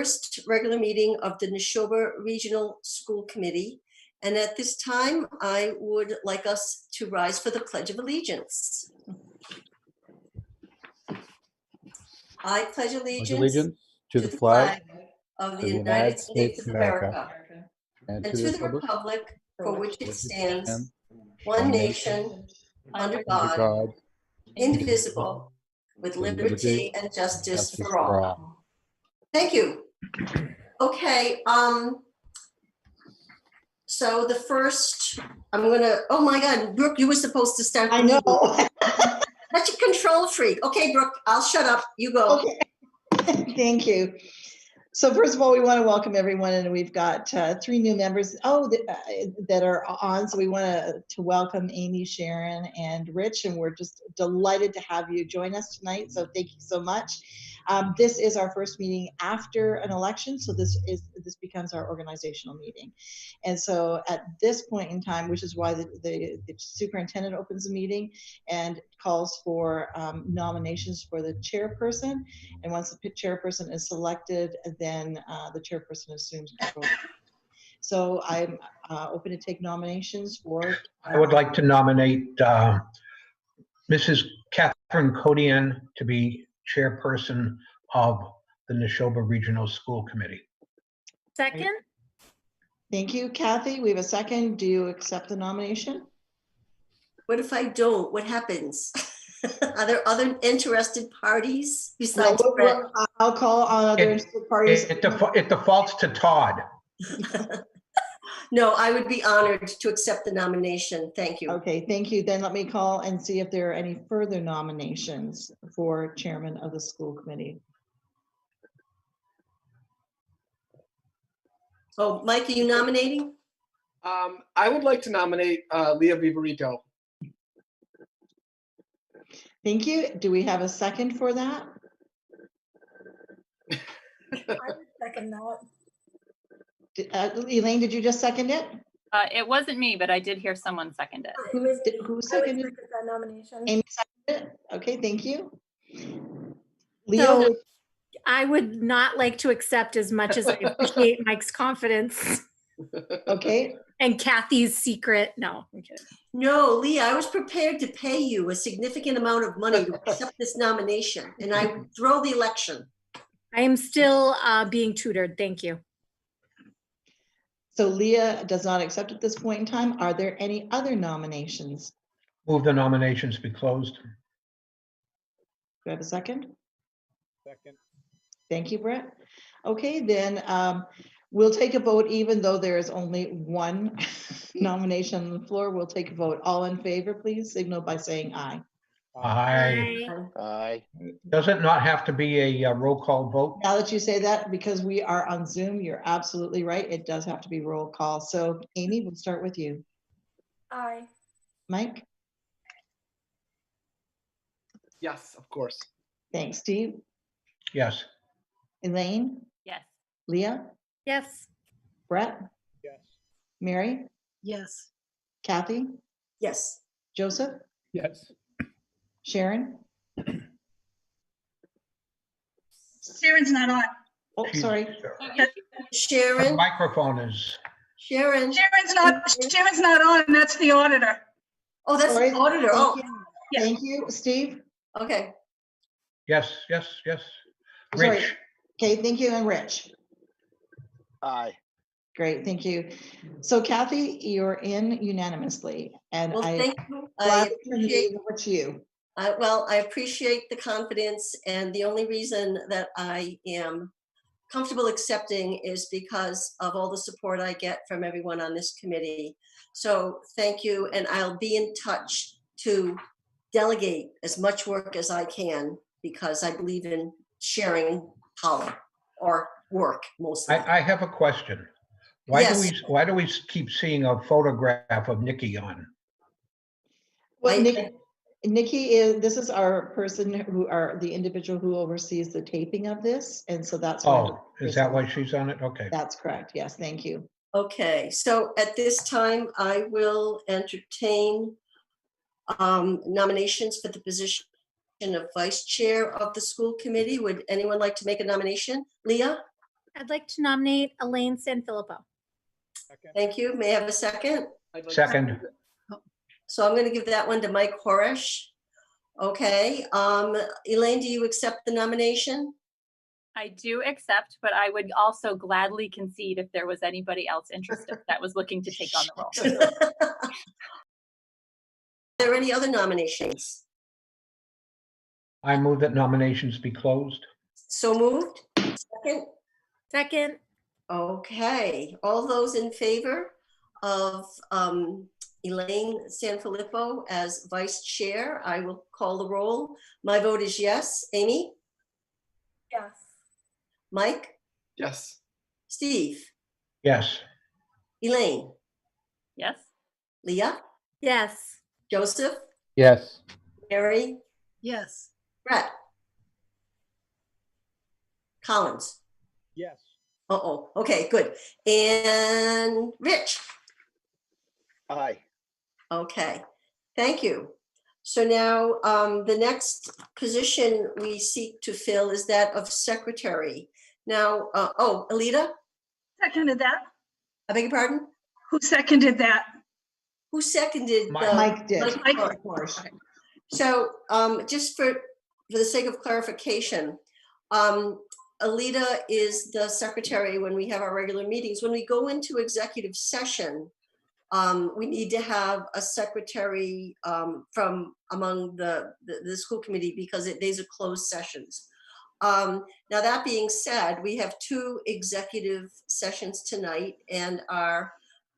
first regular meeting of the Neshoba Regional School Committee. And at this time, I would like us to rise for the Pledge of Allegiance. I pledge allegiance to the flag of the United States of America and to the republic for which it stands, one nation, under God, indivisible, with liberty and justice for all. Thank you. Okay, so the first, oh my God, Brooke, you were supposed to start. I know. That's a control freak. Okay, Brooke, I'll shut up. You go. Okay. Thank you. So first of all, we want to welcome everyone, and we've got 3 new members that are on. So we want to welcome Amy, Sharon, and Rich, and we're just delighted to have you join us tonight. So thank you so much. This is our first meeting after an election, so this becomes our organizational meeting. And so at this point in time, which is why the superintendent opens the meeting and calls for nominations for the chairperson. And once the chairperson is selected, then the chairperson assumes control. So I'm open to take nominations for. I would like to nominate Mrs. Catherine Codian to be chairperson of the Neshoba Regional School Committee. Second. Thank you, Kathy. We have a second. Do you accept the nomination? What if I don't? What happens? Are there other interested parties besides Brett? I'll call on other interested parties. It defaults to Todd. No, I would be honored to accept the nomination. Thank you. Okay, thank you. Then let me call and see if there are any further nominations for chairman of the school committee. Oh, Mike, are you nominating? I would like to nominate Leah Viverito. Thank you. Do we have a second for that? I would second that. Elaine, did you just second it? It wasn't me, but I did hear someone second it. Who seconded? I would second that nomination. Amy seconded it? Okay, thank you. Leo, So I would not like to accept as much as I appreciate Mike's confidence okay. and Kathy's secret. No, I'm kidding. No, Leah, I was prepared to pay you a significant amount of money to accept this nomination, and I throw the election. I am still being tutored. Thank you. So Leah does not accept at this point in time. Are there any other nominations? Move the nominations be closed. Do I have a second? Second. Thank you, Brett. Okay, then we'll take a vote, even though there is only one nomination on the floor. We'll take a vote. All in favor, please signal by saying aye. Aye. Aye. Does it not have to be a roll call vote? Now that you say that, because we are on Zoom, you're absolutely right. It does have to be roll call. So Amy, we'll start with you. Aye. Mike? Yes, of course. Thanks, Steve. Yes. Elaine? Yes. Leah? Yes. Brett? Yes. Mary? Yes. Kathy? Yes. Joseph? Yes. Sharon? Sharon's not on. Oh, sorry. Her Sharon, microphone is. Sharon. Sharon's not on. That's the auditor. Oh, that's Sorry. the auditor. Oh, Thank you, Steve. okay. Yes, yes, yes. Sorry. Rich. Okay, thank you, and Rich. Aye. Great, thank you. So Kathy, you're in unanimously, and Well, I thank you. I gladly turn the appreciate. meeting over to you. Well, I appreciate the confidence, and the only reason that I am comfortable accepting is because of all the support I get from everyone on this committee. So thank you, and I'll be in touch to delegate as much work as I can, because I believe in sharing power or work mostly. I have a question. Why Yes. do we keep seeing a photograph of Nikki on? Well, I- Nikki this is our person the individual who oversees the taping of this, and so that's why. Oh, is that why she's on it? Okay. That's correct. Yes, thank you. Okay, so at this time, I will entertain nominations for the position of vice chair of the school committee. Would anyone like to make a nomination? Leah? I'd like to nominate Elaine Sanfilippo. Thank you. May I have a second? I'd like to Second. So I'm going to give that one to Mike Horish. Okay, Elaine, do you accept the nomination? I do accept, but I would also gladly concede if there was anybody else interested that was looking to take on the role. Are there any other nominations? I move that nominations be closed. So moved. Second. Second, Okay, all those in favor of Elaine Sanfilippo as vice chair, I will call the roll. My vote is yes. Amy? Yes. Mike? Yes. Steve? Yes. Elaine? Yes. Leah? yes. Joseph? Yes. Mary? Yes. Brett? Collins? Yes. Uh-oh, okay, good. And Rich? Aye. Okay, thank you. So now the next position we seek to fill is that of secretary. Now, oh, Alita, Seconded that. I beg your pardon? Who seconded that? Who seconded? Mike. Mike did. Mike. Of course. So just for the sake of clarification, Alita is the secretary when we have our regular meetings. When we go into executive session, we need to have a secretary from among the school committee because these are closed sessions. Now that being said, we have 2 executive sessions tonight, and our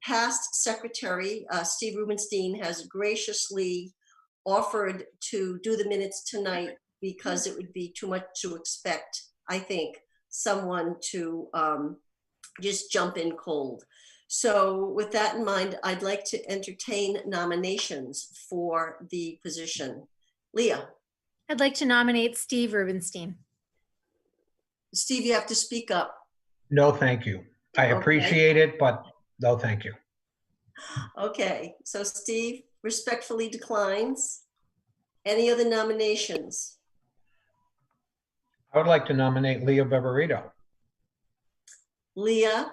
past secretary, Steve Rubenstein, has graciously offered to do the minutes tonight because it would be too much to expect, I think, someone to just jump in cold. So with that in mind, I'd like to entertain nominations for the position. Leah? I'd like to nominate Steve Rubenstein. Steve, you have to speak up. No, thank you. I Okay. appreciate it, but no, thank you. Okay, so Steve respectfully declines. Any other nominations? I would like to nominate Leah Beverito. Leah?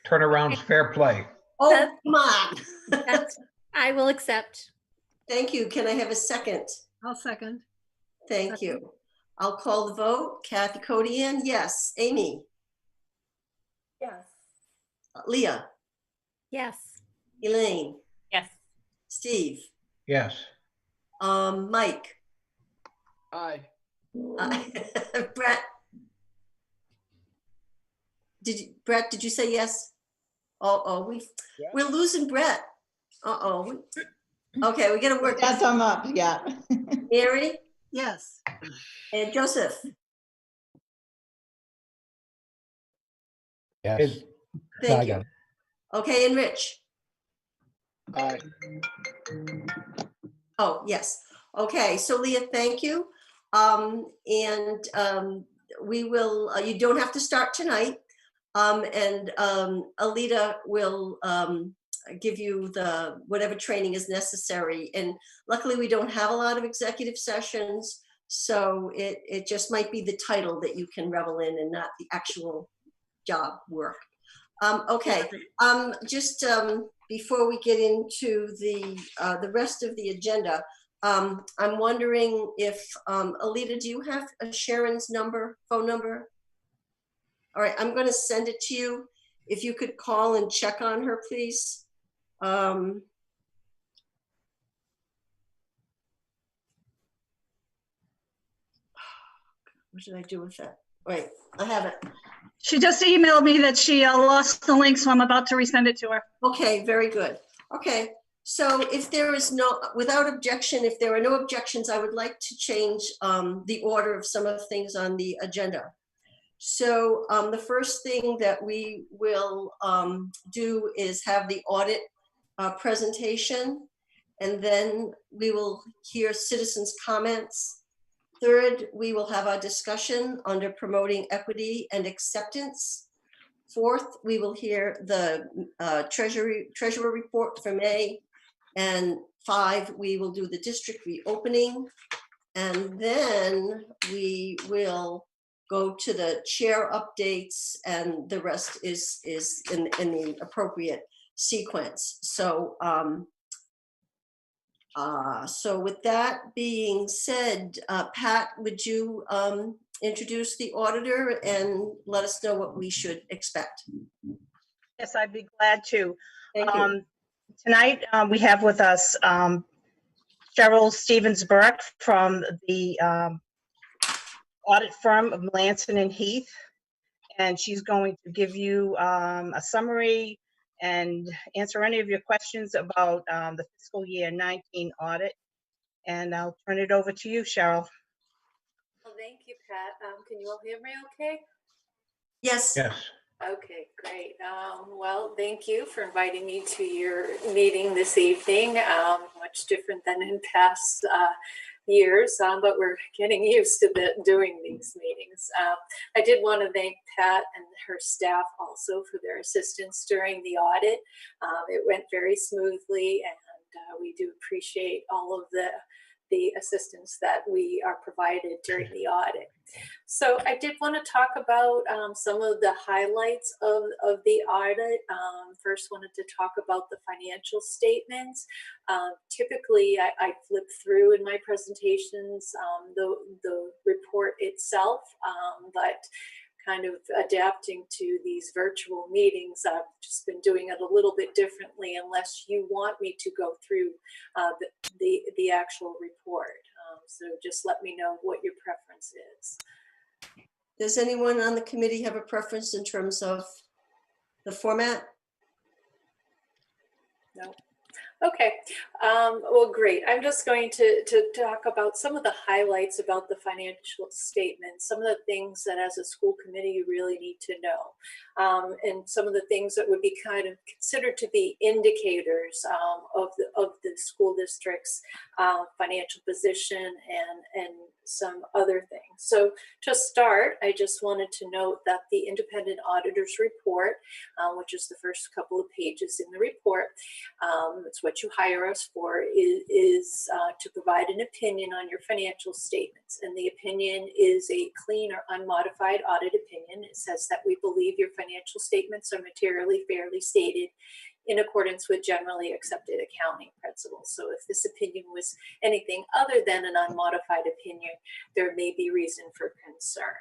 Turnaround's fair play. Oh, That's- come on. That's, I will accept. Thank you. Can I have a second? I'll second. Thank you. I'll call the vote. Kathy Codian, yes. Amy? Yes. Leah? Yes. Elaine? Yes. Steve? Yes. Mike? Aye. Brett? Brett, did you say yes? Yeah. We're losing Brett. Okay, we gotta work. Got some up, yeah. Mary Yes. and Joseph. Yes. Is- Thank I you. got it. Okay, and Rich. Aye. Oh, yes. Okay, so Leah, thank you. We will, you don't have to start tonight. Alita will give you whatever training is necessary. And luckily we don't have a lot of executive sessions, so it just might be the title that you can revel in and not the actual job work. Okay, just before we get into the rest of the agenda, I'm wondering if, Alita, do you have Sharon's phone number? All right, I'm gonna send it to you. If you could call and check on her, please. What did I do with that? Wait, I have it. She just emailed me that she lost the link, so I'm about to resend it to her. Okay, very good. Okay, so if there is without objection, if there are no objections, I would like to change the order of some of the things on the agenda. So the first thing that we will do is have the audit presentation, and then we will hear citizens' comments. Third, we will have our discussion under promoting equity and acceptance. Fourth, we will hear the treasurer report for May. And 5, we will do the district reopening. And then we will go to the chair updates, and the rest is in the appropriate sequence. So so with that being said, Pat, would you introduce the auditor and let us know what we should expect? Yes, I'd be glad to. Thank you. Tonight, we have with us Cheryl Stevens-Burke from the audit firm of Melanson and Heath. And she's going to give you a summary and answer any of your questions about the fiscal year 19 audit. And I'll turn it over to you, Cheryl. Well, thank you, Pat. Can you all hear me okay? Yes. Yes. Okay, great. Well, thank you for inviting me to your meeting this evening. Much different than in past years, but we're getting used to doing these meetings. I did want to thank Pat and her staff also for their assistance during the audit. It went very smoothly, and we do appreciate all of the assistance that we are provided during the audit. So I did want to talk about some of the highlights of the audit. First, wanted to talk about the financial statements. Typically, I flip through in my presentations the report itself, but kind of adapting to these virtual meetings, I've just been doing it a little bit differently unless you want me to go through the actual report. So just let me know what your preference is. Does anyone on the committee have a preference in terms of the format? No. Okay, well, great. I'm just going to talk about some of the highlights about the financial statements, some of the things that as a school committee you really need to know, and some of the things that would be kind of considered to be indicators of the school district's financial position and some other things. So to start, I just wanted to note that the independent auditor's report, which is the first couple of pages in the report, it's what you hire us for, is to provide an opinion on your financial statements. And the opinion is a clean or unmodified audit opinion. It says that we believe your financial statements are materially fairly stated in accordance with generally accepted accounting principles. So if this opinion was anything other than an unmodified opinion, there may be reason for concern.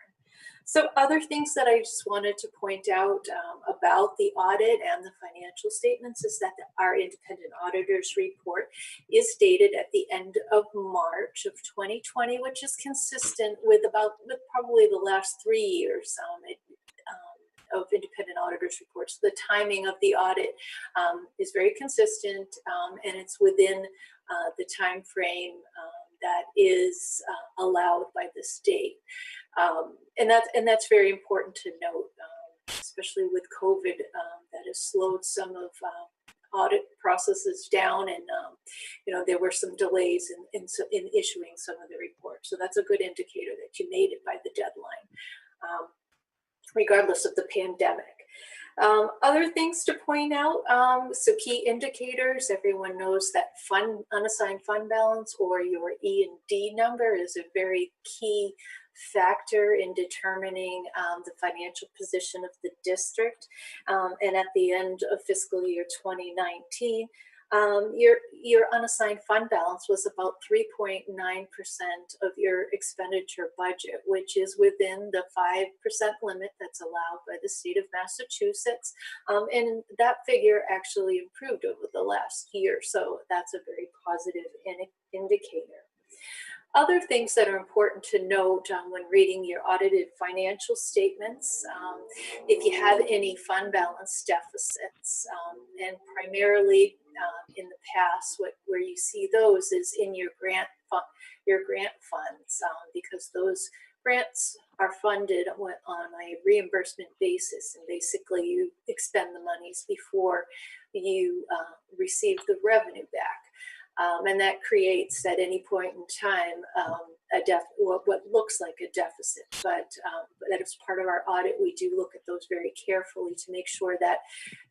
So other things that I just wanted to point out about the audit and the financial statements is that our independent auditor's report is dated at the end of March of 2020, which is consistent with probably the last 3 years of independent auditors reports. The timing of the audit is very consistent, and it's within the time frame that is allowed by the state. And that's very important to note, especially with COVID, that has slowed some of audit processes down, and there were some delays in issuing some of the reports. So that's a good indicator that you made it by the deadline, regardless of the pandemic. Other things to point out, so key indicators, everyone knows that unassigned fund balance, or your E&D number, is a very key factor in determining the financial position of the district. And at the end of fiscal year 2019, your unassigned fund balance was about 3.9% of your expenditure budget, which is within the 5% limit that's allowed by the state of Massachusetts. And that figure actually improved over the last year. So that's a very positive indicator. Other things that are important to note when reading your audited financial statements, if you have any fund balance deficits, and primarily in the past, where you see those is in your grant funds, because those grants are funded on a reimbursement basis, and basically you expend the monies before you receive the revenue back. And that creates at any point in time what looks like a deficit, but that is part of our audit. We do look at those very carefully to make sure that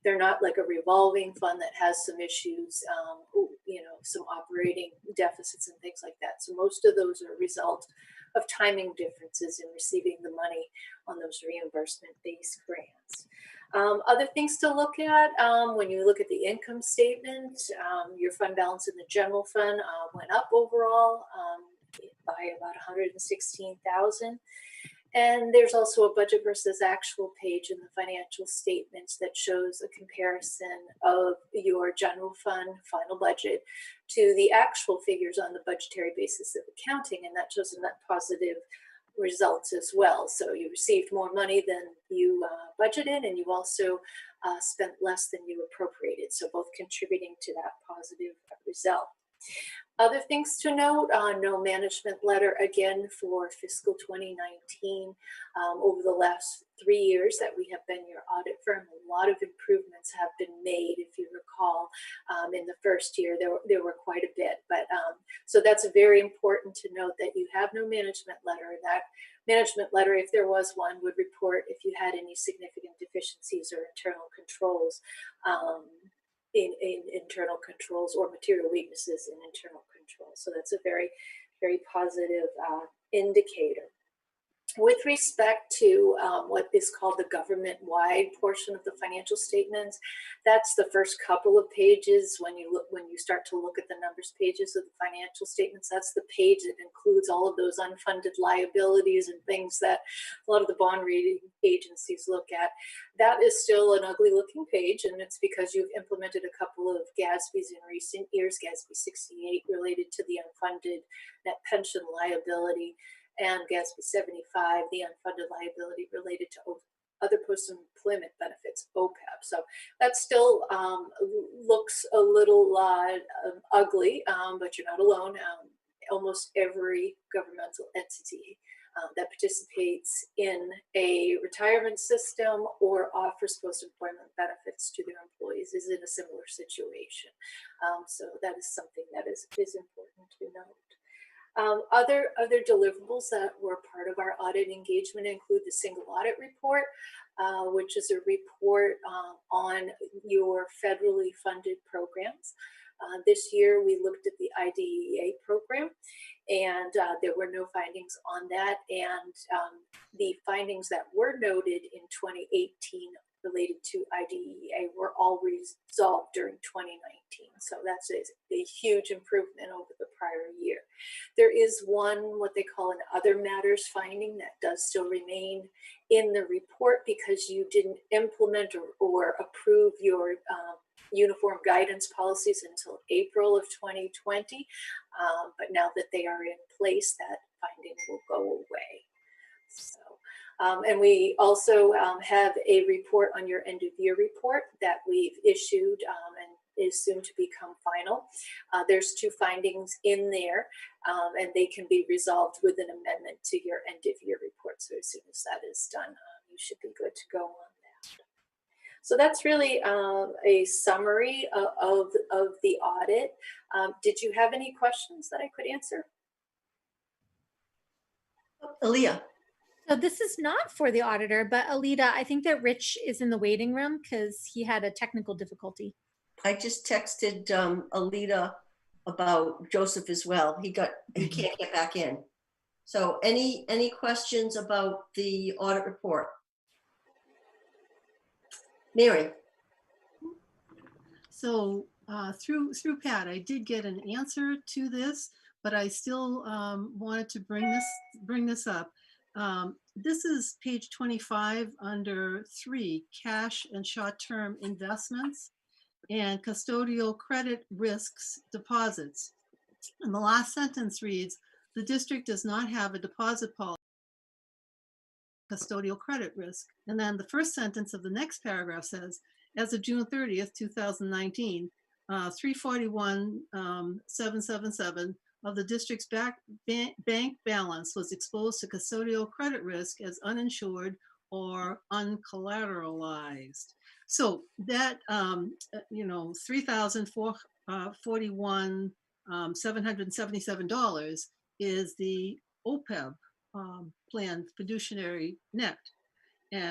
they're not like a revolving fund that has some issues, some operating deficits and things like that. So most of those are a result of timing differences in receiving the money on those reimbursement-based grants. Other things to look at, when you look at the income statement, your fund balance in the general fund went up overall by about 116,000. And there's also a budget versus actual page in the financial statements that shows a comparison of your general fund final budget to the actual figures on the budgetary basis of accounting, and that shows a net positive results as well. So you received more money than you budgeted, and you also spent less than you appropriated. So both contributing to that positive result. Other things to note, no management letter again for fiscal 2019. Over the last 3 years that we have been your audit firm, a lot of improvements have been made. If you recall, in the first year, there were quite a bit. But so that's very important to note that you have no management letter. That management letter, if there was one, would report if you had any significant deficiencies or internal controls. In internal controls or material weaknesses in internal controls. So that's a very, very positive indicator. With respect to what is called the government-wide portion of the financial statements, that's the first couple of pages. When you start to look at the numbers pages of the financial statements, that's the page that includes all of those unfunded liabilities and things that a lot of the bond rating agencies look at. That is still an ugly looking page, and it's because you've implemented a couple of GASBs in recent years, GASB 68 related to the unfunded net pension liability, and GASB 75, the unfunded liability related to other post-employment benefits, OPEB. So that still looks a little ugly, but you're not alone. Almost every governmental entity that participates in a retirement system or offers post-employment benefits to their employees is in a similar situation. So that is something that is important to note. Other deliverables that were part of our audit engagement include the single audit report, which is a report on your federally funded programs. This year we looked at the IDEA program, and there were no findings on that, and the findings that were noted in 2018 related to IDEA were all resolved during 2019. So that's a huge improvement over the prior year. There is one, what they call an other matters finding, that does still remain in the report because you didn't implement or approve your uniform guidance policies until April of 2020. But now that they are in place, that finding will go away. So. And we also have a report on your end of year report that we've issued and is soon to become final. There's 2 findings in there, and they can be resolved with an amendment to your end of year report. So as soon as that is done, you should be good to go on that. So that's really a summary of the audit. Did you have any questions that I could answer? Aaliyah. So this is not for the auditor, but Alita, I think that Rich is in the waiting room because he had a technical difficulty. I just texted Alita about Joseph as well. He can't get back in. So any questions about the audit report? Mary. So through Pat, I did get an answer to this, but I still wanted to bring this up. This is page 25 under 3, cash and short-term investments and custodial credit risks deposits. And the last sentence reads, the district does not have a deposit policy custodial credit risk. And then the first sentence of the next paragraph says, as of June 30th, 2019, 341,777 of the district's bank balance was exposed to custodial credit risk as uninsured or uncollateralized. So that, $3,441,777 is the OPEB plan fiduciary net,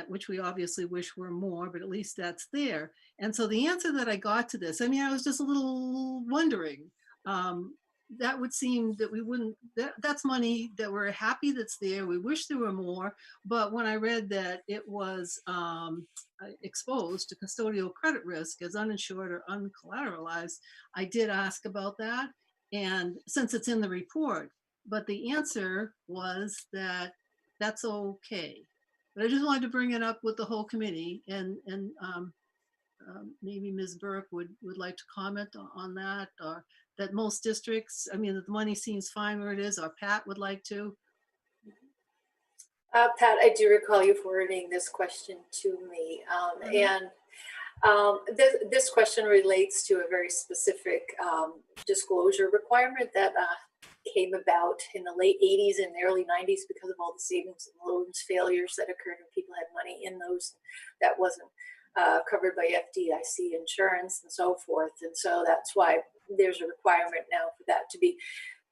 which we obviously wish were more, but at least that's there. And so the answer that I got to this, I mean, I was just a little wondering, that would seem that we wouldn't, that's money that we're happy that's there. We wish there were more, but when I read that it was exposed to custodial credit risk as uninsured or uncollateralized, I did ask about that. And since it's in the report, but the answer was that that's okay. But I just wanted to bring it up with the whole committee, and maybe Ms. Burke would like to comment on that, or that most districts, I mean, that the money seems fine where it is, or Pat would like to. Pat, I do recall you forwarding this question to me, this question relates to a very specific disclosure requirement that came about in the late 80s and early 90s because of all the savings and loans failures that occurred when people had money in those that wasn't covered by FDIC insurance and so forth. And so that's why there's a requirement now for that to be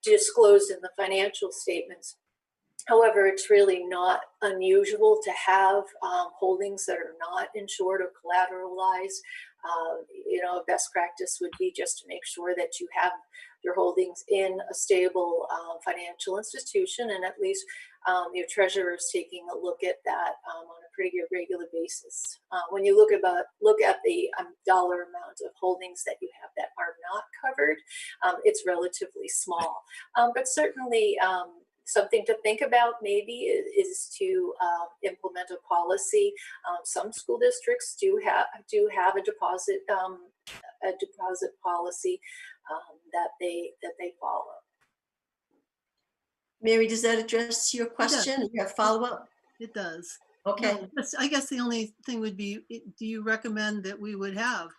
disclosed in the financial statements. However, it's really not unusual to have holdings that are not insured or collateralized. Best practice would be just to make sure that you have your holdings in a stable financial institution, and at least your treasurer is taking a look at that on a pretty regular basis. When you look at the dollar amount of holdings that you have that are not covered, it's relatively small, but certainly something to think about maybe is to implement a policy. Some school districts do have a deposit policy that they follow. Mary, does that address your question? You have follow-up? It does. Okay. No, I guess the only thing would be, do you recommend that we would have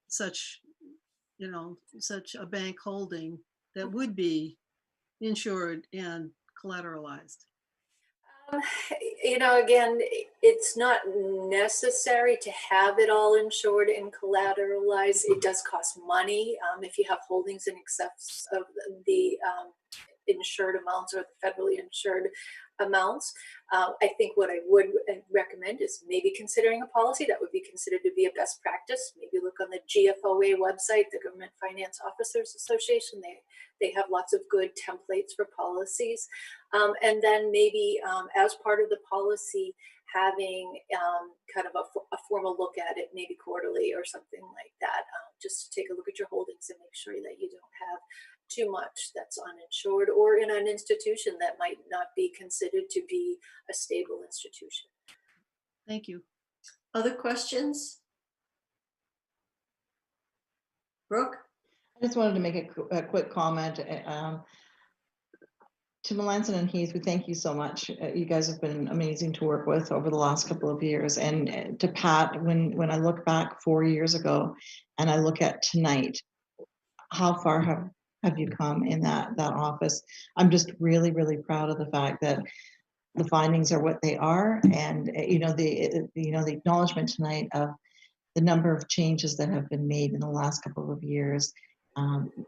such a bank holding that would be insured and collateralized? Again, it's not necessary to have it all insured and collateralized. It does cost money if you have holdings in excess of the insured amounts or the federally insured amounts. I think what I would recommend is maybe considering a policy that would be considered to be a best practice. Maybe look on the GFOA website, the Government Finance Officers Association. They have lots of good templates for policies. And then maybe as part of the policy, having kind of a formal look at it, maybe quarterly or something like that, just to take a look at your holdings and make sure that you don't have too much that's uninsured or in an institution that might not be considered to be a stable institution. Thank you. Other questions? Brooke? I just wanted to make a quick comment. To Melanson and Heath, we thank you so much. You guys have been amazing to work with over the last couple of years. And to Pat, when I look back 4 years ago and I look at tonight, how far have you come in that office? I'm just really, really proud of the fact that the findings are what they are, and the acknowledgement tonight of the number of changes that have been made in the last couple of years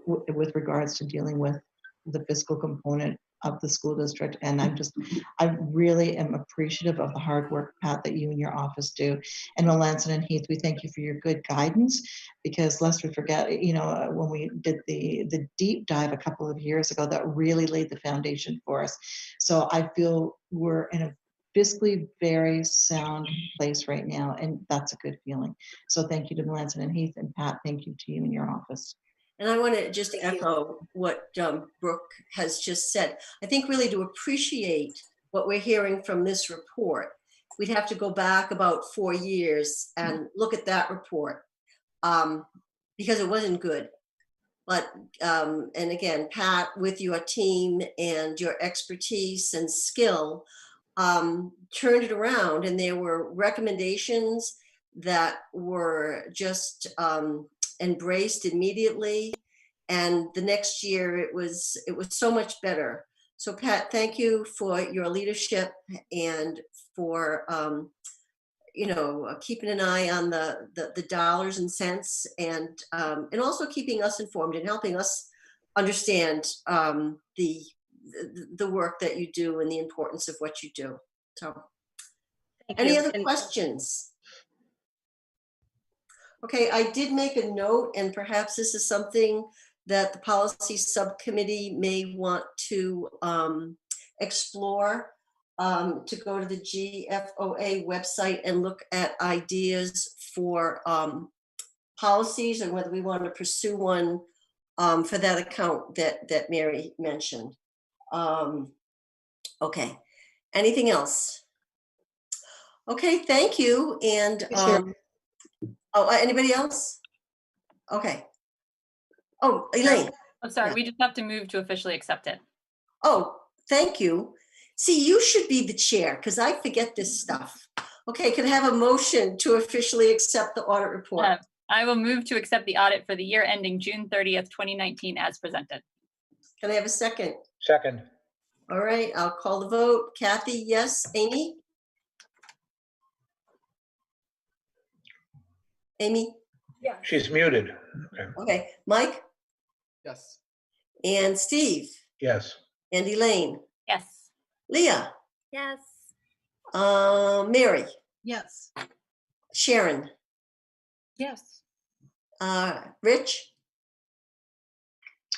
with regards to dealing with the fiscal component of the school district. And I really am appreciative of the hard work, Pat, that you and your office do. And Melanson and Heath, we thank you for your good guidance, because lest we forget, when we did the deep dive a couple of years ago, that really laid the foundation for us. So I feel we're in a fiscally very sound place right now, and that's a good feeling. So thank you to Melanson and Heath, and Pat, thank you to you and your office. And I want to just echo what Brooke has just said. I think really to appreciate what we're hearing from this report, we'd have to go back about 4 years and look at that report because it wasn't good. But, and again, Pat, with your team and your expertise and skill, turned it around, and there were recommendations that were just embraced immediately, and the next year it was so much better. So Pat, thank you for your leadership and for keeping an eye on the dollars and cents, and also keeping us informed and helping us understand the work that you do and the importance of what you do. So any other questions? Okay, I did make a note, and perhaps this is something that the policy subcommittee may want to explore, to go to the GFOA website and look at ideas for policies and whether we want to pursue one for that account that Mary mentioned. Okay, anything else? Okay, thank you. And anybody else? Okay. Oh, Elaine. I'm sorry, Yeah. we just have to move to officially accept it. Oh, thank you. See, you should be the chair because I forget this stuff. Okay, can I have a motion to officially accept the audit report? I will move to accept the audit for the year ending June 30th, 2019 as presented. Can I have a second? Second. All right, I'll call the vote. Kathy, yes. Amy? Amy? Yeah. She's muted. Okay. Okay. Mike? Yes. And Steve? Yes. And Elaine? Yes. Leah? Yes. Mary? Yes. Sharon? Yes. Rich?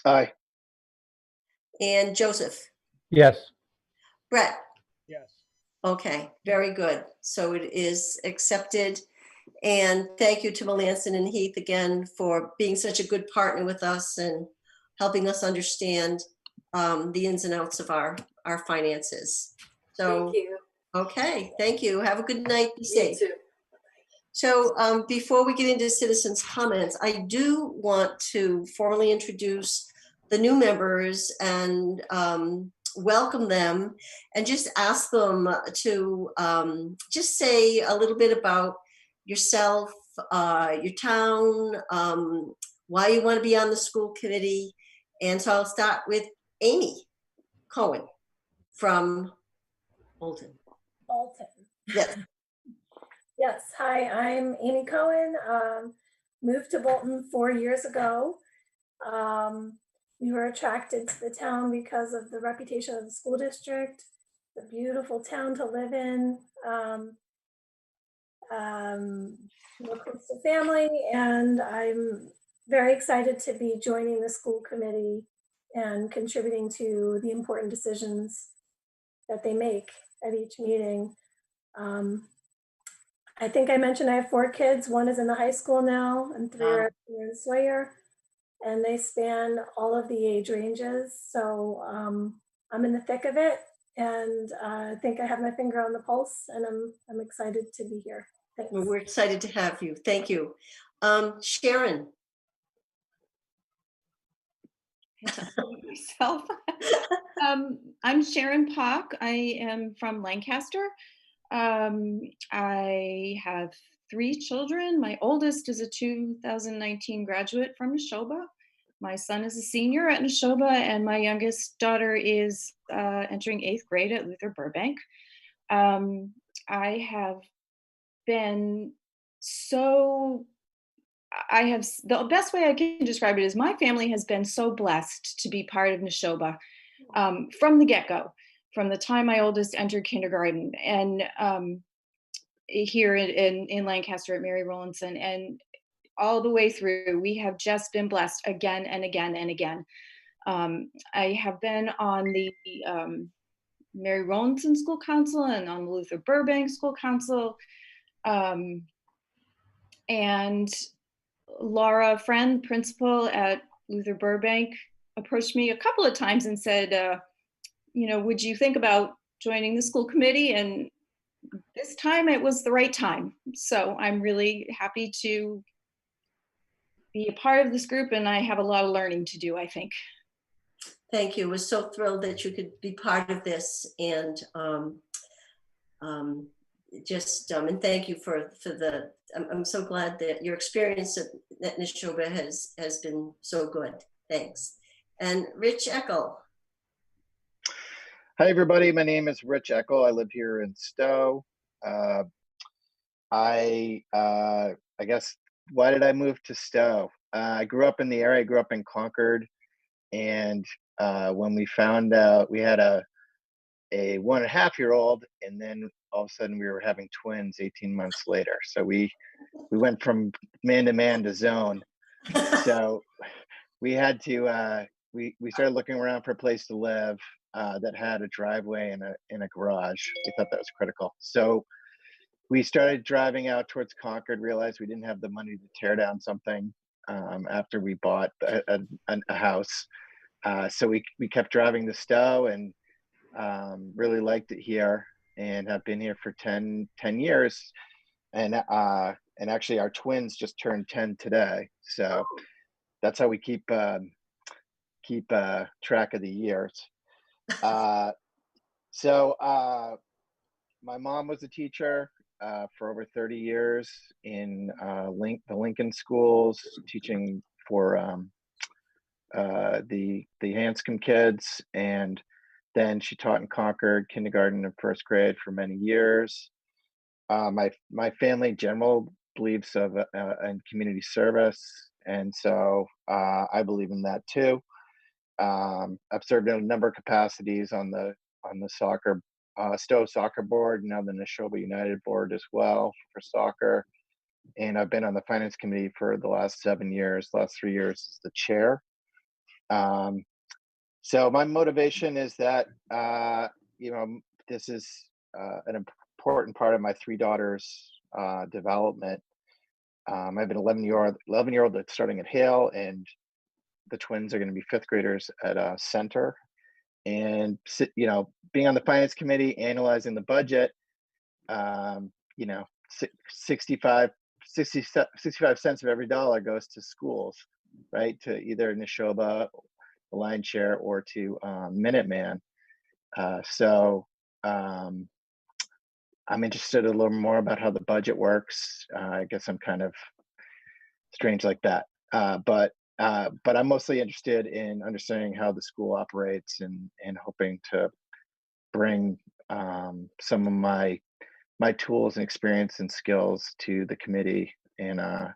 Aye. And Joseph? Yes. Brett? Yes. Okay, very good. So it is accepted. And thank you to Melanson and Heath again for being such a good partner with us and helping us understand the ins and outs of our finances. So, Thank you. okay, thank you. Have a good night. Be You safe. too. So before we get into citizens' comments, I do want to formally introduce the new members and welcome them and just ask them to just say a little bit about yourself, your town, why you want to be on the school committee. And so I'll start with Amy Cohen from Bolton. Bolton. Yes. Yes, hi, I'm Amy Cohen. Moved to Bolton 4 years ago. We were attracted to the town because of the reputation of the school district, the beautiful town to live in, we're close to family, and I'm very excited to be joining the school committee and contributing to the important decisions that they make at each meeting. I think I mentioned I have 4 kids. 1 is in the high school now and 3 are in Sawyer, and they span all of the age ranges. So I'm in the thick of it, and I think I have my finger on the pulse, and I'm excited to be here. Thanks. Well, we're excited to have you. Thank you. Sharon. Myself. I'm Sharon Pock. I am from Lancaster. I have 3 children. My oldest is a 2019 graduate from Neshoba. My son is a senior at Neshoba, and my youngest daughter is entering 8th grade at Luther Burbank. I have been the best way I can describe it is my family has been so blessed to be part of Neshoba from the get-go, from the time my oldest entered kindergarten, and here in Lancaster at Mary Rowlandson, and all the way through, we have just been blessed again and again and again. I have been on the Mary Rowlandson School Council and on the Luther Burbank School Council. And Laura Friend, principal at Luther Burbank, approached me a couple of times and said, would you think about joining the school committee? And this time it was the right time. So I'm really happy to be a part of this group, and I have a lot of learning to do, I think. Thank you. We're so thrilled that you could be part of this, and and thank you for the. I'm so glad that your experience at Neshoba has been so good. Thanks. And Rich Eckel. Hi, everybody. My name is Rich Eckel. I live here in Stowe. I guess, why did I move to Stowe? I grew up in the area. I grew up in Concord. And when we found out we had a 1.5-year-old, and then all of a sudden we were having twins 18 months later. So we went from man to man to zone. So we had to, we started looking around for a place to live that had a driveway and a garage. We thought that was critical. So we started driving out towards Concord, realized we didn't have the money to tear down something after we bought a house. So we kept driving to Stowe and really liked it here and have been here for 10 years. And actually our twins just turned 10 today. So that's how we keep track of the years. So my mom was a teacher for over 30 years in the Lincoln schools, teaching for the Hanscom kids, and then she taught in Concord kindergarten and first grade for many years. My family in general believes in community service, and so I believe in that too. I've served in a number of capacities on the soccer Stowe soccer board, now the Neshoba United board as well for soccer, and I've been on the finance committee for the last 7 years. Last 3 years as the chair. So my motivation is that this is an important part of my 3 daughters' development. I have an 11-year-old that's starting at Hale, and the twins are going to be 5th graders at Center. And being on the finance committee, analyzing the budget, 65 cents of every dollar goes to schools, right? To either Neshoba, the Lion's Share, or to Minuteman. So I'm interested a little more about how the budget works. I guess I'm kind of strange like that, but I'm mostly interested in understanding how the school operates and hoping to bring some of my tools and experience and skills to the committee. And I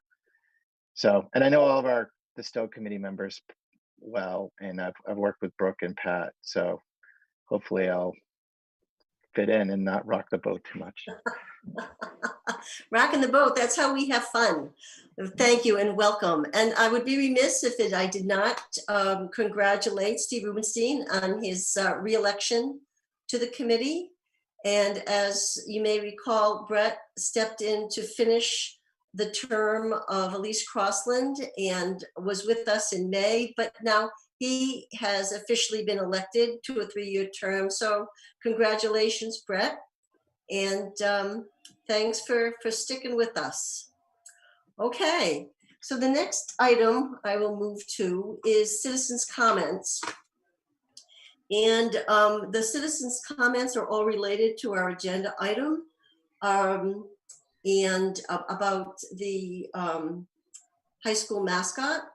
know all of the Stowe committee members well, and I've worked with Brooke and Pat, so hopefully I'll fit in and not rock the boat too much. Rocking the boat, that's how we have fun. Thank you and welcome. And I would be remiss if I did not congratulate Steve Rubenstein on his re-election to the committee. And as you may recall, Brett stepped in to finish the term of Elise Crossland and was with us in May, but now he has officially been elected to a 3-year term. So congratulations, Brett. And thanks for sticking with us. Okay, so the next item I will move to is citizens' comments. And the citizens' comments are all related to our agenda item and about the high school mascot.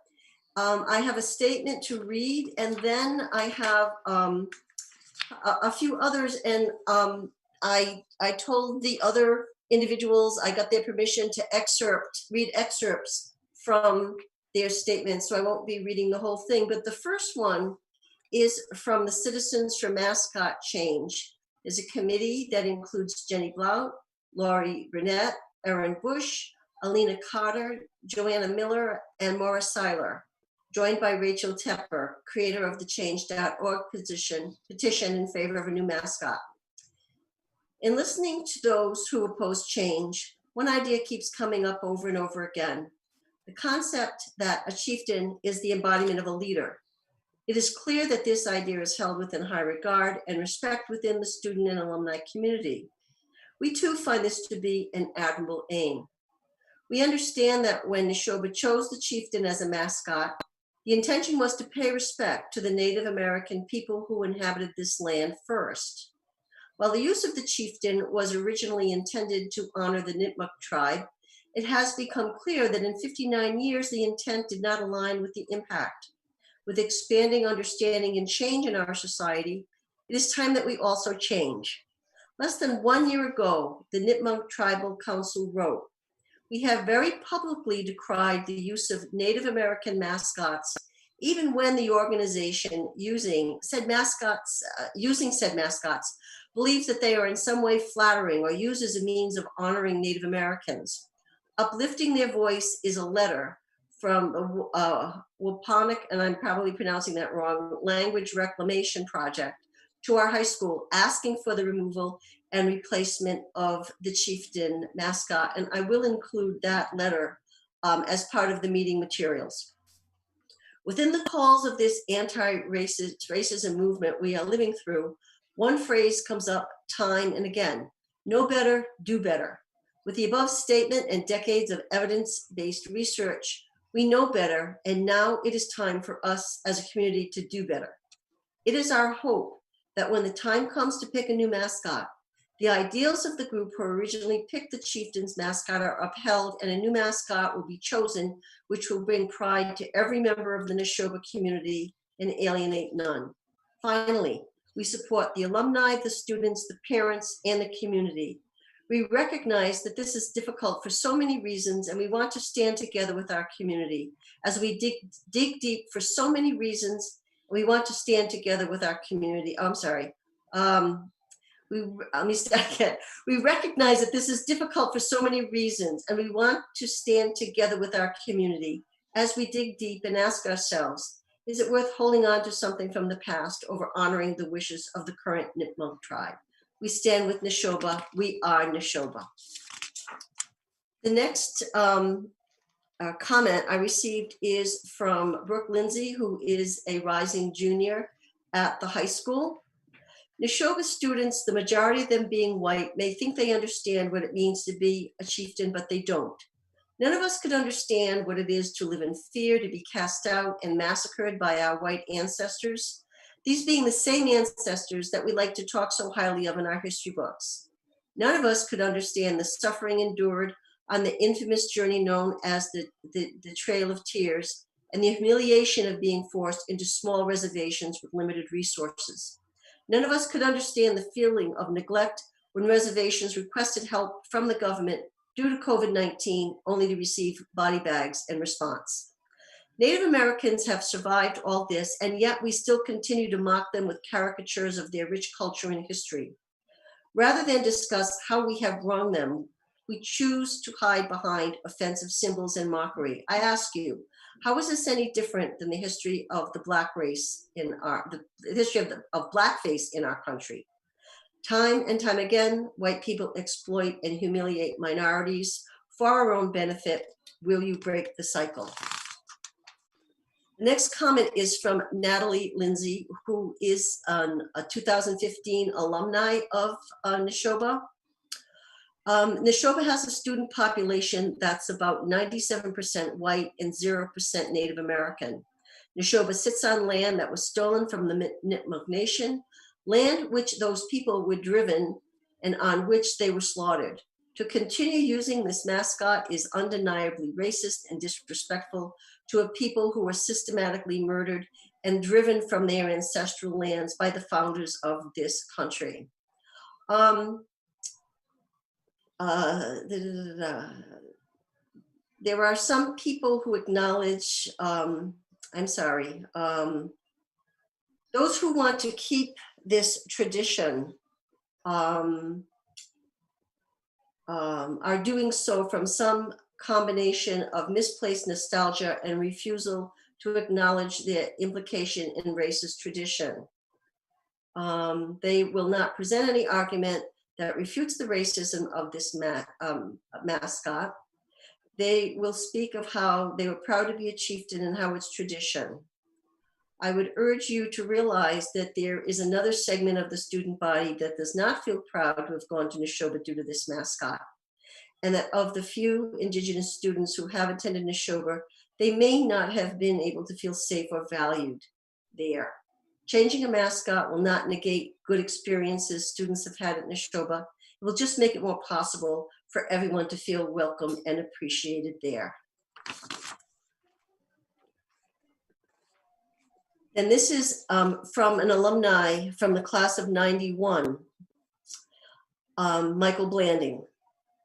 I have a statement to read, and then I have a few others, and I told the other individuals I got their permission to read excerpts from their statements, so I won't be reading the whole thing. But the first one is from the Citizens for Mascot Change. There's a committee that includes Jenny Blount, Laurie Burnett, Erin Bush, Alina Carter, Joanna Miller, and Maura Seiler, joined by Rachel Tepper, creator of the Change.org petition in favor of a new mascot. In listening to those who oppose change, one idea keeps coming up over and over again: the concept that a chieftain is the embodiment of a leader. It is clear that this idea is held within high regard and respect within the student and alumni community. We too find this to be an admirable aim. We understand that when Neshoba chose the chieftain as a mascot, the intention was to pay respect to the Native American people who inhabited this land first. While the use of the chieftain was originally intended to honor the Nipmuc tribe, it has become clear that in 59 years, the intent did not align with the impact. With expanding understanding and change in our society, it is time that we also change. Less than 1 year ago, the Nipmuc Tribal Council wrote, "We have very publicly decried the use of Native American mascots, even when the organization using said mascots believes that they are in some way flattering or used as a means of honoring Native Americans. Uplifting their voice is a letter from the Wampanoag, and I'm probably pronouncing that wrong, Language Reclamation Project to our high school, asking for the removal and replacement of the chieftain mascot. And I will include that letter as part of the meeting materials. Within the calls of this anti-racism movement we are living through, one phrase comes up time and again: know better, do better. With the above statement and decades of evidence-based research, we know better, and now it is time for us as a community to do better. It is our hope that when the time comes to pick a new mascot, the ideals of the group who originally picked the chieftain's mascot are upheld, and a new mascot will be chosen, which will bring pride to every member of the Neshoba community and alienate none. Finally, we support the alumni, the students, the parents, and the community. We recognize that this is difficult for so many reasons, and we want to stand together with our community. As we dig deep for so many reasons, we want to stand together with our community. Oh, I'm sorry. Let me start again. We recognize that this is difficult for so many reasons, and we want to stand together with our community as we dig deep and ask ourselves, is it worth holding on to something from the past over honoring the wishes of the current Nipmuc tribe? We stand with Neshoba. We are Neshoba. The next comment I received is from Brooke Lindsay, who is a rising junior at the high school. Neshoba students, the majority of them being white, may think they understand what it means to be a chieftain, but they don't. None of us could understand what it is to live in fear, to be cast out and massacred by our white ancestors, these being the same ancestors that we like to talk so highly of in our history books. None of us could understand the suffering endured on the infamous journey known as the Trail of Tears, and the humiliation of being forced into small reservations with limited resources. None of us could understand the feeling of neglect when reservations requested help from the government due to COVID-19, only to receive body bags in response. Native Americans have survived all this, and yet we still continue to mock them with caricatures of their rich culture and history. Rather than discuss how we have wronged them, we choose to hide behind offensive symbols and mockery. I ask you, how is this any different than the history of the Black race in the history of blackface in our country? Time and time again, white people exploit and humiliate minorities for our own benefit. Will you break the cycle? The next comment is from Natalie Lindsay, who is a 2015 alumni of Neshoba. Neshoba has a student population that's about 97% white and 0% Native American. Neshoba sits on land that was stolen from the Nipmuc Nation, land which those people were driven and on which they were slaughtered. To continue using this mascot is undeniably racist and disrespectful to a people who were systematically murdered and driven from their ancestral lands by the founders of this country. There are some people who acknowledge, those who want to keep this tradition are doing so from some combination of misplaced nostalgia and refusal to acknowledge the implication in racist tradition. They will not present any argument that refutes the racism of this mascot. They will speak of how they were proud to be a chieftain and how it's tradition. I would urge you to realize that there is another segment of the student body that does not feel proud to have gone to Neshoba due to this mascot. And that of the few Indigenous students who have attended Neshoba, they may not have been able to feel safe or valued there. Changing a mascot will not negate good experiences students have had at Neshoba. It will just make it more possible for everyone to feel welcome and appreciated there. And this is from an alumni from the class of '91, Michael Blanding.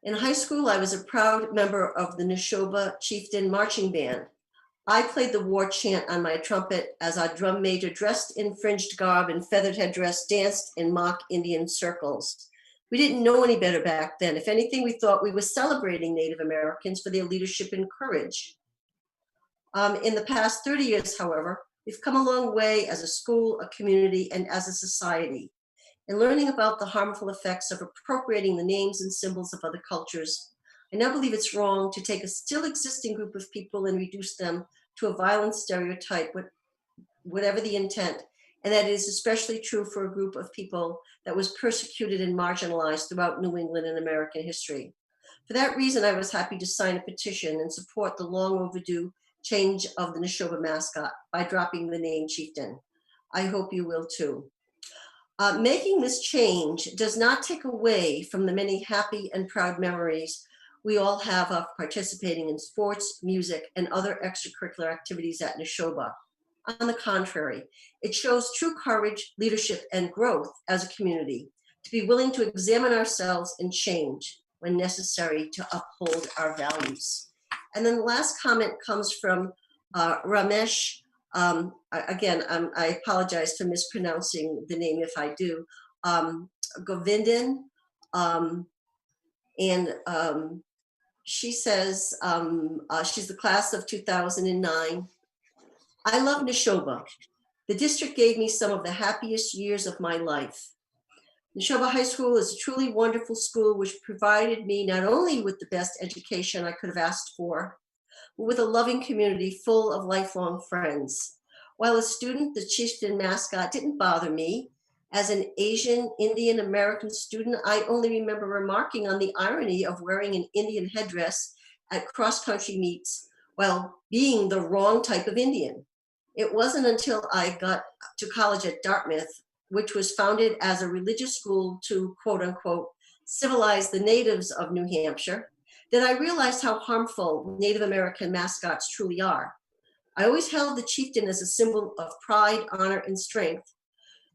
In high school, I was a proud member of the Neshoba Chieftain Marching Band. I played the war chant on my trumpet as our drum major, dressed in fringed garb and feathered headdress, danced in mock Indian circles. We didn't know any better back then. If anything, we thought we were celebrating Native Americans for their leadership and courage. In the past 30 years, however, we've come a long way as a school, a community, and as a society. In learning about the harmful effects of appropriating the names and symbols of other cultures, I now believe it's wrong to take a still existing group of people and reduce them to a violent stereotype, whatever the intent. And that is especially true for a group of people that was persecuted and marginalized throughout New England and American history. For that reason, I was happy to sign a petition and support the long overdue change of the Neshoba mascot by dropping the name Chieftain. I hope you will too. Making this change does not take away from the many happy and proud memories we all have of participating in sports, music, and other extracurricular activities at Neshoba. On the contrary, it shows true courage, leadership, and growth as a community to be willing to examine ourselves and change when necessary to uphold our values. And then the last comment comes from Ramesh. Again, I apologize for mispronouncing the name if I do. Govindan. She says she's the class of 2009. I love Neshoba. The district gave me some of the happiest years of my life. Neshoba High School is a truly wonderful school which provided me not only with the best education I could have asked for, but with a loving community full of lifelong friends. While a student, the Chieftain mascot didn't bother me. As an Asian Indian American student, I only remember remarking on the irony of wearing an Indian headdress at cross-country meets while being the wrong type of Indian. It wasn't until I got to college at Dartmouth, which was founded as a religious school to, quote unquote, civilize the natives of New Hampshire, that I realized how harmful Native American mascots truly are. I always held the chieftain as a symbol of pride, honor, and strength.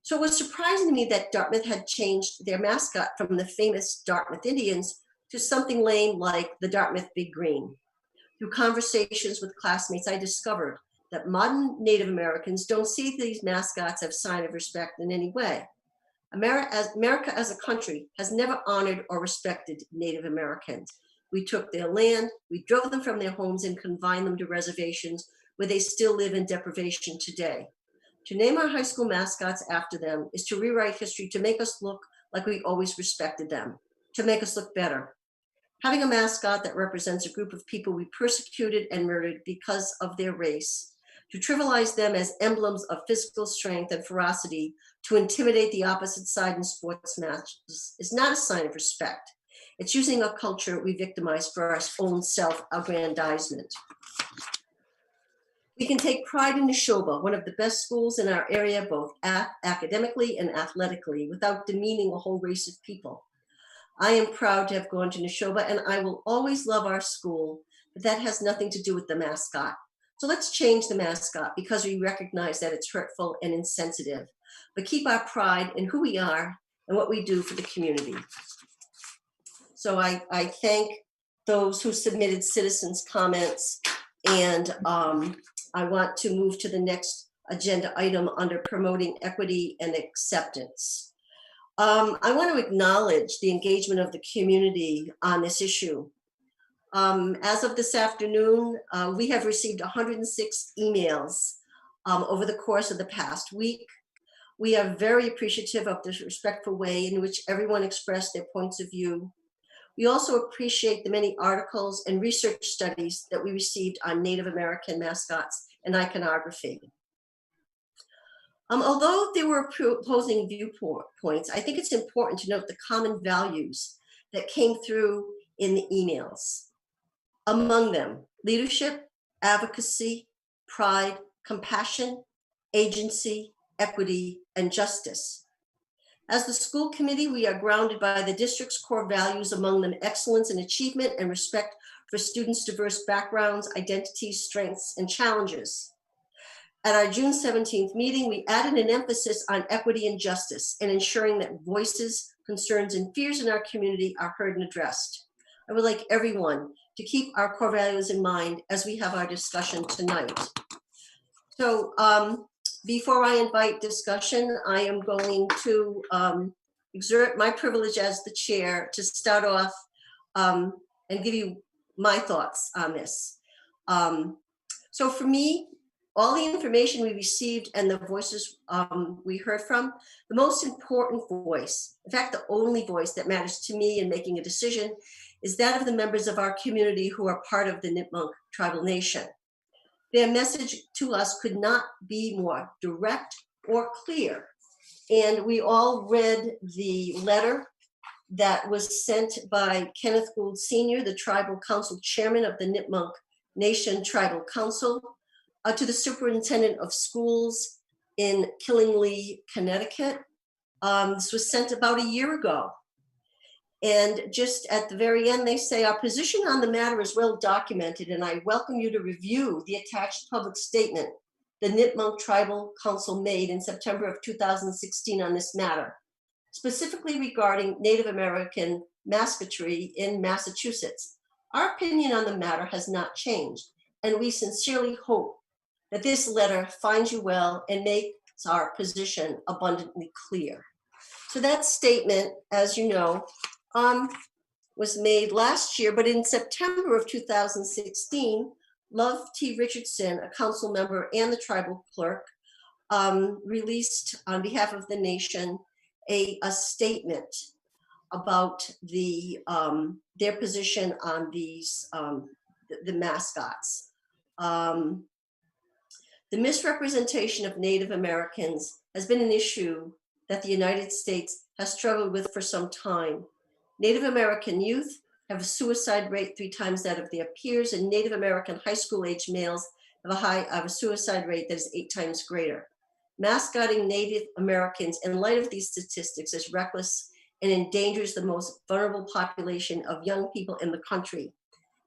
So it was surprising to me that Dartmouth had changed their mascot from the famous Dartmouth Indians to something lame like the Dartmouth Big Green. Through conversations with classmates, I discovered that modern Native Americans don't see these mascots as a sign of respect in any way. America as a country has never honored or respected Native Americans. We took their land, we drove them from their homes and confined them to reservations where they still live in deprivation today. To name our high school mascots after them is to rewrite history to make us look like we always respected them, to make us look better. Having a mascot that represents a group of people we persecuted and murdered because of their race, to trivialize them as emblems of physical strength and ferocity, to intimidate the opposite side in sports matches is not a sign of respect. It's using a culture we victimize for our own self-aggrandizement. We can take pride in Neshoba, one of the best schools in our area, both academically and athletically, without demeaning a whole race of people. I am proud to have gone to Neshoba, and I will always love our school, but that has nothing to do with the mascot. So let's change the mascot because we recognize that it's hurtful and insensitive, but keep our pride in who we are and what we do for the community. So I thank those who submitted citizens' comments, and I want to move to the next agenda item under promoting equity and acceptance. I want to acknowledge the engagement of the community on this issue. As of this afternoon, we have received 106 emails over the course of the past week. We are very appreciative of the respectful way in which everyone expressed their points of view. We also appreciate the many articles and research studies that we received on Native American mascots and iconography. Although there were opposing viewpoints, I think it's important to note the common values that came through in the emails. Among them, leadership, advocacy, pride, compassion, agency, equity, and justice. As the school committee, we are grounded by the district's core values, among them excellence and achievement and respect for students' diverse backgrounds, identities, strengths, and challenges. At our June 17th meeting, we added an emphasis on equity and justice and ensuring that voices, concerns, and fears in our community are heard and addressed. I would like everyone to keep our core values in mind as we have our discussion tonight. So before I invite discussion, I am going to exert my privilege as the chair to start off and give you my thoughts on this. So for me, all the information we received and the voices we heard from, the most important voice, in fact, the only voice that matters to me in making a decision, is that of the members of our community who are part of the Nipmuc Tribal Nation. Their message to us could not be more direct or clear. And we all read the letter that was sent by Kenneth Gould Sr., the Tribal Council Chairman of the Nipmuc Nation Tribal Council, to the Superintendent of Schools in Killingly, Connecticut. This was sent about a year ago. And just at the very end, they say, our position on the matter is well documented, and I welcome you to review the attached public statement the Nipmuc Tribal Council made in September of 2016 on this matter, specifically regarding Native American mascotry in Massachusetts. Our opinion on the matter has not changed, and we sincerely hope that this letter finds you well and makes our position abundantly clear. So that statement, as you know, was made last year, but in September of 2016, Love T. Richardson, a council member and the tribal clerk, released on behalf of the nation a statement about the their position on these the mascots. The misrepresentation of Native Americans has been an issue that the United States has struggled with for some time. Native American youth have a suicide rate 3 times that of their peers, and Native American high school age males have a suicide rate that is 8 times greater. Mascoting Native Americans in light of these statistics is reckless and endangers the most vulnerable population of young people in the country,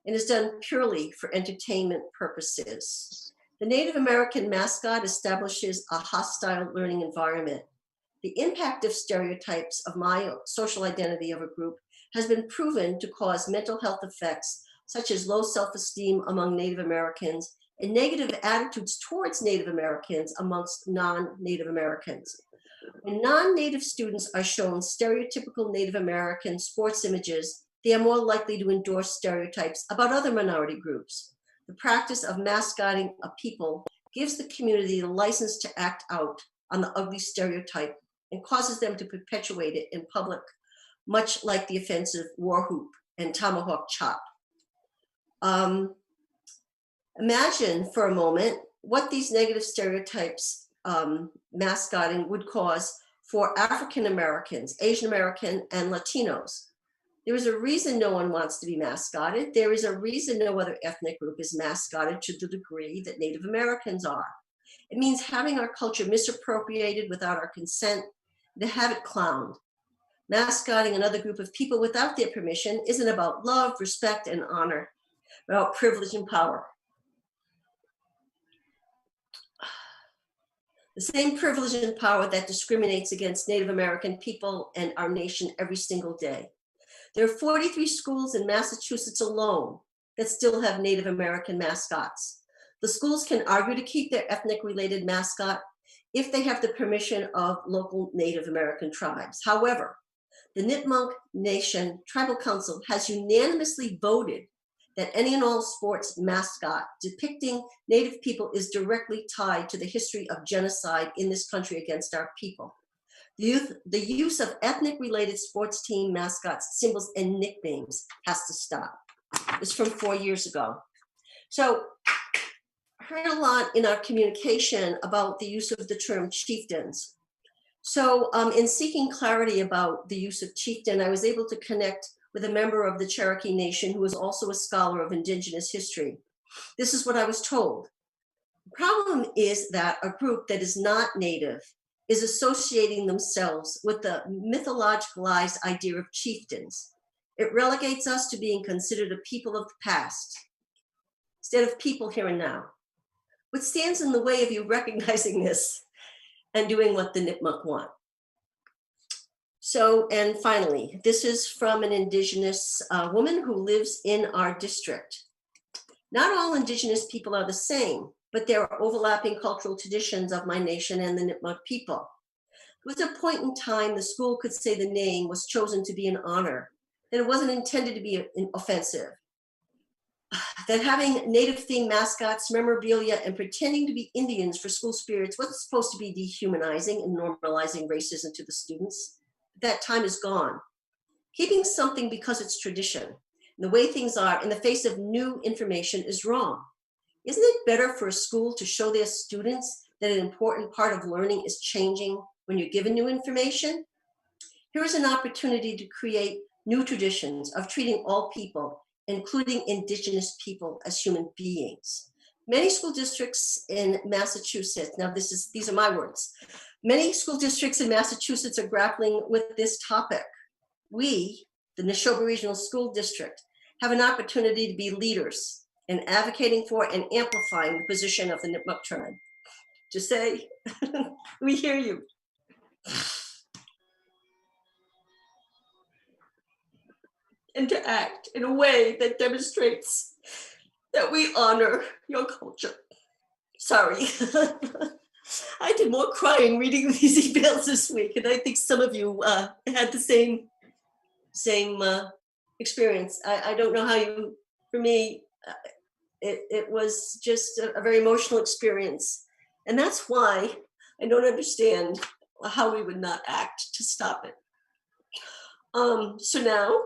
and is done purely for entertainment purposes. The Native American mascot establishes a hostile learning environment. The impact of stereotypes of my social identity of a group has been proven to cause mental health effects such as low self-esteem among Native Americans and negative attitudes towards Native Americans amongst non-Native Americans. When non-Native students are shown stereotypical Native American sports images, they are more likely to endorse stereotypes about other minority groups. The practice of mascoting a people gives the community the license to act out on the ugly stereotype and causes them to perpetuate it in public, much like the offensive war whoop and tomahawk chop. Imagine for a moment what these negative stereotypes mascoting would cause for African Americans, Asian American, and Latinos. There is a reason no one wants to be mascotted. There is a reason no other ethnic group is mascotted to the degree that Native Americans are. It means having our culture misappropriated without our consent, to have it clowned. Mascotting another group of people without their permission isn't about love, respect, and honor, but about privilege and power. The same privilege and power that discriminates against Native American people and our nation every single day. There are 43 schools in Massachusetts alone that still have Native American mascots. The schools can argue to keep their ethnic-related mascot if they have the permission of local Native American tribes. However, the Nipmuc Nation Tribal Council has unanimously voted that any and all sports mascot depicting Native people is directly tied to the history of genocide in this country against our people. The use of ethnic-related sports team mascots, symbols, and nicknames has to stop. It's from 4 years ago. So I heard a lot in our communication about the use of the term chieftains. So in seeking clarity about the use of chieftain, I was able to connect with a member of the Cherokee Nation who is also a scholar of Indigenous history. This is what I was told. The problem is that a group that is not Native is associating themselves with the mythologicalized idea of chieftains. It relegates us to being considered a people of the past instead of people here and now. What stands in the way of you recognizing this and doing what the Nipmuc want? So, and finally, this is from an Indigenous woman who lives in our district. Not all Indigenous people are the same, but there are overlapping cultural traditions of my nation and the Nipmuc people. There was a point in time the school could say the name was chosen to be an honor, that it wasn't intended to be offensive. that having native themed mascots, memorabilia, and pretending to be Indians for school spirits wasn't supposed to be dehumanizing and normalizing racism to the students. That time is gone. Keeping something because it's tradition, and the way things are in the face of new information is wrong. Isn't it better for a school to show their students that an important part of learning is changing when you're given new information? Here is an opportunity to create new traditions of treating all people, including Indigenous people, as human beings. Many school districts in Massachusetts, now these are my words, many school districts in Massachusetts are grappling with this topic. We, the Neshoba Regional School District, have an opportunity to be leaders in advocating for and amplifying the position of the Nipmuc tribe. Just say, we hear you. And to act in a way that demonstrates that we honor your culture. Sorry. I did more crying reading these emails this week, and I think some of you had the same experience. I don't know how you, for me, it was just a very emotional experience. And that's why I don't understand how we would not act to stop it. So now,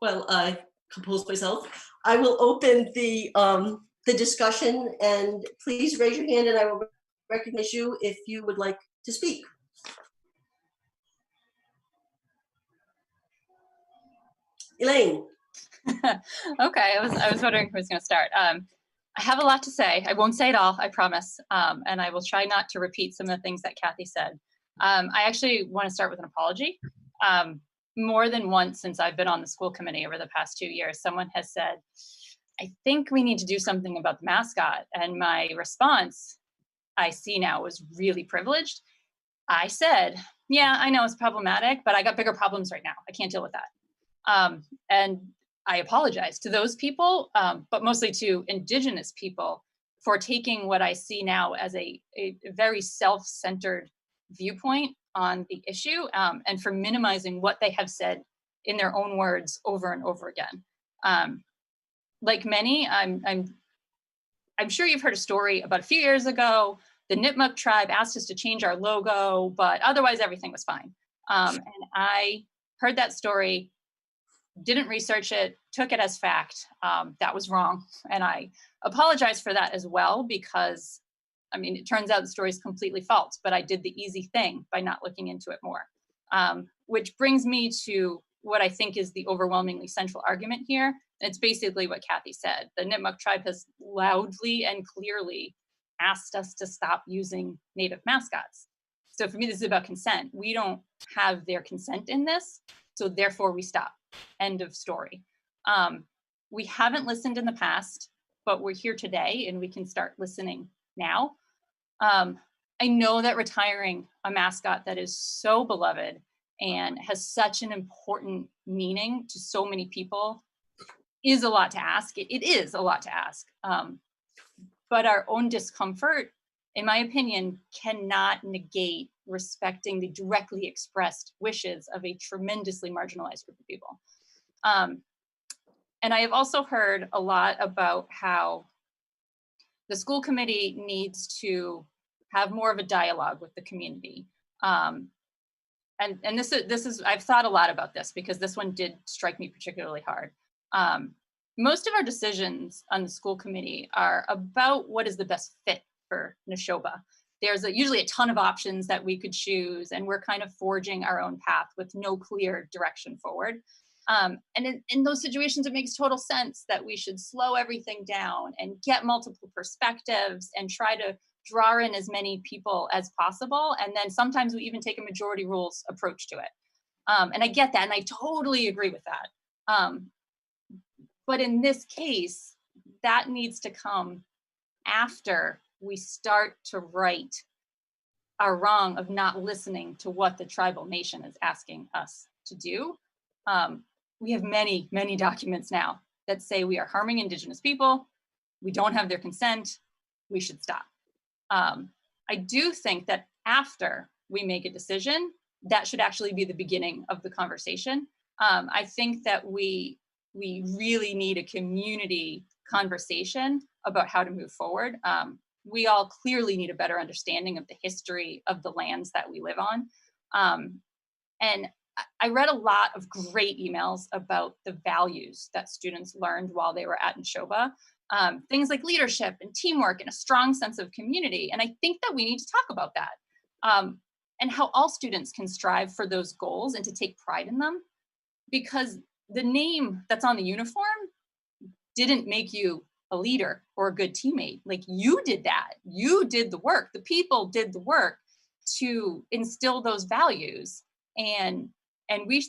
well, I composed myself, I will open the discussion, and please raise your hand and I will recognize you if you would like to speak. Elaine. Okay, I was wondering who was going to start. I have a lot to say. I won't say it all, I promise. And I will try not to repeat some of the things that Kathy said. I actually want to start with an apology. More than once since I've been on the school committee over the past 2 years, someone has said, I think we need to do something about the mascot. And my response, I see now, was really privileged. I said, yeah, I know it's problematic, but I got bigger problems right now. I can't deal with that. And I apologize to those people, but mostly to Indigenous people for taking what I see now as a very self-centered viewpoint on the issue, and for minimizing what they have said in their own words over and over again. Like many, I'm sure you've heard a story about a few years ago. The Nipmuc tribe asked us to change our logo, but otherwise everything was fine. And I heard that story, didn't research it, took it as fact. That was wrong. And I apologize for that as well, because I mean, it turns out the story is completely false, but I did the easy thing by not looking into it more. Which brings me to what I think is the overwhelmingly central argument here. It's basically what Kathy said. The Nipmuc tribe has loudly and clearly asked us to stop using Native mascots. So for me, this is about consent. We don't have their consent in this, so therefore we stop. End of story. We haven't listened in the past, but we're here today and we can start listening now. I know that retiring a mascot that is so beloved and has such an important meaning to so many people is a lot to ask. It is a lot to ask. But our own discomfort, in my opinion, cannot negate respecting the directly expressed wishes of a tremendously marginalized group of people. And I have also heard a lot about how the school committee needs to have more of a dialogue with the community. And this is, I've thought a lot about this because this one did strike me particularly hard. Most of our decisions on the school committee are about what is the best fit for Neshoba. There's usually a ton of options that we could choose, and we're kind of forging our own path with no clear direction forward. And in those situations, it makes total sense that we should slow everything down and get multiple perspectives and try to draw in as many people as possible. And then sometimes we even take a majority rules approach to it. And I get that, and I totally agree with that. But in this case, that needs to come after we start to right our wrong of not listening to what the tribal nation is asking us to do. We have many, many documents now that say we are harming Indigenous people, we don't have their consent, we should stop. I do think that after we make a decision, that should actually be the beginning of the conversation. I think that we really need a community conversation about how to move forward. We all clearly need a better understanding of the history of the lands that we live on. And I read a lot of great emails about the values that students learned while they were at Neshoba. Things like leadership and teamwork and a strong sense of community. And I think that we need to talk about that. And how all students can strive for those goals and to take pride in them. Because the name that's on the uniform didn't make you a leader or a good teammate. Like, you did that. You did the work. The people did the work to instill those values. And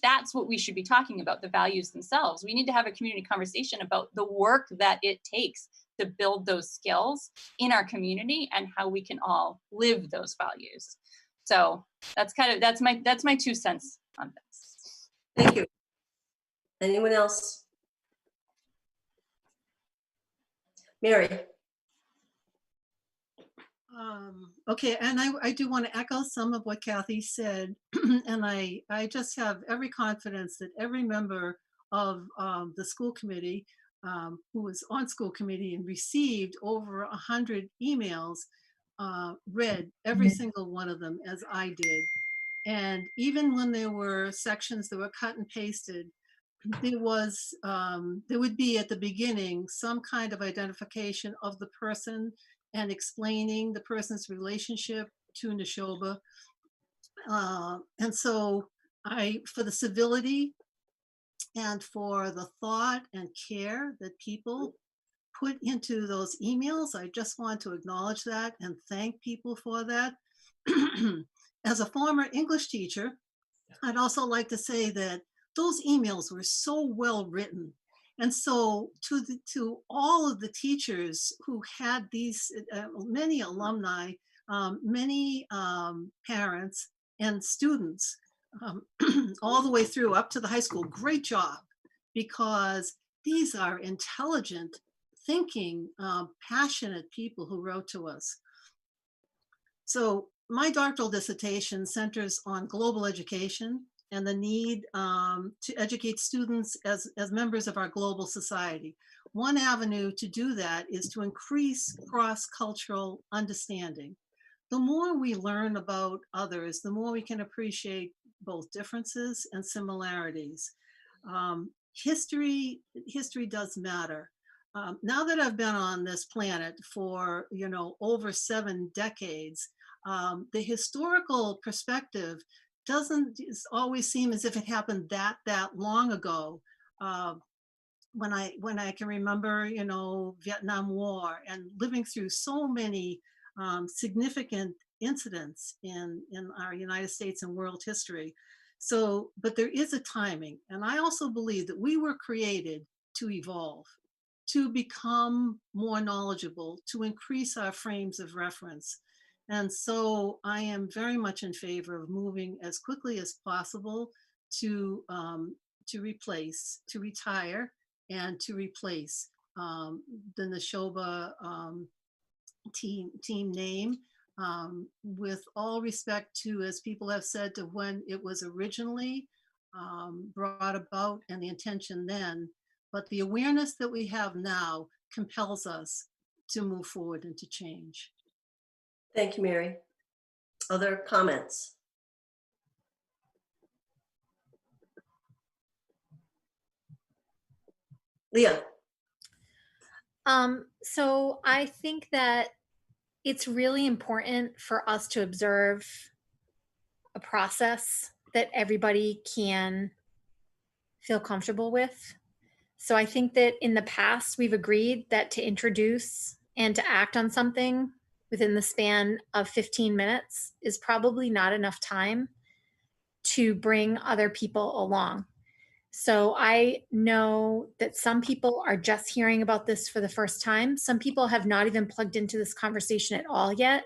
that's what we should be talking about, the values themselves. We need to have a community conversation about the work that it takes to build those skills in our community and how we can all live those values. So that's my 2 cents on this. Thank you. Anyone else? Mary. Okay, and I do want to echo some of what Kathy said, and I just have every confidence that every member of the school committee who was on school committee and received over 100 emails read every single one of them as I did. And even when there were sections that were cut and pasted, there would be at the beginning some kind of identification of the person and explaining the person's relationship to Neshoba. And so for the civility and for the thought and care that people put into those emails, I just want to acknowledge that and thank people for that. As a former English teacher, I'd also like to say that those emails were so well written. And so to all of the teachers who had these, many alumni, many parents and students, all the way through up to the high school, great job, because these are intelligent, thinking, passionate people who wrote to us. So my doctoral dissertation centers on global education and the need to educate students as members of our global society. One avenue to do that is to increase cross-cultural understanding. The more we learn about others, the more we can appreciate both differences and similarities. History does matter. Now that I've been on this planet for over 7 decades, the historical perspective doesn't always seem as if it happened that long ago. When I can remember, Vietnam War and living through so many significant incidents in our United States and world history. So, but there is a timing, and I also believe that we were created to evolve, to become more knowledgeable, to increase our frames of reference. And so I am very much in favor of moving as quickly as possible to retire and to replace the Neshoba team name, with all respect to, as people have said, to when it was originally brought about and the intention then. But the awareness that we have now compels us to move forward and to change. Thank you, Mary. Other comments? Leah. So I think that it's really important for us to observe a process that everybody can feel comfortable with. So I think that in the past, we've agreed that to introduce and to act on something within the span of 15 minutes is probably not enough time to bring other people along. So I know that some people are just hearing about this for the first time. Some people have not even plugged into this conversation at all yet.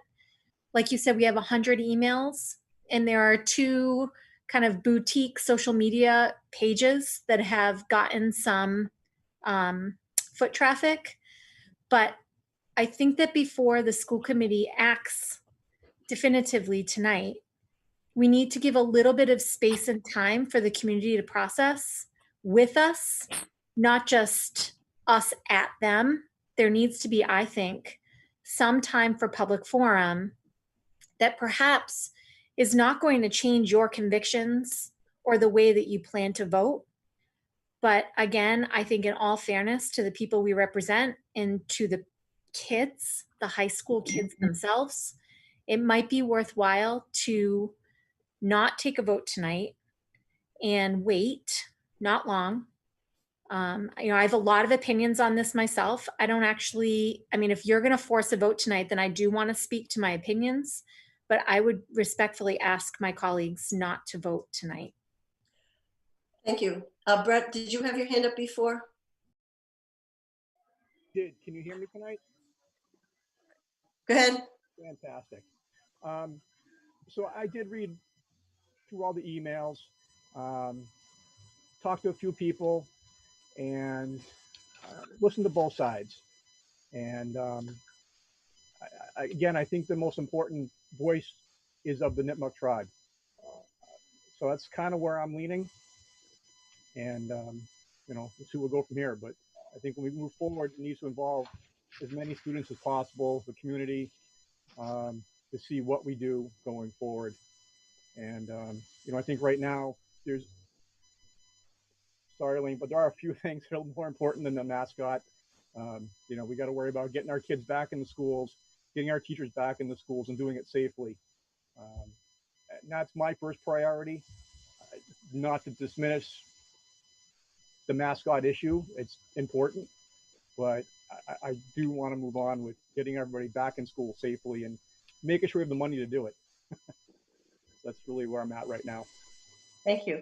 Like you said, we have 100 emails, and there are 2 kind of boutique social media pages that have gotten some foot traffic. But I think that before the school committee acts definitively tonight, we need to give a little bit of space and time for the community to process with us, not just us at them. There needs to be, I think, some time for public forum that perhaps is not going to change your convictions or the way that you plan to vote. But again, I think in all fairness to the people we represent and to the kids, the high school kids themselves, it might be worthwhile to not take a vote tonight and wait, not long. I have a lot of opinions on this myself. I don't actually, if you're going to force a vote tonight, then I do want to speak to my opinions, but I would respectfully ask my colleagues not to vote tonight. Thank you. Brett, did you have your hand up before? Can you hear me tonight? Go ahead. Fantastic. So I did read through all the emails, talked to a few people, and listened to both sides. And again, I think the most important voice is of the Nipmuc tribe. So that's kind of where I'm leaning. And, we'll see where we'll go from here. But I think when we move forward, it needs to involve as many students as possible, the community, to see what we do going forward. And, I think right now sorry, Elaine, but there are a few things that are more important than the mascot. We got to worry about getting our kids back in the schools, getting our teachers back in the schools and doing it safely. And that's my first priority, not to diminish the mascot issue. It's important, but I do want to move on with getting everybody back in school safely and making sure we have the money to do it. That's really where I'm at right now. Thank you.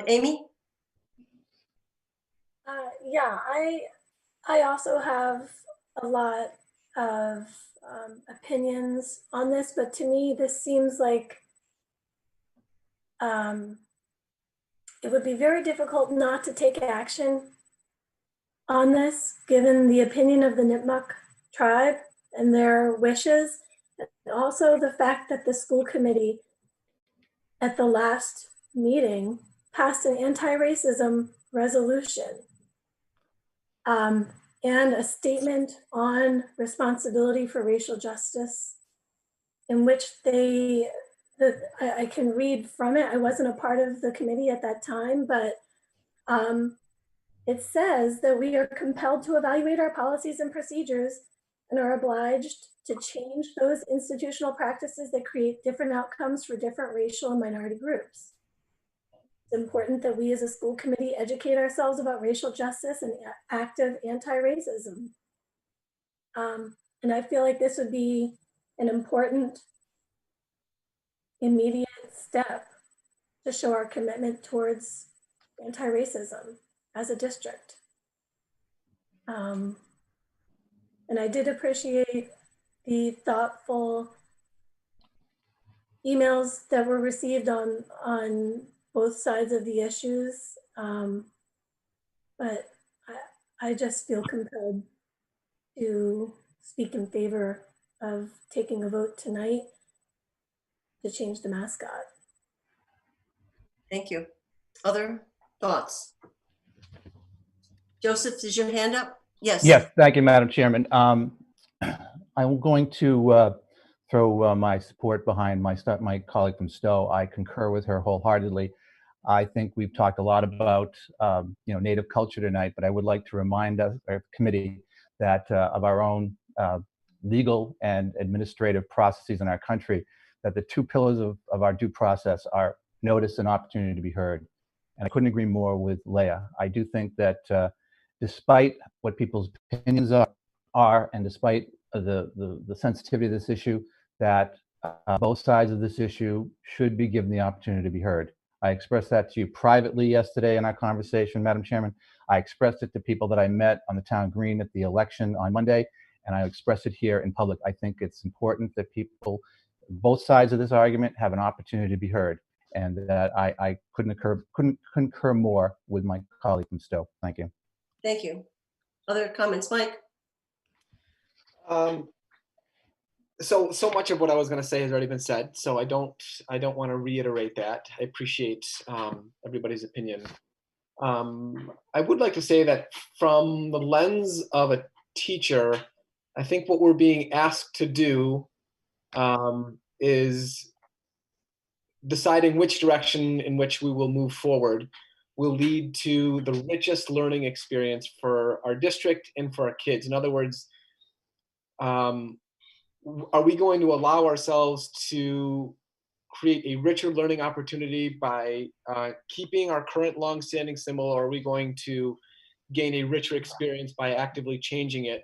Amy? Yeah, I also have a lot of opinions on this, but to me, this seems like it would be very difficult not to take action on this, given the opinion of the Nipmuc tribe and their wishes, and also the fact that the school committee at the last meeting passed an anti-racism resolution and a statement on responsibility for racial justice, in which I can read from it. I wasn't a part of the committee at that time, but it says that we are compelled to evaluate our policies and procedures and are obliged to change those institutional practices that create different outcomes for different racial and minority groups. It's important that we as a school committee educate ourselves about racial justice and active anti-racism. And I feel like this would be an important immediate step to show our commitment towards anti-racism as a district. And I did appreciate the thoughtful emails that were received on both sides of the issues. But I just feel compelled to speak in favor of taking a vote tonight to change the mascot. Thank you. Other thoughts? Joseph, is your hand up? Yes. Yes, thank you, Madam Chairman. I'm going to throw my support behind my colleague from Stowe. I concur with her wholeheartedly. I think we've talked a lot about Native culture tonight, but I would like to remind our committee that of our own legal and administrative processes in our country, that the two pillars of our due process are notice and opportunity to be heard. And I couldn't agree more with Leah. I do think that despite what people's opinions are and despite the sensitivity of this issue, that both sides of this issue should be given the opportunity to be heard. I expressed that to you privately yesterday in our conversation, Madam Chairman. I expressed it to people that I met on the town green at the election on Monday, and I expressed it here in public. I think it's important that people, both sides of this argument, have an opportunity to be heard, and that I couldn't concur more with my colleague from Stowe. Thank you. Thank you. Other comments, Mike? So much of what I was going to say has already been said, so I don't want to reiterate that. I appreciate everybody's opinion. I would like to say that from the lens of a teacher, I think what we're being asked to do is deciding which direction in which we will move forward will lead to the richest learning experience for our district and for our kids. In other words, are we going to allow ourselves to create a richer learning opportunity by keeping our current long-standing symbol, or are we going to gain a richer experience by actively changing it,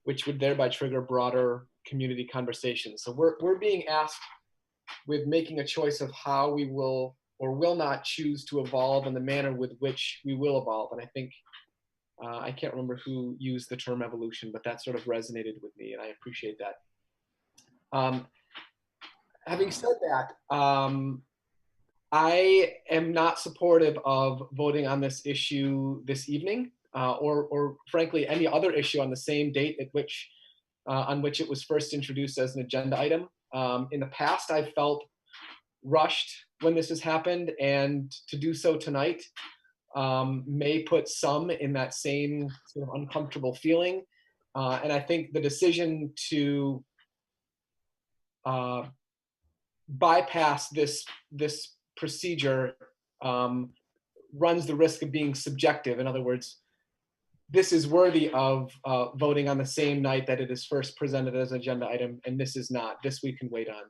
which would thereby trigger broader community conversations? So we're being asked with making a choice of how we will or will not choose to evolve and the manner with which we will evolve. And I think, I can't remember who used the term evolution, but that sort of resonated with me, and I appreciate that. Having said that, I am not supportive of voting on this issue this evening, or frankly, any other issue on the same date at which, on which it was first introduced as an agenda item. In the past, I felt rushed when this has happened, and to do so tonight may put some in that same sort of uncomfortable feeling. And I think the decision to bypass this procedure runs the risk of being subjective. In other words, this is worthy of voting on the same night that it is first presented as an agenda item, and this is not. This we can wait on.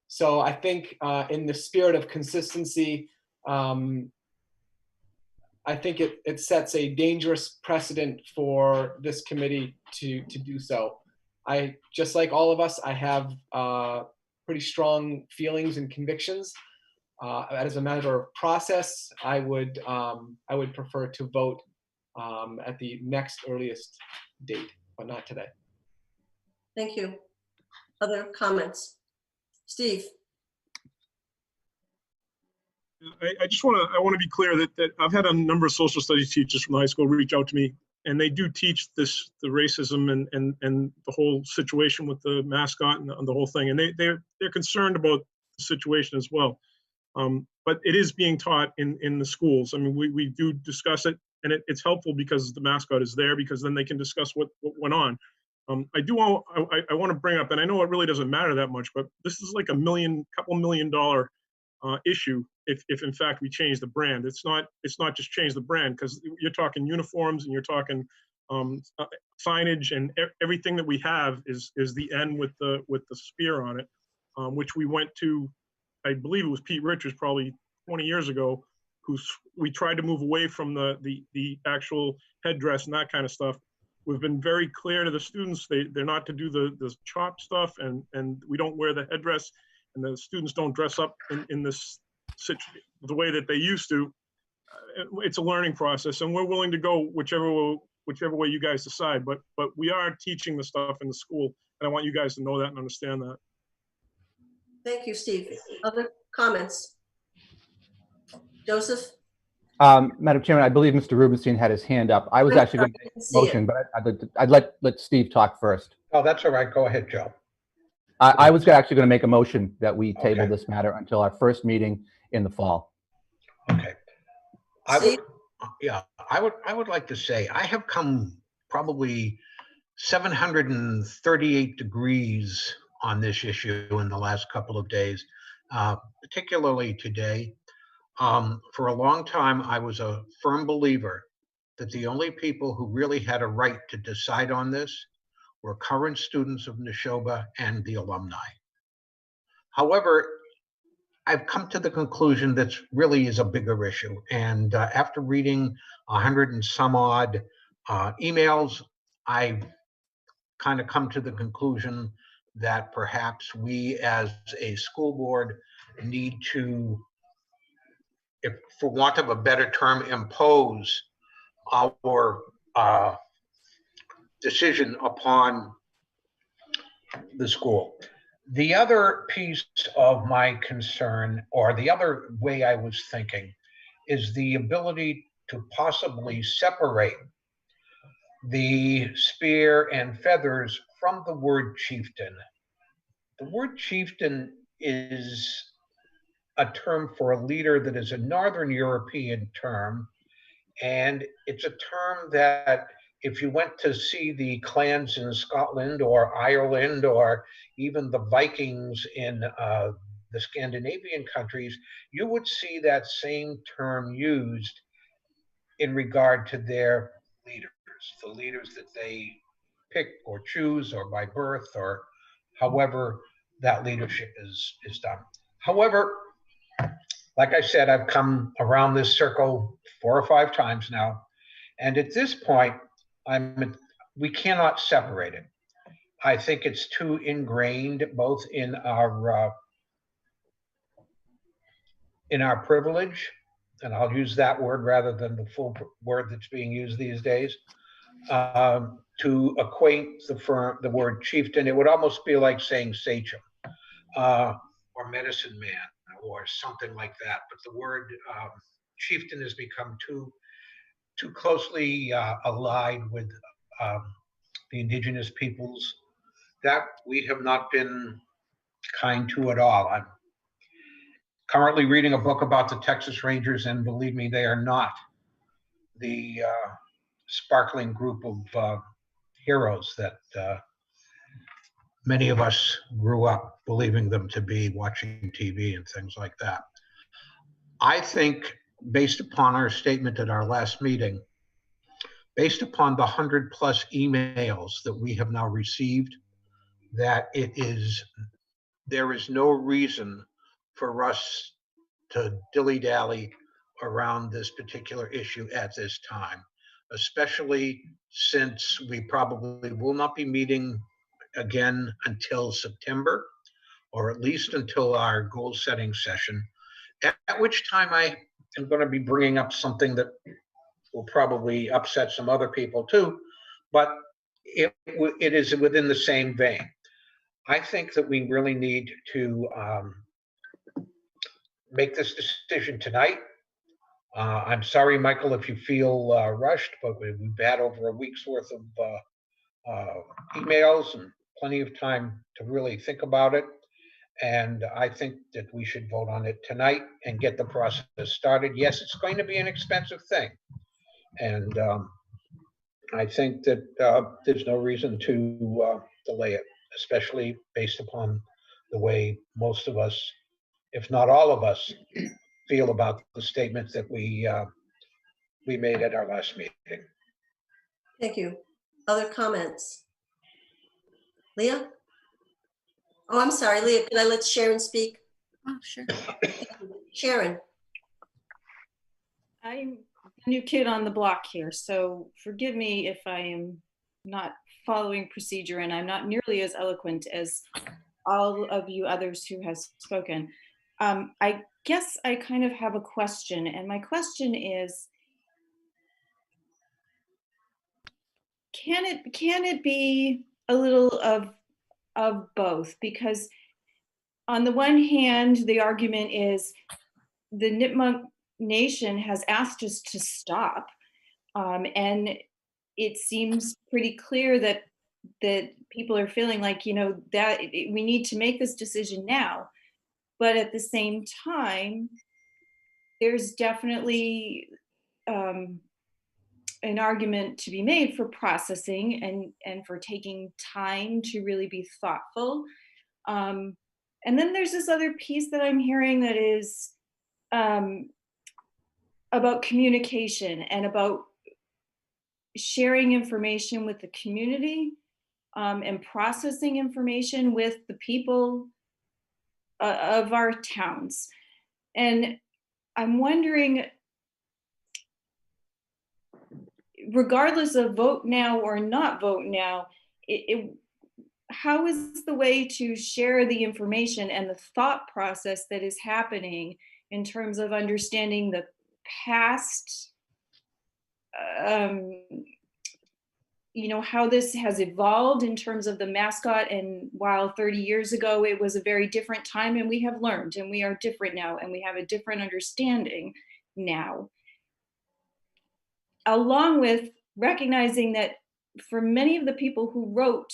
So I think in the spirit of consistency, I think it sets a dangerous precedent for this committee to do so. Just like all of us, I have pretty strong feelings and convictions. As a matter of process, I would prefer to vote at the next earliest date, but not today. Thank you. Other comments? Steve? I just want to be clear that I've had a number of social studies teachers from the high school reach out to me, and they do teach the racism and the whole situation with the mascot and the whole thing, and they're concerned about the situation as well. But it is being taught in the schools. I mean, we do discuss it, and it's helpful because the mascot is there, because then they can discuss what went on. I want to bring up, and I know it really doesn't matter that much, but this is like couple $1 million issue if in fact we change the brand. It's not just change the brand, because you're talking uniforms and you're talking signage, and everything that we have is the N with the spear on it, which we went to, I believe it was Pete Richards probably 20 years ago, we tried to move away from the actual headdress and that kind of stuff. We've been very clear to the students they're not to do the chop stuff, and we don't wear the headdress, and the students don't dress up in this the way that they used to. It's a learning process, and we're willing to go whichever way you guys decide. But we are teaching the stuff in the school, and I want you guys to know that and understand that. Thank you, Steve. Other comments? Joseph? Madam Chairman, I believe Mr. Rubenstein had his hand up. I was actually going to make a motion, but I'd let Steve talk first. Oh, that's all right. Go ahead, Joe. I was actually going to make a motion that we table this matter until our first meeting in the fall. Okay. I would like to say I have come probably 738 degrees on this issue in the last couple of days, particularly today. For a long time, I was a firm believer that the only people who really had a right to decide on this were current students of Neshoba and the alumni. However, I've come to the conclusion that really is a bigger issue. And after reading 100 and some odd emails, I've kind of come to the conclusion that perhaps we as a school board need to, if for want of a better term, impose our decision upon the school. The other piece of my concern, or the other way I was thinking, is the ability to possibly separate the spear and feathers from the word chieftain. The word chieftain is a term for a leader that is a Northern European term, And it's a term that if you went to see the clans in Scotland or Ireland or even the Vikings in the Scandinavian countries, you would see that same term used in regard to their leaders, the leaders that they pick or choose or by birth or however that leadership is done. However, like I said, I've come around this circle 4 or 5 times now. And at this point, we cannot separate it. I think it's too ingrained both in our privilege, and I'll use that word rather than the full word that's being used these days, to equate the word chieftain. It would almost be like saying sachem or medicine man or something like that. But the word chieftain has become too closely allied with the indigenous peoples that we have not been kind to at all. I'm currently reading a book about the Texas Rangers, and believe me, they are not the sparkling group of heroes that many of us grew up believing them to be, watching TV and things like that. I think, based upon our statement at our last meeting, based upon the 100+ emails that we have now received, that there is no reason for us to dilly-dally around this particular issue at this time, especially since we probably will not be meeting again until September, or at least until our goal-setting session, at which time I am going to be bringing up something that will probably upset some other people too, but it is within the same vein. I think that we really need to make this decision tonight. I'm sorry, Michael, if you feel rushed, but we've had over a week's worth of emails and plenty of time to really think about it. And I think that we should vote on it tonight and get the process started. Yes, it's going to be an expensive thing. And I think that there's no reason to delay it, especially based upon the way most of us, if not all of us, feel about the statement that we made at our last meeting. Thank you. Other comments? Leah? Oh, I'm sorry, Leah, can I let Sharon speak? Oh, sure. Sharon. I'm a new kid on the block here, so forgive me if I am not following procedure and I'm not nearly as eloquent as all of you others who have spoken. I guess I kind of have a question, and my question is, can it be a little of both? Because on the one hand, the argument is the Nipmuc Nation has asked us to stop, and it seems pretty clear that people are feeling like, that we need to make this decision now. But at the same time, there's definitely an argument to be made for processing and for taking time to really be thoughtful. And then there's this other piece that I'm hearing that is about communication and about sharing information with the community and processing information with the people of our towns. And I'm wondering, regardless of vote now or not vote now, how is the way to share the information and the thought process that is happening in terms of understanding the past, how this has evolved in terms of the mascot, and while 30 years ago it was a very different time, and we have learned and we are different now and we have a different understanding now, along with recognizing that for many of the people who wrote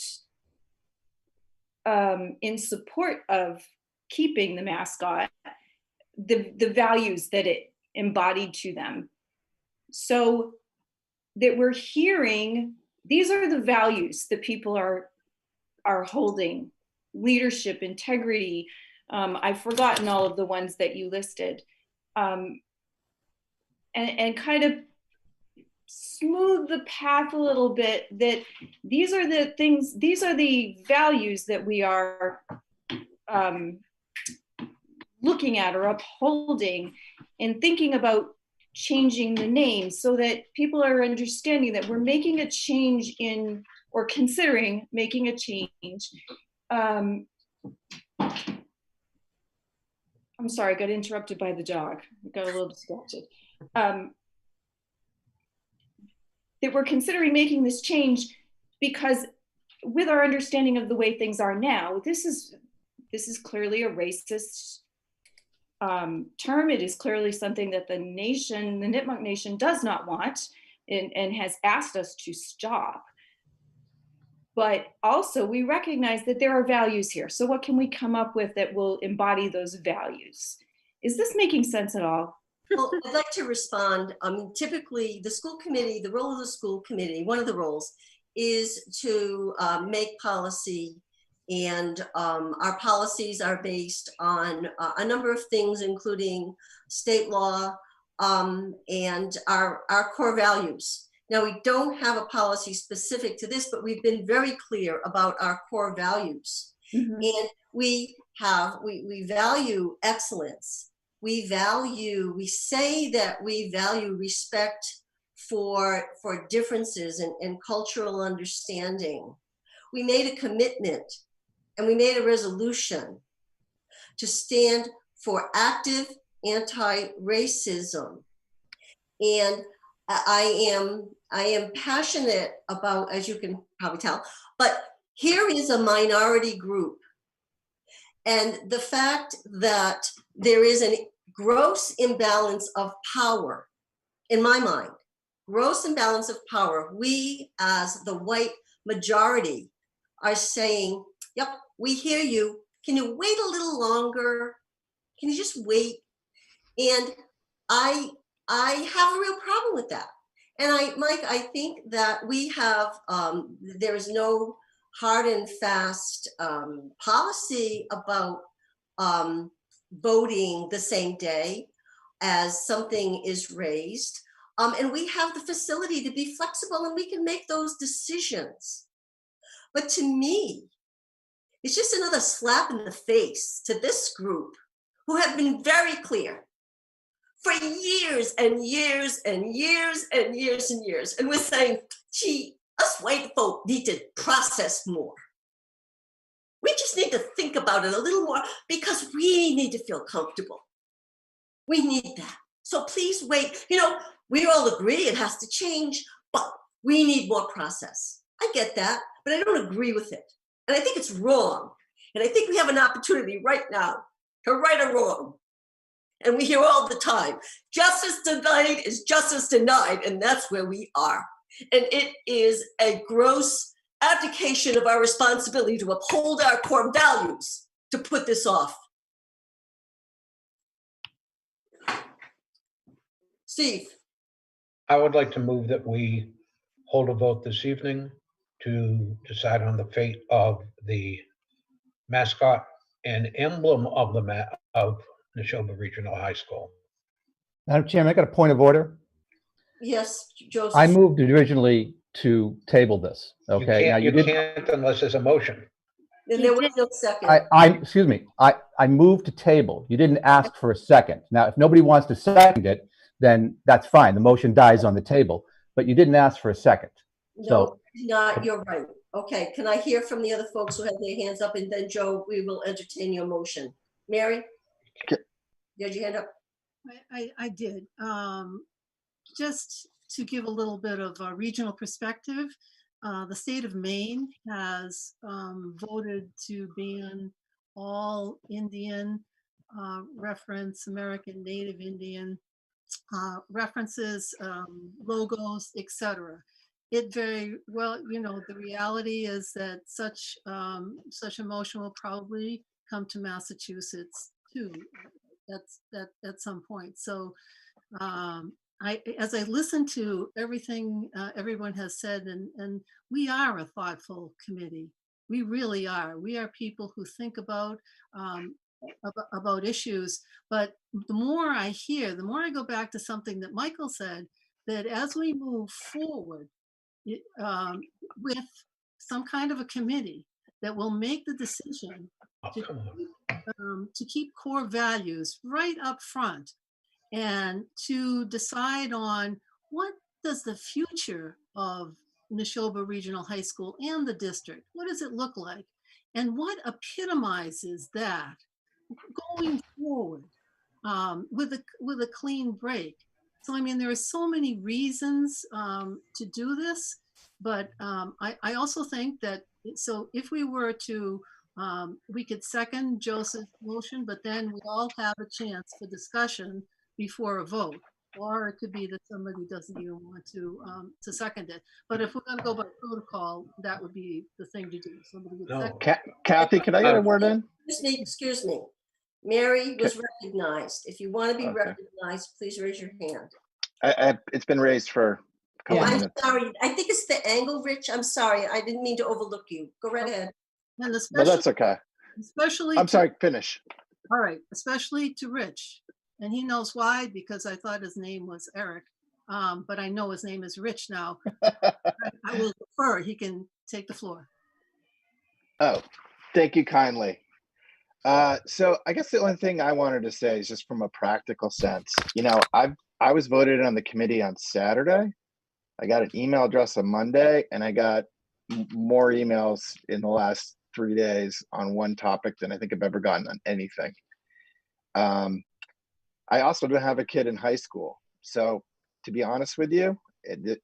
in support of keeping the mascot, the values that it embodied to them so that we're hearing, these are the values that people are holding: leadership, integrity. I've forgotten all of the ones that you listed. And kind of smooth the path a little bit, that these are the things, these are the values that we are looking at or upholding, and thinking about changing the name so that people are understanding that we're making a change in, or considering making a change. I'm sorry, I got interrupted by the dog. I got a little distracted. That we're considering making this change because, with our understanding of the way things are now, this is clearly a racist term. It is clearly something that the nation, the Nipmuc Nation, does not want, and has asked us to stop. But also we recognize that there are values here. So what can we come up with that will embody those values? Is this making sense at all? Well, I'd like to respond. Typically the school committee, the role of the school committee, one of the roles is to make policy, and our policies are based on a number of things, including state law and our core values. Now, we don't have a policy specific to this, but we've been very clear about our core values. Mm-hmm. And we value excellence. We say that we value respect for differences and cultural understanding. We made a commitment and we made a resolution to stand for active anti-racism. And I am passionate about, as you can probably tell, but here is a minority group. And the fact that there is a gross imbalance of power, in my mind, gross imbalance of power, we as the white majority are saying, yep, we hear you. Can you wait a little longer? Can you just wait? And I have a real problem with that. And Mike, I think that we have, there is no hard and fast policy about voting the same day as something is raised. And we have the facility to be flexible and we can make those decisions. But to me, it's just another slap in the face to this group who have been very clear for years and years and years and years and years. And we're saying, gee, us white folk need to process more. We just need to think about it a little more because we need to feel comfortable. We need that. So please wait. You know, we all agree it has to change, but we need more process. I get that, but I don't agree with it. And I think it's wrong. And I think we have an opportunity right now to right a wrong. And we hear all the time, justice denied is justice denied, and that's where we are. And it is a gross abdication of our responsibility to uphold our core values to put this off. Steve. I would like to move that we hold a vote this evening to decide on the fate of the mascot and emblem of of Neshoba Regional High School. Madam Chairman, I got a point of order. Yes, Joseph. I moved originally to table this. Okay. You can't unless there's a motion. And there was no second. Excuse me. I moved to table. You didn't ask for a second. Now, if nobody wants to second it, then that's fine. The motion dies on the table. But you didn't ask for a second. No, not. You're right. Okay. Can I hear from the other folks who have their hands up, and then Joe, we will entertain your motion. Mary. Did you hand up? I did. Just to give a little bit of a regional perspective, the state of Maine has voted to ban all Indian reference, American Native Indian references, logos, etc. It very well, you know, the reality is that such a motion will probably come to Massachusetts too. That's at some point. So as I listen to everything everyone has said, and we are a thoughtful committee. We really are. We are people who think about issues. But the more I hear, the more I go back to something that Michael said, that as we move forward with some kind of a committee that will make the decision to keep core values right up front, and to decide on what does the future of Neshoba Regional High School and the district, what does it look like? And what epitomizes that going forward with a clean break? So, I mean, there are so many reasons to do this, but I also think that, so if we were to, we could second Joseph's motion, but then we all have a chance for discussion before a vote, or it could be that somebody doesn't even want to second it. But if we're going to go by protocol, that would be the thing to do. Somebody would second. Kathy, can I get a word in? Excuse me. Mary was recognized. If you want to be recognized, please raise your hand. It's been raised for a couple I'm minutes. sorry. I think it's the angle, Rich. I'm sorry. I didn't mean to overlook you. Go right ahead. And No, that's okay. Especially. I'm sorry, finish. All right, especially to Rich. And he knows why, because I thought his name was Eric, but I know his name is Rich now. I will defer. He can take the floor. Oh, thank you kindly. So I guess the only thing I wanted to say is just from a practical sense, you know, I was voted on the committee on Saturday. I got an email address on Monday, and I got more emails in the last 3 days on one topic than I think I've ever gotten on anything. I also don't have a kid in high school. So to be honest with you,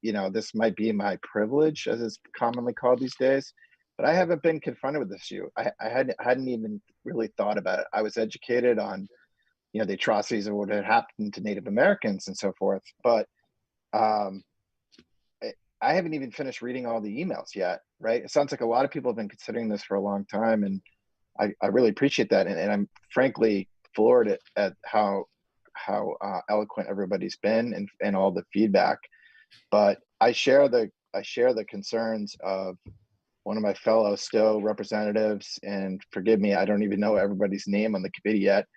you know, this might be my privilege, as it's commonly called these days, but I haven't been confronted with this issue. I hadn't even really thought about it. I was educated on, you know, the atrocities of what had happened to Native Americans and so forth, but I haven't even finished reading all the emails yet, right? It sounds like a lot of people have been considering this for a long time, and I really appreciate that. And I'm frankly floored at how eloquent everybody's been and all the feedback. But I share the concerns of one of my fellow Stowe representatives, and forgive me, I don't even know everybody's name on the committee yet.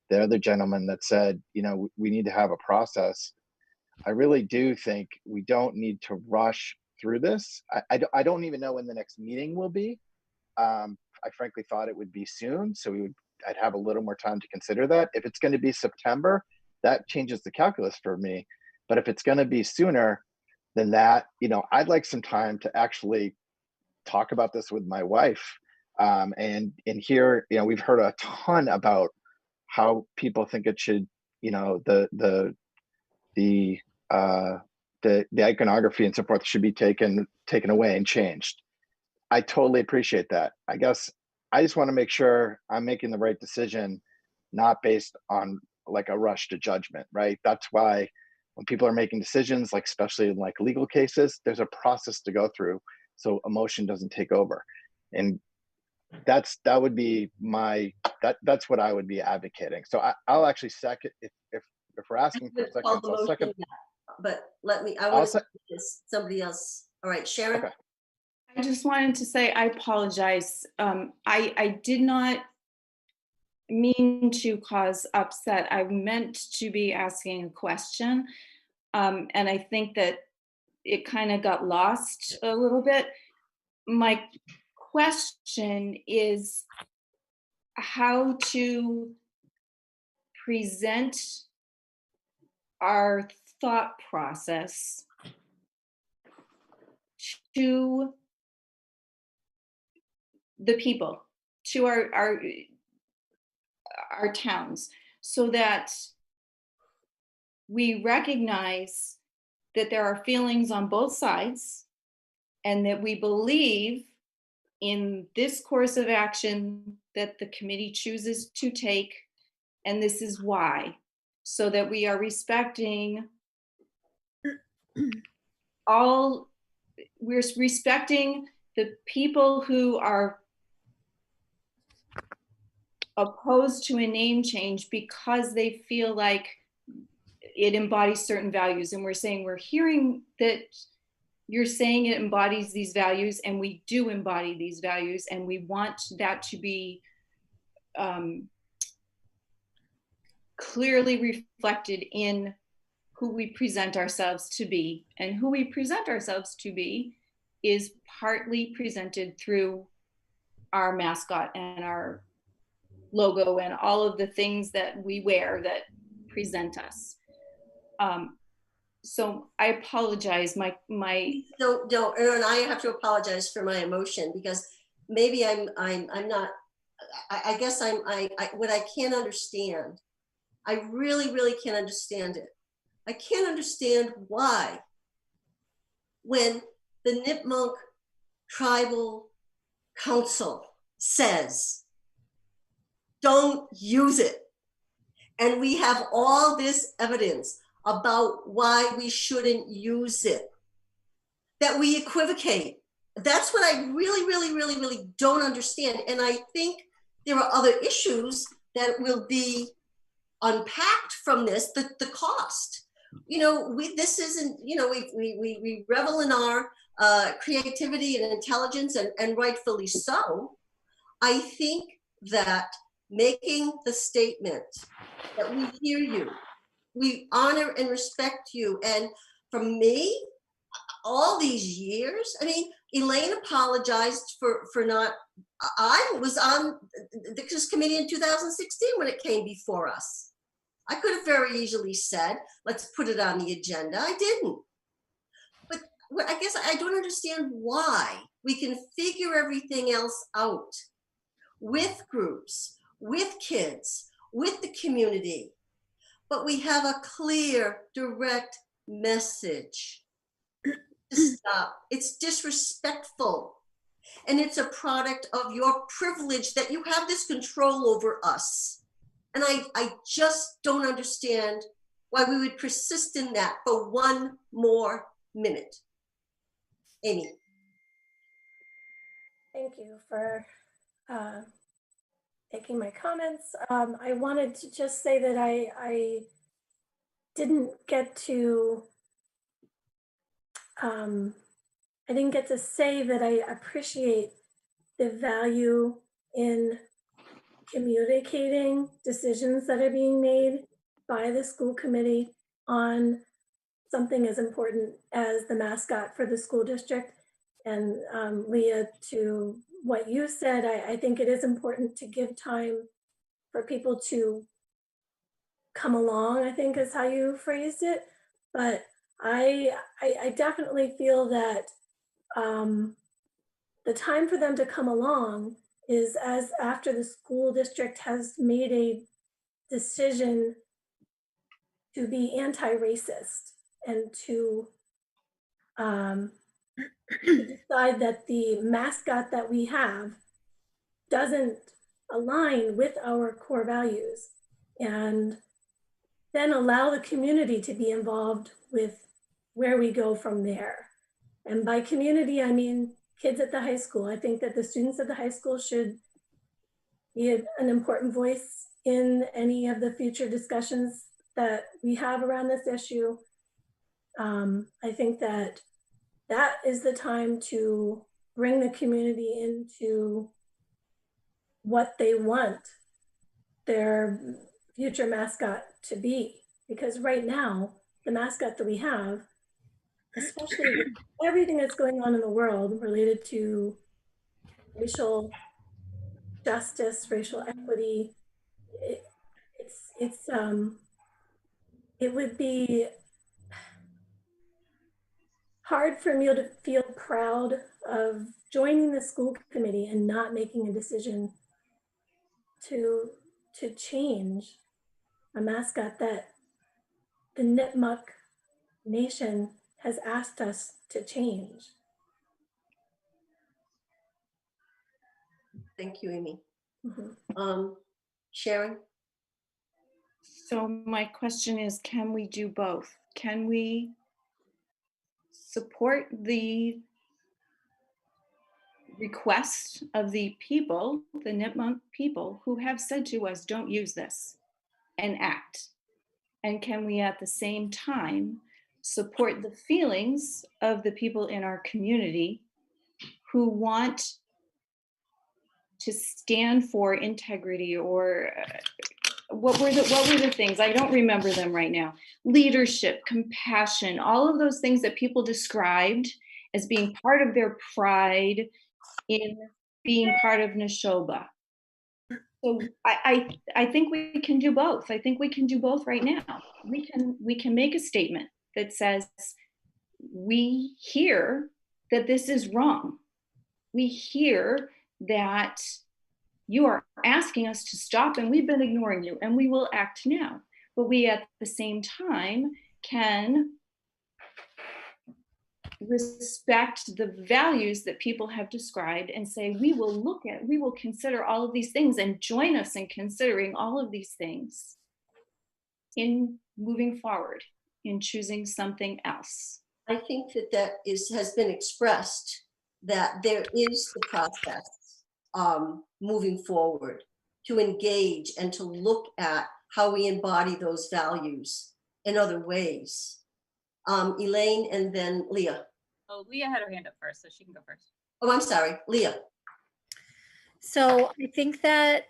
The other gentleman that said, you know, we need to have a process. I really do think we don't need to rush through this. I don't even know when the next meeting will be. I frankly thought it would be soon, so I'd have a little more time to consider that. If it's going to be September, that changes the calculus for me. But if it's going to be sooner than that, you know, I'd like some time to actually talk about this with my wife. And here, you know, we've heard a ton about how people think it should, you know, the iconography and so forth should be taken away and changed. I totally appreciate that. I guess I just want to make sure I'm making the right decision, not based on like a rush to judgment, right? That's why when people are making decisions, like especially in like legal cases, there's a process to go through so emotion doesn't take over. And that's what I would be advocating. So I'll actually second if we're asking for a second, I'll second. But I want to somebody else. All right, Sharon. Okay. I just wanted to say I apologize. I did not mean to cause upset. I meant to be asking a question. And I think that it kind of got lost a little bit. My question is how to present our thought process to the people, to our towns, so that we recognize that there are feelings on both sides and that we believe in this course of action that the committee chooses to take, and this is why, so that we are respecting we're respecting the people who are opposed to a name change because they feel like it embodies certain values, and we're hearing that you're saying it embodies these values, and we do embody these values, and we want that to be clearly reflected in who we present ourselves to be. And who we present ourselves to be is partly presented through our mascot and our logo and all of the things that we wear that present us. So I apologize. My Don't, Erin, I have to apologize for my emotion, because maybe I'm not, I guess what I can't understand, I really can't understand it. I can't understand why, when the Nipmuc Tribal Council says, don't use it, and we have all this evidence about why we shouldn't use it, that we equivocate. That's what I really don't understand. And I think there are other issues that will be unpacked from this, the cost. You know, this isn't, you know, we revel in our creativity and intelligence, and rightfully so. I think that making the statement that we hear you, we honor and respect you, and for me, all these years, I mean, Elaine apologized for not, I was on this committee in 2016 when it came before us. I could have very easily said, let's put it on the agenda. I didn't. But I guess I don't understand why we can figure everything else out with groups, with kids, with the community, but we have a clear, direct message to stop. It's disrespectful. And it's a product of your privilege that you have this control over us. And I just don't understand why we would persist in that for one more minute. Amy. Thank you for taking my comments. I wanted to just say that I didn't get to say that I appreciate the value in communicating decisions that are being made by the school committee on something as important as the mascot for the school district. And Leah, to what you said, I think it is important to give time for people to come along, I think is how you phrased it. But I definitely feel that the time for them to come along is as after the school district has made a decision to be anti-racist and to decide that the mascot that we have doesn't align with our core values, and then allow the community to be involved with where we go from there. And by community, I mean kids at the high school. I think that the students at the high school should be an important voice in any of the future discussions that we have around this issue. I think that is the time to bring the community into what they want their future mascot to be. Because right now, the mascot that we have, especially with everything that's going on in the world related to racial justice, racial equity, it would be hard for me to feel proud of joining the school committee and not making a decision to change a mascot that the Nipmuc Nation has asked us to change. Thank you, Amy. Sharon? So my question is, can we do both? Can we support the request of the people, the Nipmuc people, who have said to us, don't use this, and act? And can we at the same time support the feelings of the people in our community who want to stand for integrity, or what were the things? I don't remember them right now. Leadership, compassion, all of those things that people described as being part of their pride in being part of Neshoba. So I think we can do both. I think we can do both right now. We can make a statement that says, we hear that this is wrong. We hear that you are asking us to stop and we've been ignoring you, and we will act now. But we at the same time can respect the values that people have described and say, we will consider all of these things and join us in considering all of these things in moving forward, in choosing something else. I think that has been expressed, that there is the process moving forward to engage and to look at how we embody those values in other ways. Elaine and then Leah. Oh, Leah had her hand up first, so she can go first. Oh, I'm sorry, Leah. So I think that,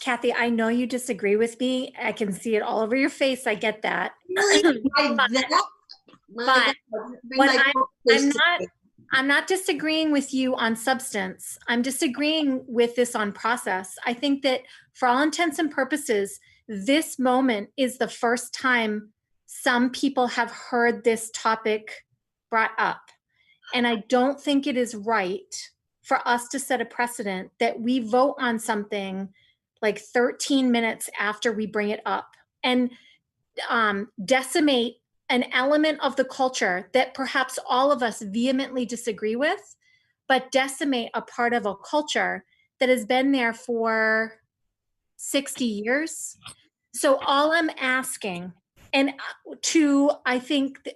Kathy, I know you disagree with me. I can see it all over your face. I get that. I'm not disagreeing with you on substance. I'm disagreeing with this on process. I think that for all intents and purposes, this moment is the first time some people have heard this topic brought up. And I don't think it is right for us to set a precedent that we vote on something like 13 minutes after we bring it up and decimate an element of the culture that perhaps all of us vehemently disagree with, but decimate a part of a culture that has been there for 60 years. So all I'm asking, and I think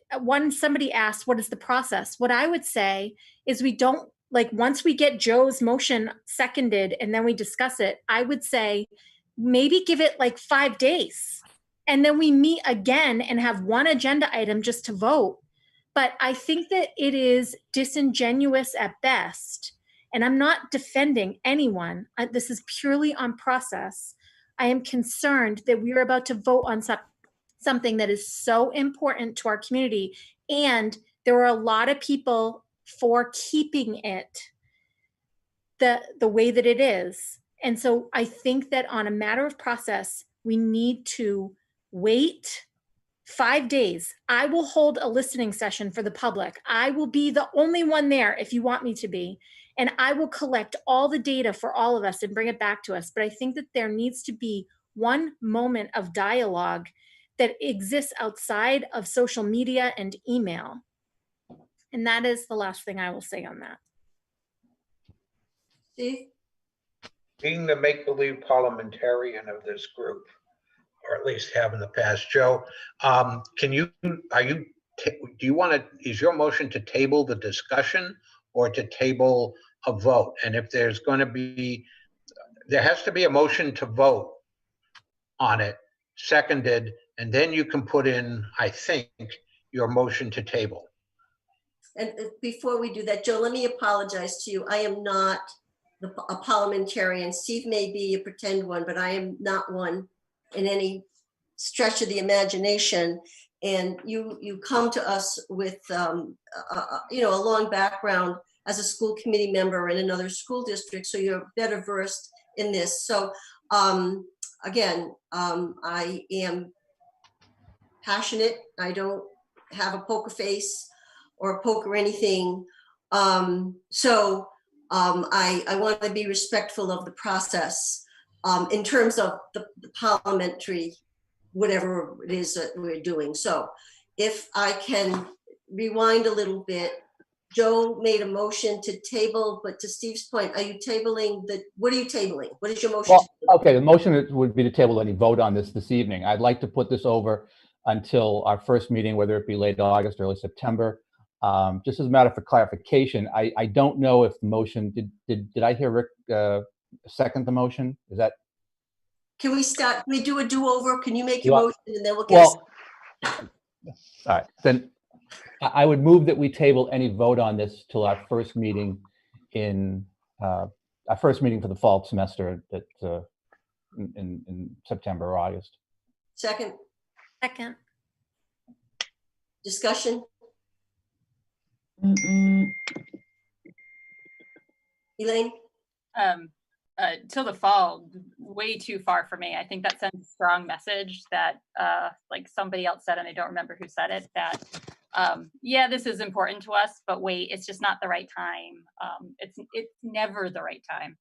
somebody asked, what is the process? What I would say is we don't, like, once we get Joe's motion seconded and then we discuss it, I would say maybe give it like 5 days. And then we meet again and have one agenda item just to vote. But I think that it is disingenuous at best. And I'm not defending anyone. This is purely on process. I am concerned that we are about to vote on something that is so important to our community. And there are a lot of people for keeping it the way that it is. And so I think that on a matter of process, we need to wait 5 days. I will hold a listening session for the public. I will be the only one there if you want me to be. And I will collect all the data for all of us and bring it back to us. But I think that there needs to be one moment of dialogue that exists outside of social media and email. And that is the last thing I will say on that. Steve? Being the make-believe parliamentarian of this group, or at least have in the past, Joe, is your motion to table the discussion or to table a vote? And if there's going to be, there has to be a motion to vote on it, seconded, and then you can put in, I think, your motion to table. And before we do that, Joe, let me apologize to you. I am not a parliamentarian. Steve may be a pretend one, but I am not one in any stretch of the imagination. And you come to us with a long background as a school committee member in another school district, so you're better versed in this. So again, I am passionate. I don't have a poker face or a poke or anything. I want to be respectful of the process in terms of the parliamentary, whatever it is that we're doing. So if I can rewind a little bit, Joe made a motion to table, but to Steve's point, are you tabling what are you tabling? What is your motion? Well, okay, the motion would be to table any vote on this evening. I'd like to put this over until our first meeting, whether it be late August, early September. Just as a matter for clarification, I don't know if the motion, did I hear Rick second the motion? Is that? Can we do a do-over? Can you make your motion and then we'll get All right, then I would move that we table any vote on this till our first meeting for the fall semester that in September or August. Second, Second. discussion? Elaine? Till the fall, way too far for me. I think that sends a strong message that, like somebody else said, and I don't remember who said it, that yeah, this is important to us, but wait, it's just not the right time. It's never the right time.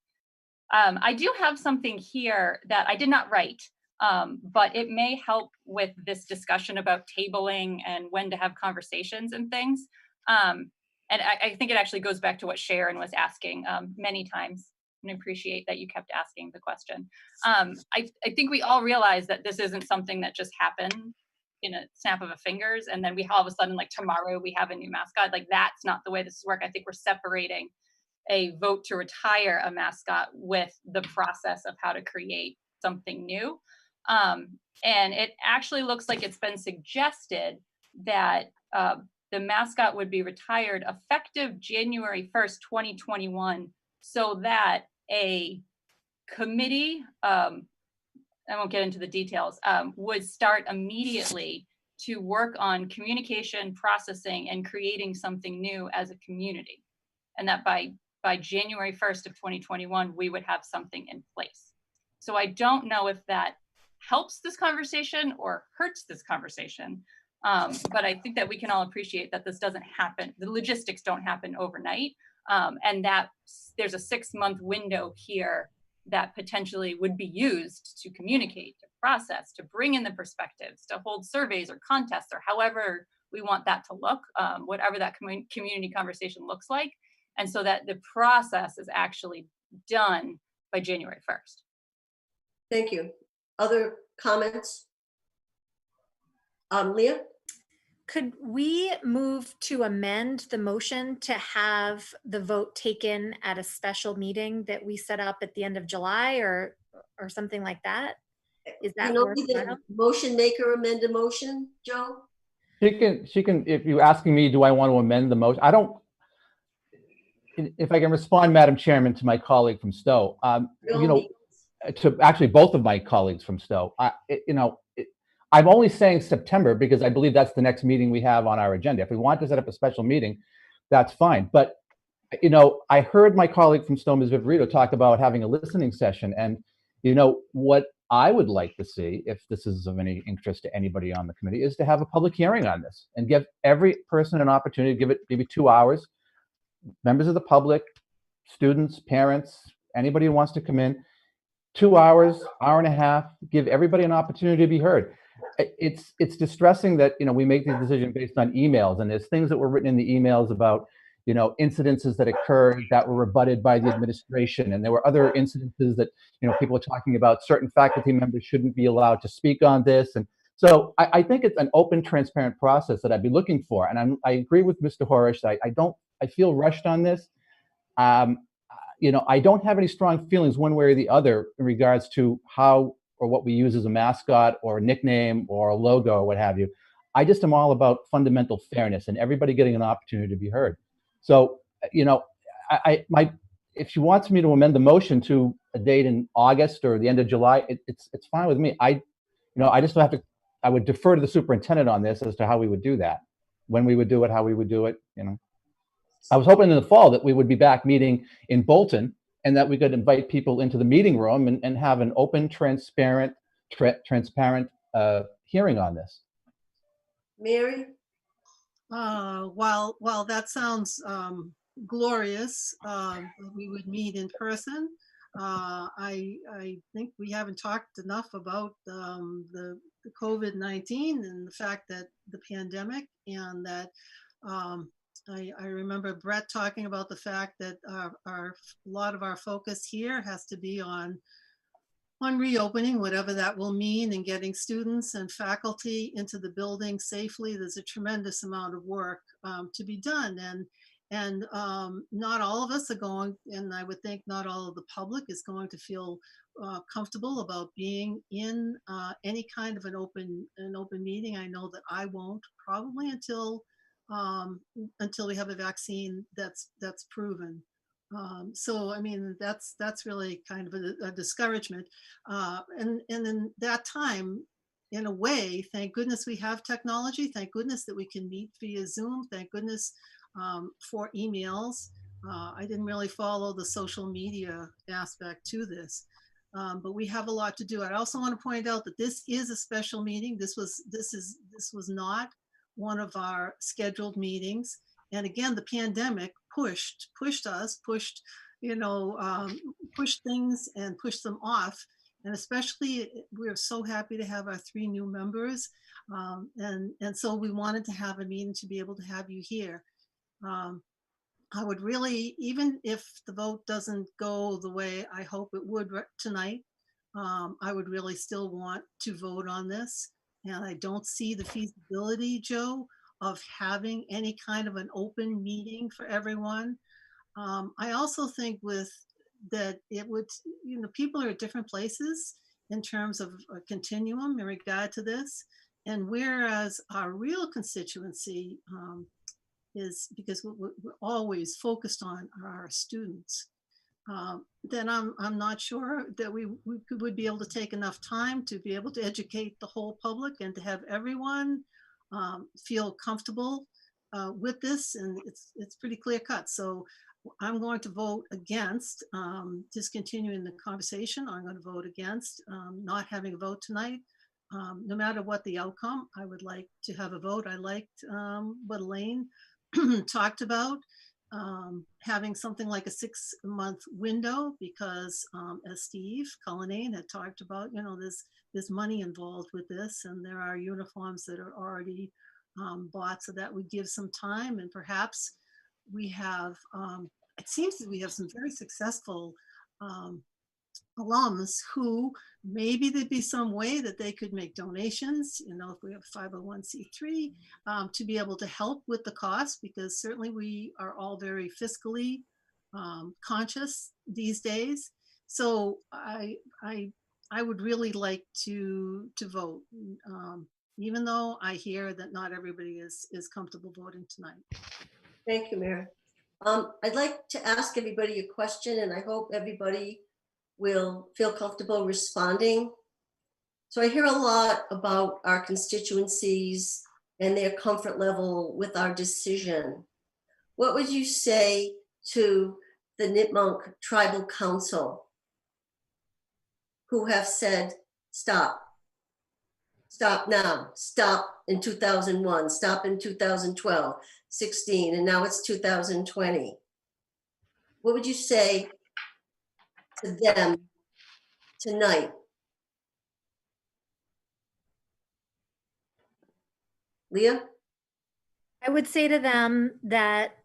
I do have something here that I did not write, but it may help with this discussion about tabling and when to have conversations and things. And I think it actually goes back to what Sharon was asking many times. And I appreciate that you kept asking the question. I think we all realize that this isn't something that just happened in a snap of a fingers, and then we all of a sudden, like tomorrow, we have a new mascot. Like that's not the way this works. I think we're separating a vote to retire a mascot with the process of how to create something new. And it actually looks like it's been suggested that the mascot would be retired effective January 1st, 2021, so that a committee, I won't get into the details, would start immediately to work on communication, processing, and creating something new as a community. And that by January 1st of 2021, we would have something in place. So I don't know if that helps this conversation or hurts this conversation. But I think that we can all appreciate that this doesn't happen. The logistics don't happen overnight. And that there's a 6-month window here that potentially would be used to communicate, to process, to bring in the perspectives, to hold surveys or contests or however we want that to look, whatever that community conversation looks like. And so that the process is actually done by January 1st. Thank you. Other comments? Leah? Could we move to amend the motion to have the vote taken at a special meeting that we set up at the end of July or something like that? Is that Can only the motion maker amend a motion, Joe? She can, if you're asking me, do I want to amend the motion? I don't, if I can respond, Madam Chairman, to my colleague from Stowe, you know, to actually both of my colleagues from Stowe, I'm only saying September because I believe that's the next meeting we have on our agenda. If we want to set up a special meeting, that's fine. But, you know, I heard my colleague from Stowe, Ms. Viverito, talk about having a listening session. And, you know, what I would like to see, if this is of any interest to anybody on the committee, is to have a public hearing on this and give every person an opportunity to give it maybe 2 hours. Members of the public, students, parents, anybody who wants to come in, 2 hours, hour and a half, give everybody an opportunity to be heard. It's distressing that, you know, we make these decisions based on emails, and there's things that were written in the emails about, you know, incidences that occurred that were rebutted by the administration, and there were other incidences that, you know, people were talking about certain faculty members shouldn't be allowed to speak on this. And so I think it's an open, transparent process that I'd be looking for. And I agree with Mr. Horish. I feel rushed on this. You know, I don't have any strong feelings one way or the other in regards to how or what we use as a mascot or a nickname or a logo or what have you. I just am all about fundamental fairness and everybody getting an opportunity to be heard. So, you know, if she wants me to amend the motion to a date in August or the end of July, it's fine with me. I just have to, I would defer to the superintendent on this as to how we would do that, when we would do it, how we would do it, you know. I was hoping in the fall that we would be back meeting in Bolton and that we could invite people into the meeting room and have an open, transparent hearing on this. Mary? While that sounds glorious, we would meet in person. I think we haven't talked enough about the COVID-19 and the fact that the pandemic, and that I remember Brett talking about the fact that a lot of our focus here has to be on reopening, whatever that will mean, and getting students and faculty into the building safely. There's a tremendous amount of work to be done, and not all of us are going, and I would think not all of the public is going to feel comfortable about being in any kind of an open meeting. I know that I won't probably until we have a vaccine that's proven. So I mean that's really kind of a discouragement. And in that time, in a way, thank goodness we have technology. Thank goodness that we can meet via Zoom. Thank goodness for emails. I didn't really follow the social media aspect to this, but we have a lot to do. I also want to point out that this is a special meeting. This was not one of our scheduled meetings. And again, the pandemic pushed things and pushed them off. And especially, we're so happy to have our 3 new members. And so we wanted to have a meeting to be able to have you here. I would really, even if the vote doesn't go the way I hope it would tonight, I would really still want to vote on this. And I don't see the feasibility, Joe, of having any kind of an open meeting for everyone. I also think that it would, people are at different places in terms of a continuum in regard to this. And whereas our real constituency is, because we're always focused on our students, then I'm not sure that we would be able to take enough time to be able to educate the whole public and to have everyone feel comfortable with this. And it's pretty clear cut. So I'm going to vote against discontinuing the conversation. I'm going to vote against not having a vote tonight. No matter what the outcome, I would like to have a vote. I liked what Elaine talked about, having something like a 6-month window, because as Steve Cullinane had talked about, there's money involved with this, and there are uniforms that are already bought, so that would give some time. And perhaps we have, it seems that we have some very successful alums who maybe there'd be some way that they could make donations, if we have 501c3, to be able to help with the cost, because certainly we are all very fiscally conscious these days. So I would really like to vote, even though I hear that not everybody is comfortable voting tonight. Thank you, Mary. I'd like to ask everybody a question, and I hope everybody will feel comfortable responding. So I hear a lot about our constituencies and their comfort level with our decision. What would you say to the Nipmuc Tribal Council, who have said, stop now, stop in 2001, stop in 2012, 16, and now it's 2020? What would you say to them tonight? Leah? I would say to them that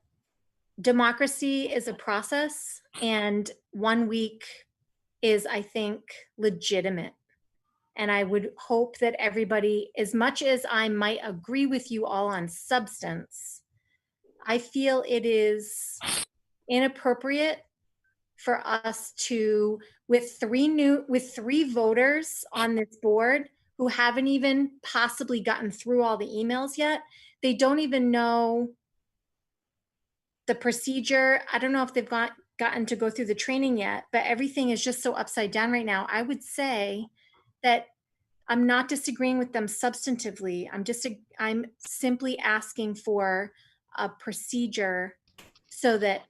democracy is a process, and 1 week is, I think, legitimate. And I would hope that everybody, as much as I might agree with you all on substance, I feel it is inappropriate for us to, with 3 voters on this board who haven't even possibly gotten through all the emails yet. They don't even know the procedure. I don't know if they've gotten to go through the training yet, but everything is just so upside down right now. I would say that I'm not disagreeing with them substantively. I'm simply asking for a procedure so that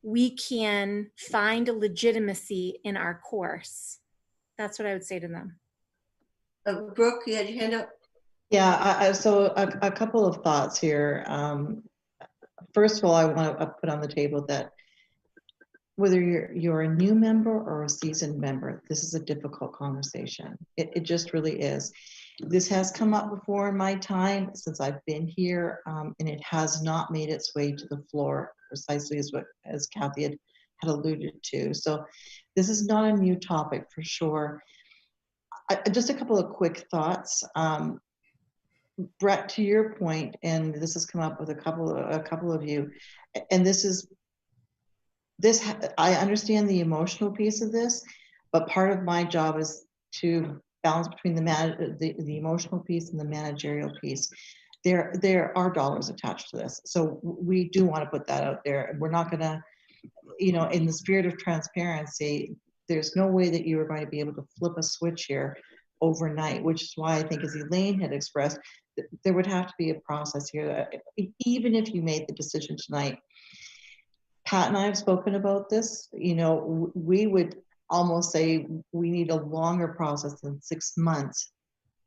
we can find a legitimacy in our course. That's what I would say to them. Brooke, you had your hand up? Yeah, so a couple of thoughts here. First of all, I want to put on the table that whether you're a new member or a seasoned member, this is a difficult conversation. It just really is. This has come up before in my time since I've been here, and it has not made its way to the floor precisely as Kathy had alluded to. So this is not a new topic for sure. Just a couple of quick thoughts. Brett, to your point, and this has come up with a couple of you, and I understand the emotional piece of this, But part of my job is to balance between the emotional piece and the managerial piece. There are dollars attached to this. So we do want to put that out there. And we're not going to, you know, in the spirit of transparency, there's no way that you are going to be able to flip a switch here overnight, which is why I think, as Elaine had expressed, there would have to be a process here that even if you made the decision tonight. Pat and I have spoken about this, you know, we would almost say we need a longer process than 6 months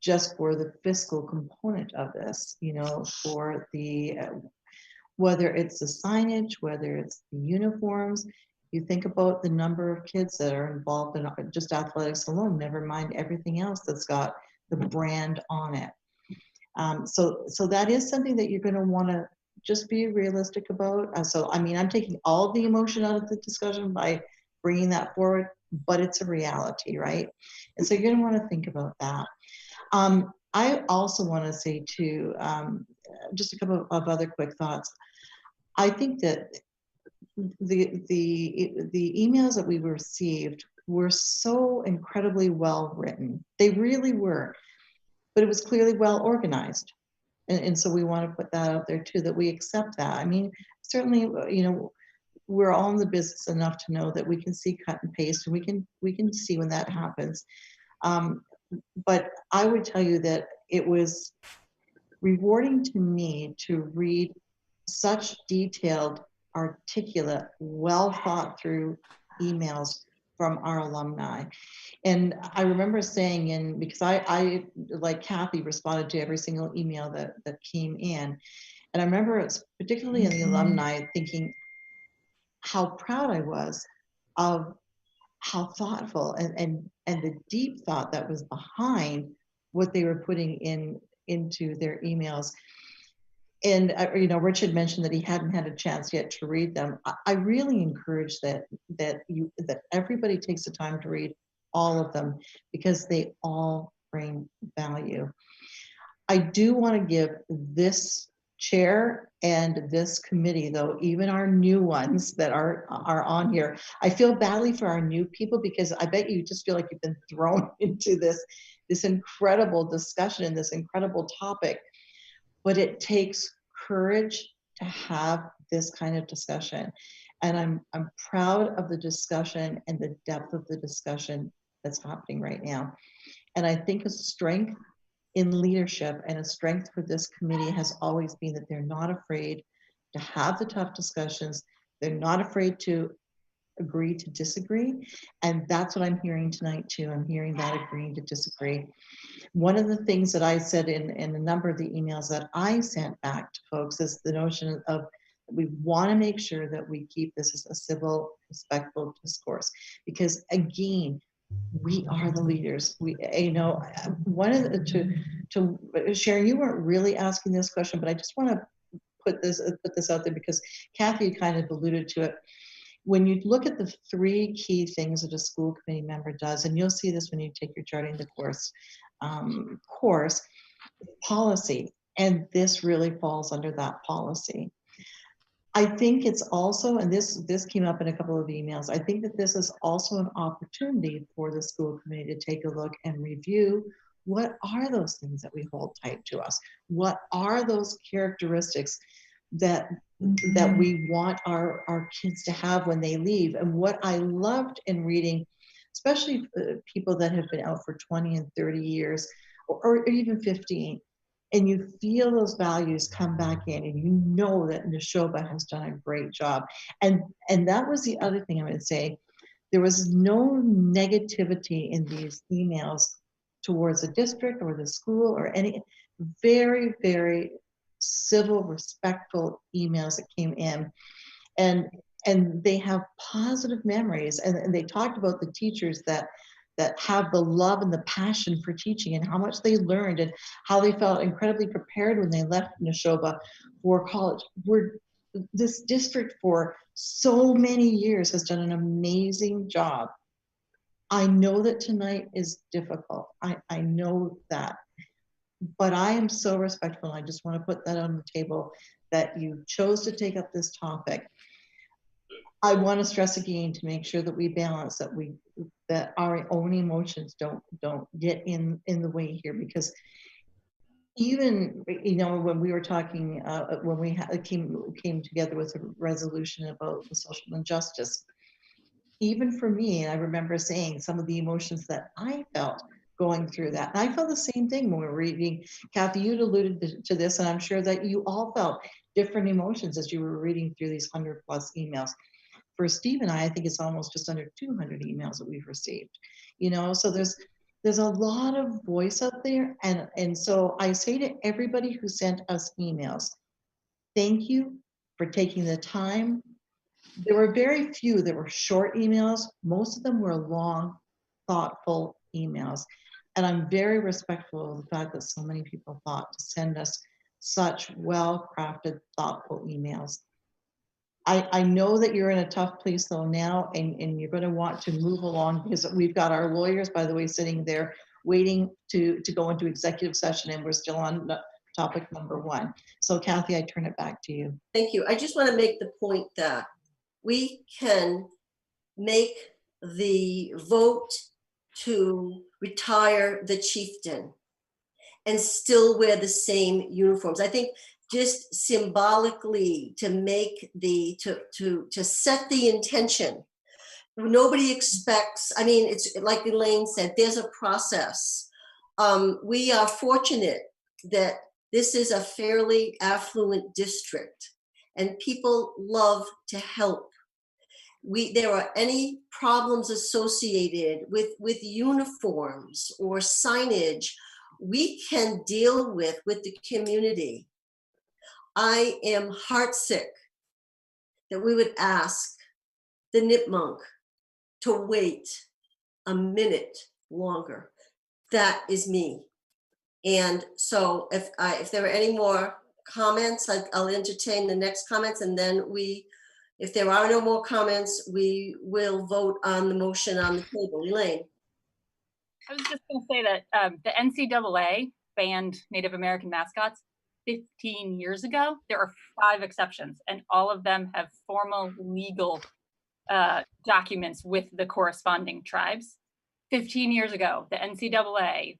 just for the fiscal component of this, you know, for the, whether it's the signage, whether it's the uniforms. You think about the number of kids that are involved in just athletics alone, never mind everything else that's got the brand on it. So that is something that you're going to want to just be realistic about. So, I mean, I'm taking all the emotion out of the discussion by bringing that forward, but it's a reality, right? And so you're going to want to think about that. I also want to say too, just a couple of other quick thoughts. I think that the emails that we received were so incredibly well written. They really were, but it was clearly well organized. And so we want to put that out there too, that we accept that. I mean, certainly, you know, we're all in the business enough to know that we can see cut and paste, and we can see when that happens. But I would tell you that it was rewarding to me to read such detailed, articulate, well thought through emails from our alumni. And I remember saying because I like Kathy, responded to every single email that came in. And I remember it's particularly in the alumni thinking how proud I was of how thoughtful and the deep thought that was behind what they were putting into their emails. And you know, Rich had mentioned that he hadn't had a chance yet to read them. I really encourage that everybody takes the time to read all of them, because they all bring value. I do want to give this chair and this committee, though, even our new ones that are on here, I feel badly for our new people, because I bet you just feel like you've been thrown into this incredible discussion, this incredible topic. But it takes courage to have this kind of discussion. And I'm proud of the discussion and the depth of the discussion that's happening right now. And I think a strength in leadership and a strength for this committee has always been that they're not afraid to have the tough discussions. They're not afraid to agree to disagree. And that's what I'm hearing tonight too. I'm hearing that agreeing to disagree. One of the things that I said in a number of the emails that I sent back to folks is the notion of we want to make sure that we keep this as a civil, respectful discourse, because again, we are the leaders. We, you know, one of the, to Sharon, you weren't really asking this question, but I just want to put this out there because Kathy kind of alluded to it. When you look at the 3 key things that a school committee member does, and you'll see this when you take your charting the course, policy, and this really falls under that policy. I think it's also, and this came up in a couple of emails, I think that this is also an opportunity for the school committee to take a look and review what are those things that we hold tight to us? What are those characteristics that we want our kids to have when they leave? And what I loved in reading, especially people that have been out for 20 and 30 years, or even 15, and you feel those values come back in, and you know that Neshoba has done a great job. And that was the other thing I would say. There was no negativity in these emails towards the district or the school or any. Very, very civil, respectful emails that came in. And they have positive memories. And they talked about the teachers that have the love and the passion for teaching, and how much they learned, and how they felt incredibly prepared when they left Neshoba for college. This district for so many years has done an amazing job. I know that tonight is difficult. I know that. But I am so respectful. I just want to put that on the table, that you chose to take up this topic. I want to stress again to make sure that we balance, that our own emotions don't get in the way here, because even, you know, when we were talking, when we came together with a resolution about the social injustice, even for me, I remember saying some of the emotions that I felt going through that. And I felt the same thing when we were reading. Kathy, you'd alluded to this, and I'm sure that you all felt different emotions as you were reading through these 100+ emails. For Steve and I think it's almost just under 200 emails that we've received. You know, so there's a lot of voice out there, and so I say to everybody who sent us emails, thank you for taking the time. There were very few that were short emails. Most of them were long, thoughtful emails. And I'm very respectful of the fact that so many people thought to send us such well-crafted, thoughtful emails. I know that you're in a tough place though now, and you're going to want to move along, because we've got our lawyers, by the way, sitting there waiting to go into executive session, and we're still on topic number 1. So Kathy, I turn it back to you. Thank you. I just want to make the point that we can make the vote to retire the chieftain and still wear the same uniforms. I think just symbolically to make to set the intention. Nobody expects, I mean, it's like Elaine said, there's a process. We are fortunate that this is a fairly affluent district and people love to help. There are any problems associated with uniforms or signage, we can deal with the community. I am heartsick that we would ask the Nipmunk to wait a minute longer. That is me. And so if there are any more comments, I'll entertain the next comments, and then if there are no more comments, we will vote on the motion on the table. Elaine. I was just going to say that the NCAA banned Native American mascots 15 years ago. There are 5 exceptions, and all of them have formal legal documents with the corresponding tribes. 15 years ago, the NCAA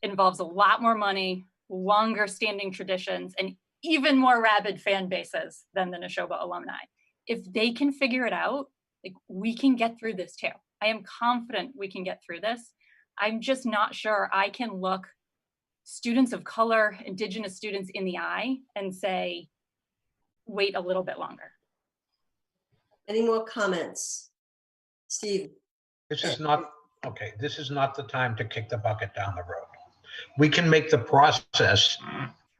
involves a lot more money, longer standing traditions, and even more rabid fan bases than the Neshoba alumni. If they can figure it out, like, we can get through this too. I am confident we can get through this. I'm just not sure I can look students of color, Indigenous students in the eye and say, wait a little bit longer. Any more comments? Steve. This is not the time to kick the bucket down the road. We can make the process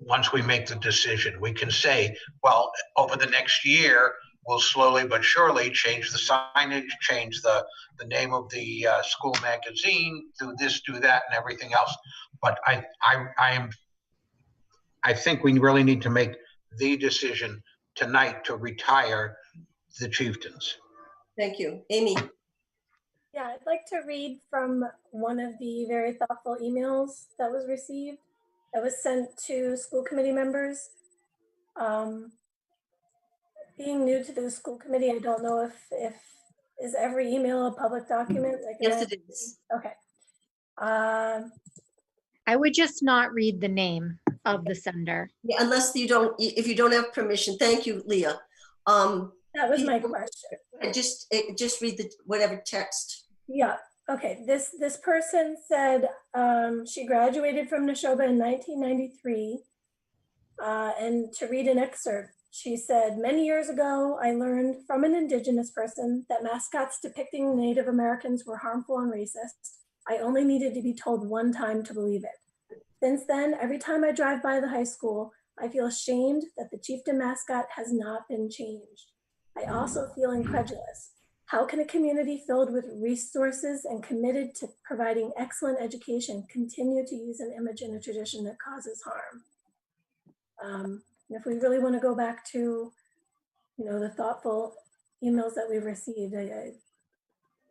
once we make the decision. We can say, well, over the next year, we'll slowly but surely change the signage, change the name of the school magazine, do this, do that, and everything else. But I think we really need to make the decision tonight to retire the chieftains. Thank you. Amy. Yeah, I'd like to read from one of the very thoughtful emails that was received, that was sent to school committee members. Being new to the school committee, I don't know if is every email a public document? Like, yes, it is. Okay. I would just not read the name of the sender. Yeah, unless if you don't have permission. Thank you, Leah. That was my question. Just read whatever text. Yeah. Okay. This person said she graduated from Neshoba in 1993, and to read an excerpt, she said, "Many years ago, I learned from an Indigenous person that mascots depicting Native Americans were harmful and racist. I only needed to be told one time to believe it. Since then, every time I drive by the high school, I feel ashamed that the chieftain mascot has not been changed. I also feel incredulous. How can a community filled with resources and committed to providing excellent education continue to use an image and a tradition that causes harm?" If we really want to go back to, the thoughtful emails that we've received,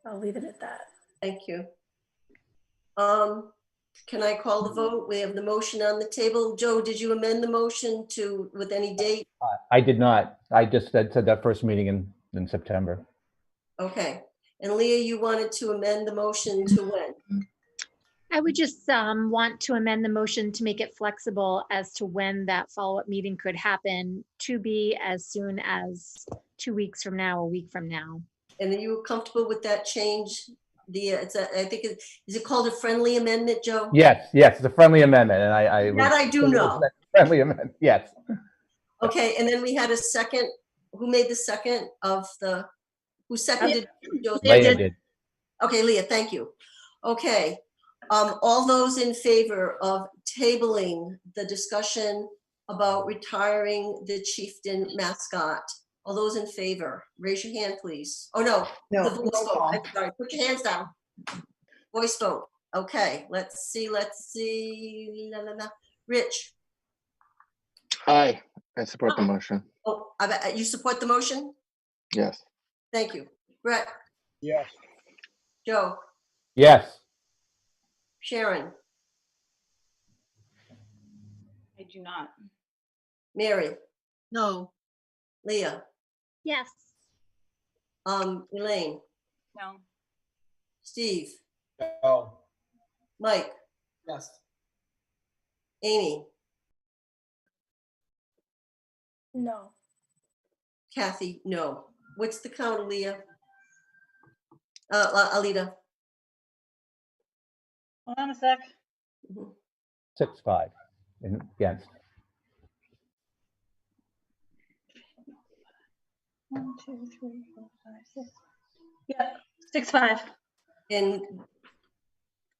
I'll leave it at that. Thank you. Can I call the vote? We have the motion on the table. Joe, did you amend the motion with any date? I did not. I just said that first meeting in September. Okay. And Leah, you wanted to amend the motion to when? I would just want to amend the motion to make it flexible as to when that follow-up meeting could happen, to be as soon as 2 weeks from now, a week from now. And are you comfortable with that change? I think is it called a friendly amendment, Joe? Yes, it's a friendly amendment, and That I do know. Friendly amendment, yes. Okay, and then we had a second. Who made the second who seconded? Leah did. Okay, Leah, thank you. Okay, all those in favor of tabling the discussion about retiring the chieftain mascot, all those in favor, raise your hand, please. Oh, no, No, the voice vote. I'm sorry, put your hands down. Voice vote. Okay, let's see. La, la, la. Rich. Aye, I support the motion. Oh, you support the motion? Yes. Thank you. Brett. Yes. Joe. Yes. Sharon. I do not. Mary. No. Leah. Yes. Elaine. No. Steve. No. Mike. Yes. Amy. No. Kathy, no. What's the count, Leah? Alita. Hold on a sec. 6-5 against. 1, 2, 3, 4, 5, 6. Yeah, 6-5. And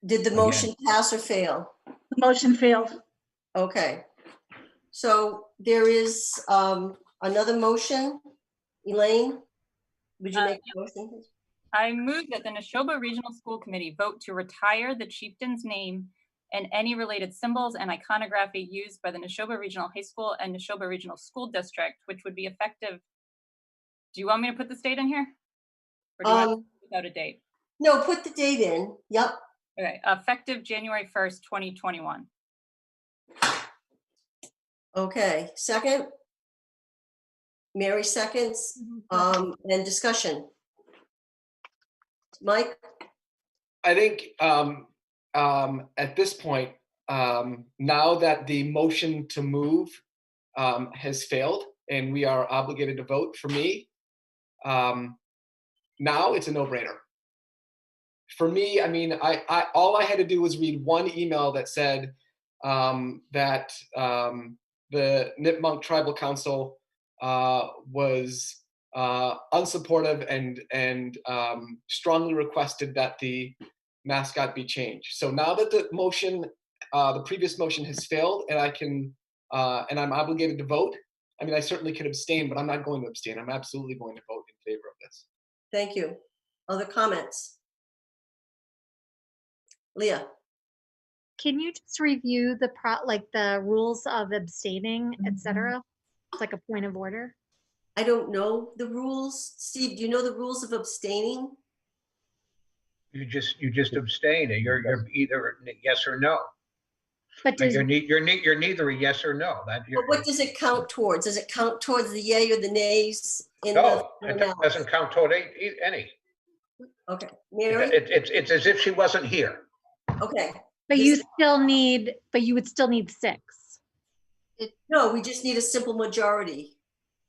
did the motion pass or fail? The motion failed. Okay. So there is another motion. Elaine, would you make a motion? I move that the Neshoba Regional School Committee vote to retire the chieftain's name and any related symbols and iconography used by the Neshoba Regional High School and Neshoba Regional School District, which would be effective. Do you want me to put this date in here? Or do you want it without a date? No, put the date in. Yep. Okay, effective January 1st, 2021. Okay, second. Mary seconds. And discussion. Mike? I think at this point, now that the motion to move has failed and we are obligated to vote, for me, now it's a no-brainer. For me, I mean, I all I had to do was read one email that said that the Nipmuc Tribal Council was unsupportive and strongly requested that the mascot be changed. So now that the motion, the previous motion has failed, and and I'm obligated to vote. I mean, I certainly could abstain, but I'm not going to abstain. I'm absolutely going to vote in favor of this. Thank you. Other comments? Leah. Can you just review the rules of abstaining, etc.? It's like a point of order. I don't know the rules. Steve, do you know the rules of abstaining? You just abstain. You're either yes or no. But you're neither a yes or no. But what does it count towards? Does it count towards the yay or the nays? No, it doesn't count toward any. Okay, Mary. It's as if she wasn't here. Okay. But you would still need 6. No, we just need a simple majority.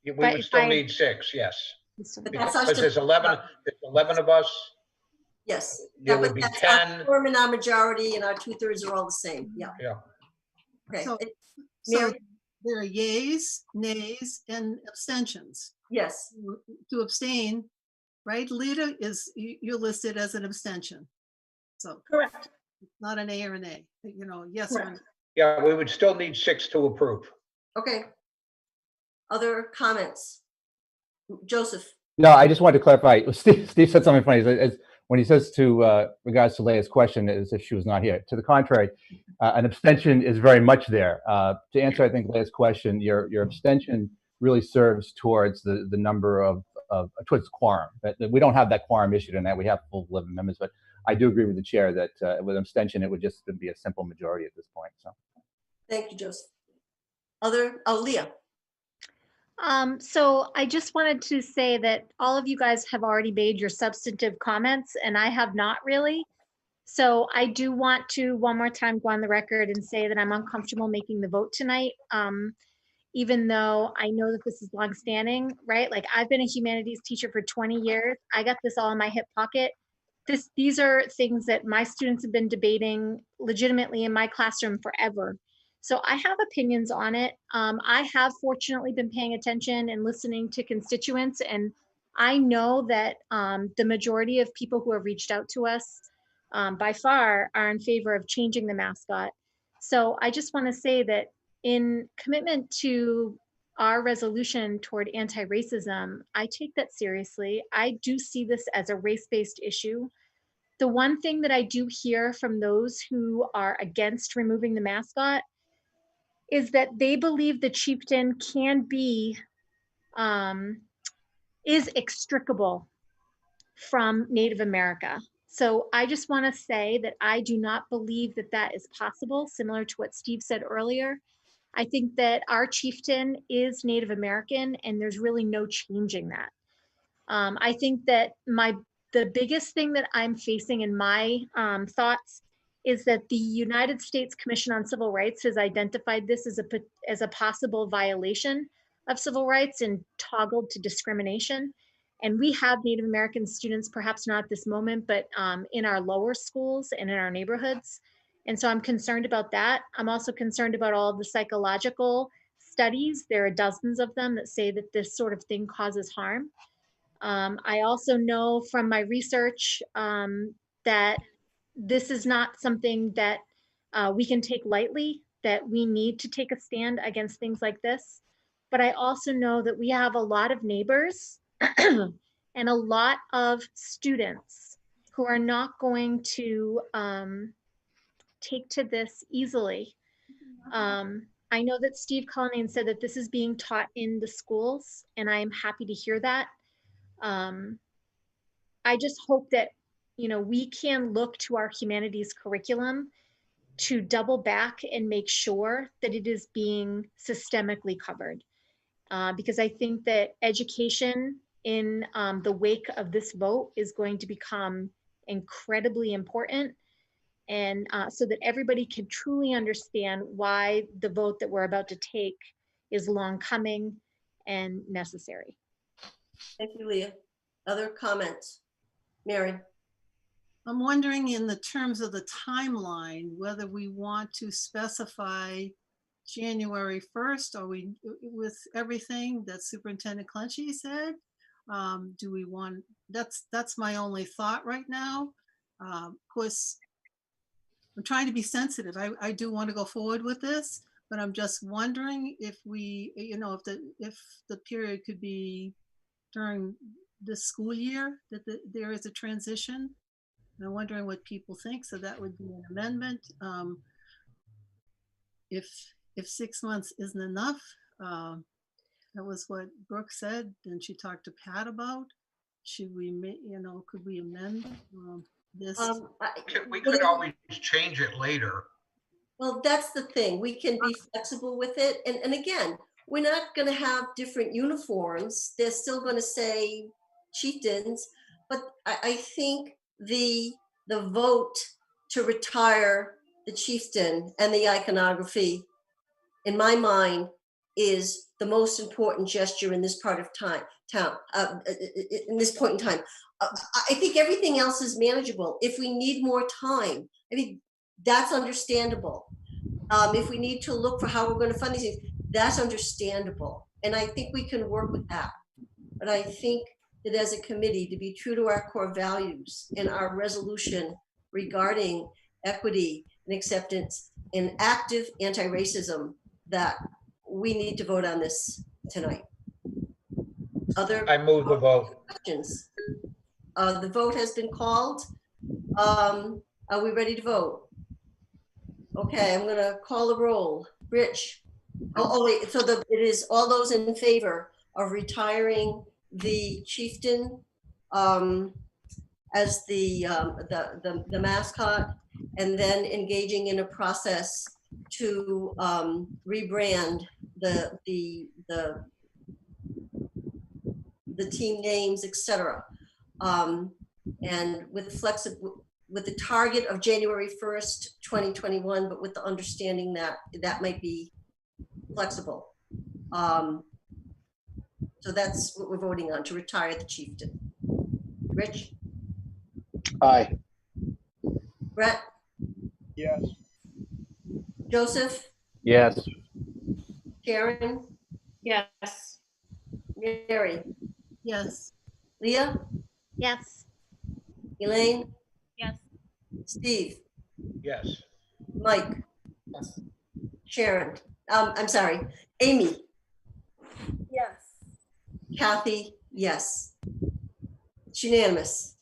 We would still need 6, yes. But that's Because there's 11 of us. Yes. There would be 10. Our quorum and our majority and our 2/3 are all the same. Yeah. Yeah. Okay. So Mary. there are yays, nays, and abstentions. Yes. To abstain, right? Lita you're listed as an abstention. So correct. It's not an A or an A. Yes or no. Yeah, we would still need 6 to approve. Okay. Other comments? Joseph. No, I just wanted to clarify. Steve said something funny. When he says to regards to Leia's question, as if she was not here. To the contrary, an abstention is very much there. To answer, I think, Leia's question, your abstention really serves towards the number of towards quorum. We don't have that quorum issue tonight. We have full 11 members, but I do agree with the chair that with abstention, it would just be a simple majority at this point. So. Thank you, Joseph. Leah. So I just wanted to say that all of you guys have already made your substantive comments and I have not really. So I do want to one more time go on the record and say that I'm uncomfortable making the vote tonight. Even though I know that this is longstanding, right? Like I've been a humanities teacher for 20 years. I got this all in my hip pocket. These are things that my students have been debating legitimately in my classroom forever. So I have opinions on it. I have fortunately been paying attention and listening to constituents, and I know that the majority of people who have reached out to us by far are in favor of changing the mascot. So I just want to say that in commitment to our resolution toward anti-racism, I take that seriously. I do see this as a race-based issue. The one thing that I do hear from those who are against removing the mascot is that they believe the chieftain can be, is extricable from Native America. So I just want to say that I do not believe that that is possible, similar to what Steve said earlier. I think that our chieftain is Native American and there's really no changing that. I think that the biggest thing that I'm facing in my thoughts is that the United States Commission on Civil Rights has identified this as a possible violation of civil rights and toggled to discrimination. And we have Native American students, perhaps not at this moment, but in our lower schools and in our neighborhoods. And so I'm concerned about that. I'm also concerned about all of the psychological studies. There are dozens of them that say that this sort of thing causes harm. I also know from my research that this is not something that we can take lightly, that we need to take a stand against things like this. But I also know that we have a lot of neighbors and a lot of students who are not going to take to this easily. I know that Steve Cullinane said that this is being taught in the schools, and I am happy to hear that. I just hope that, you know, we can look to our humanities curriculum to double back and make sure that it is being systemically covered. Because I think that education in the wake of this vote is going to become incredibly important, and so that everybody can truly understand why the vote that we're about to take is long coming and necessary. Thank you, Leah. Other comments? Mary. I'm wondering in the terms of the timeline, whether we want to specify January 1st, are we with everything that Superintendent Clenchey said? Do we want, that's my only thought right now. Of course, I'm trying to be sensitive. I do want to go forward with this, but I'm just wondering if we, you know, if the period could be during this school year that there is a transition. I'm wondering what people think. So that would be an amendment. If 6 months isn't enough, that was what Brooke said. Then she talked to Pat about. Should we, you know, could we amend this? We could always change it later. Well, that's the thing. We can be flexible with it. And again, we're not going to have different uniforms. They're still going to say chieftains. But I think the vote to retire the chieftain and the iconography, in my mind, is the most important gesture in this part of in this point in time. I think everything else is manageable. If we need more time, I mean, that's understandable. If we need to look for how we're going to fund these things, that's understandable. And I think we can work with that. But I think that as a committee, to be true to our core values and our resolution regarding equity and acceptance and active anti-racism, that we need to vote on this tonight. I move the vote. Questions? The vote has been called. Are we ready to vote? Okay, I'm gonna call the roll. Rich. Oh wait, so it is all those in favor of retiring the chieftain as the mascot, and then engaging in a process to rebrand the team names, etc. And with the target of January 1st, 2021, but with the understanding that that might be flexible. So that's what we're voting on, to retire the chieftain. Rich? Aye. Brett? Yes. Joseph? Yes. Karen? Yes. Mary? Yes. Leah? Yes. Elaine? Yes. Steve? Yes. Mike? Sharon? I'm sorry, Amy? Yes. Kathy? Yes. It's unanimous.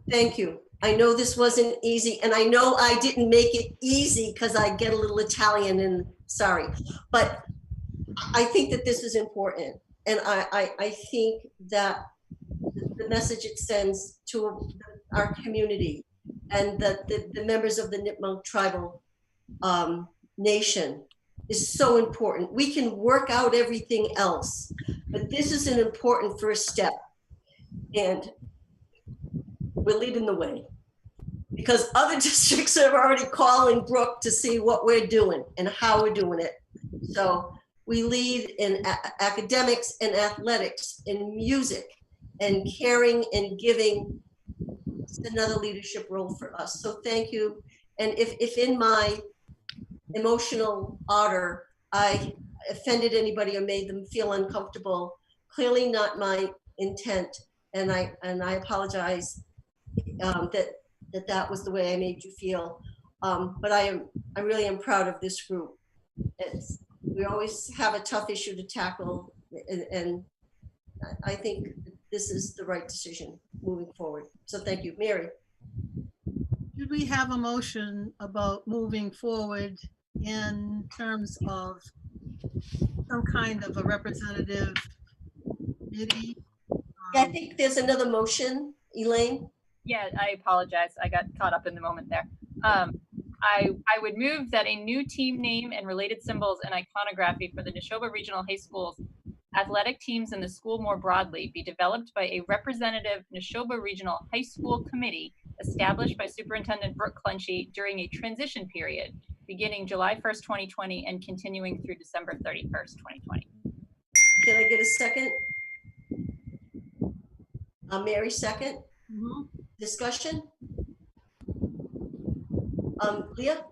Thank you. I know this wasn't easy, and I know I didn't make it easy because I get a little Italian and sorry, but I think that this is important. And I think that the message it sends to our community and the members of the Nipmuc tribal nation is so important. We can work out everything else, but this is an important first step. And we're leading the way, because other districts are already calling Brooke to see what we're doing and how we're doing it. So we lead in academics and athletics, in music and caring and giving. It's another leadership role for us. So thank you. And if in my emotional ardor I offended anybody or made them feel uncomfortable, clearly not my intent. And I apologize that was the way I made you feel. But I really am proud of this group. We always have a tough issue to tackle, and I think this is the right decision moving forward. So thank you. Mary? Should we have a motion about moving forward in terms of some kind of a representative committee? I think there's another motion, Elaine. Yeah, I apologize. I got caught up in the moment there. I would move that a new team name and related symbols and iconography for the Neshoba Regional High School's athletic teams and the school more broadly be developed by a representative Neshoba Regional High School committee established by Superintendent Brooke Clenchey during a transition period beginning July 1st, 2020 and continuing through December 31st, 2020. Can I get a second? Mary, second. Discussion? Leah?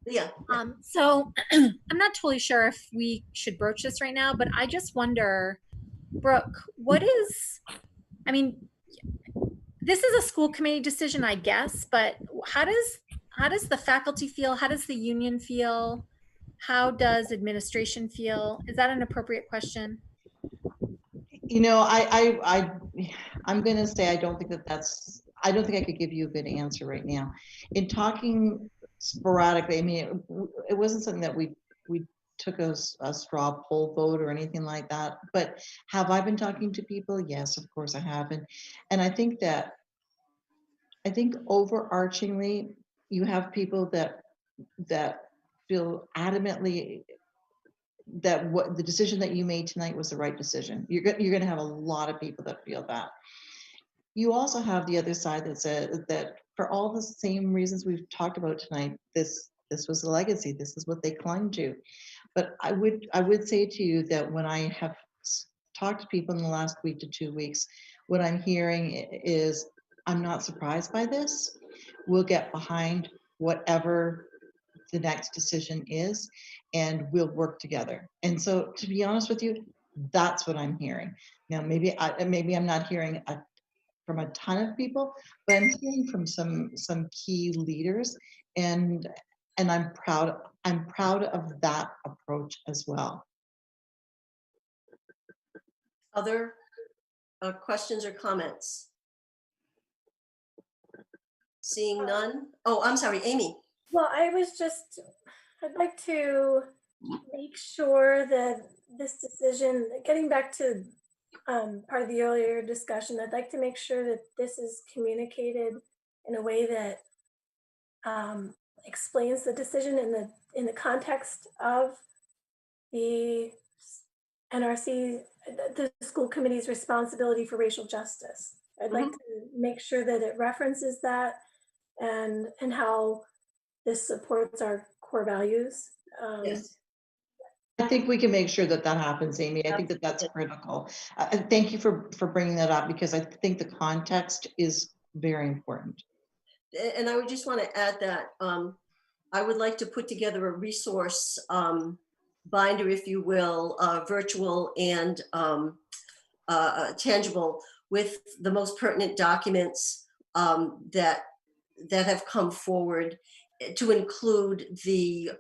Leah? So I'm not totally sure if we should broach this right now, but I just wonder, Brooke, I mean, this is a school committee decision, I guess, but how does the faculty feel? How does the union feel? How does administration feel? Is that an appropriate question? You know, I'm going to say I don't think I could give you a good answer right now. In talking sporadically, I mean, it wasn't something that we took a straw poll vote or anything like that. But have I been talking to people? Yes, of course I have. And I think overarchingly, you have people that feel adamantly that what the decision that you made tonight was the right decision. You're going to have a lot of people that feel that. You also have the other side that says that for all the same reasons we've talked about tonight, this was a legacy. This is what they clung to. But I would say to you that when I have talked to people in the last week to 2 weeks, what I'm hearing is, I'm not surprised by this. We'll get behind whatever the next decision is, and we'll work together. And so, to be honest with you, that's what I'm hearing. Now, maybe I'm not hearing from a ton of people, but I'm hearing from some key leaders, and I'm proud of that approach as well. Other questions or comments? Seeing none. Oh, I'm sorry, Amy. Well, I'd like to make sure that this decision, getting back to part of the earlier discussion, I'd like to make sure that this is communicated in a way that explains the decision in the context of the NRC, the school committee's responsibility for racial justice. I'd like to make sure that it references that and how this supports our core values. Yes. I think we can make sure that that happens, Amy. I think that that's critical. And thank you for bringing that up, because I think the context is very important. And I would just want to add that I would like to put together a resource binder, if you will, virtual and tangible, with the most pertinent documents that have come forward, to include the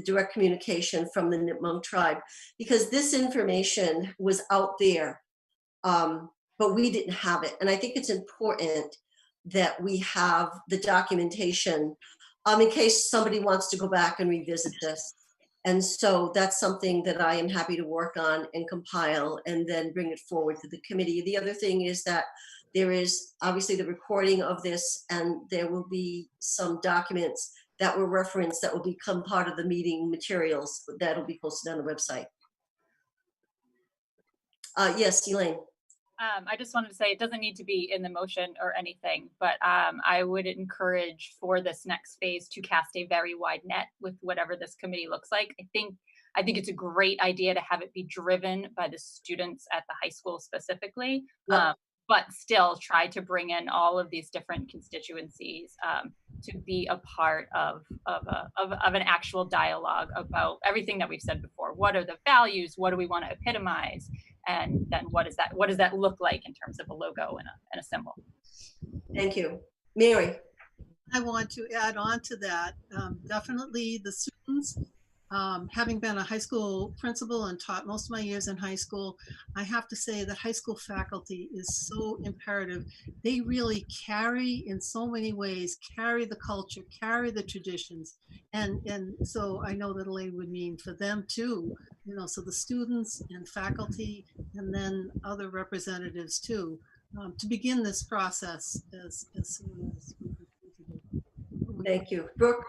direct communication from the Nipmuc tribe, because this information was out there, but we didn't have it. And I think it's important that we have the documentation in case somebody wants to go back and revisit this. And so that's something that I am happy to work on and compile and then bring it forward to the committee. The other thing is that there is obviously the recording of this, and there will be some documents that were referenced that will become part of the meeting materials that'll be posted on the website. Yes, Elaine. I just wanted to say it doesn't need to be in the motion or anything, but I would encourage for this next phase to cast a very wide net with whatever this committee looks like. I think it's a great idea to have it be driven by the students at the high school specifically, but still try to bring in all of these different constituencies to be a part of an actual dialogue about everything that we've said before. What are the values? What do we want to epitomize? And then what does that look like in terms of a logo and a symbol? Thank you. Mary. I want to add on to that. Definitely the students, having been a high school principal and taught most of my years in high school, I have to say that high school faculty is so imperative. They really carry, in so many ways, carry the culture, carry the traditions. And so I know that Elaine would mean for them too, so the students and faculty, and then other representatives too, to begin this process as soon as we can. Thank you. Brooke?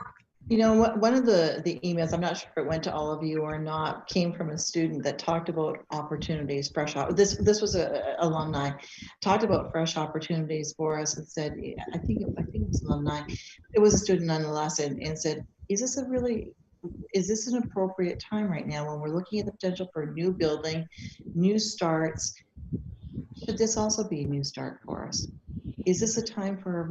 One of the emails, I'm not sure if it went to all of you or not, came from a student that talked about opportunities, this was a alumni, talked about fresh opportunities for us, and said, I think it was alumni. It was a student nonetheless, and said, is this an appropriate time right now when we're looking at the potential for a new building, new starts? Should this also be a new start for us? Is this a time for a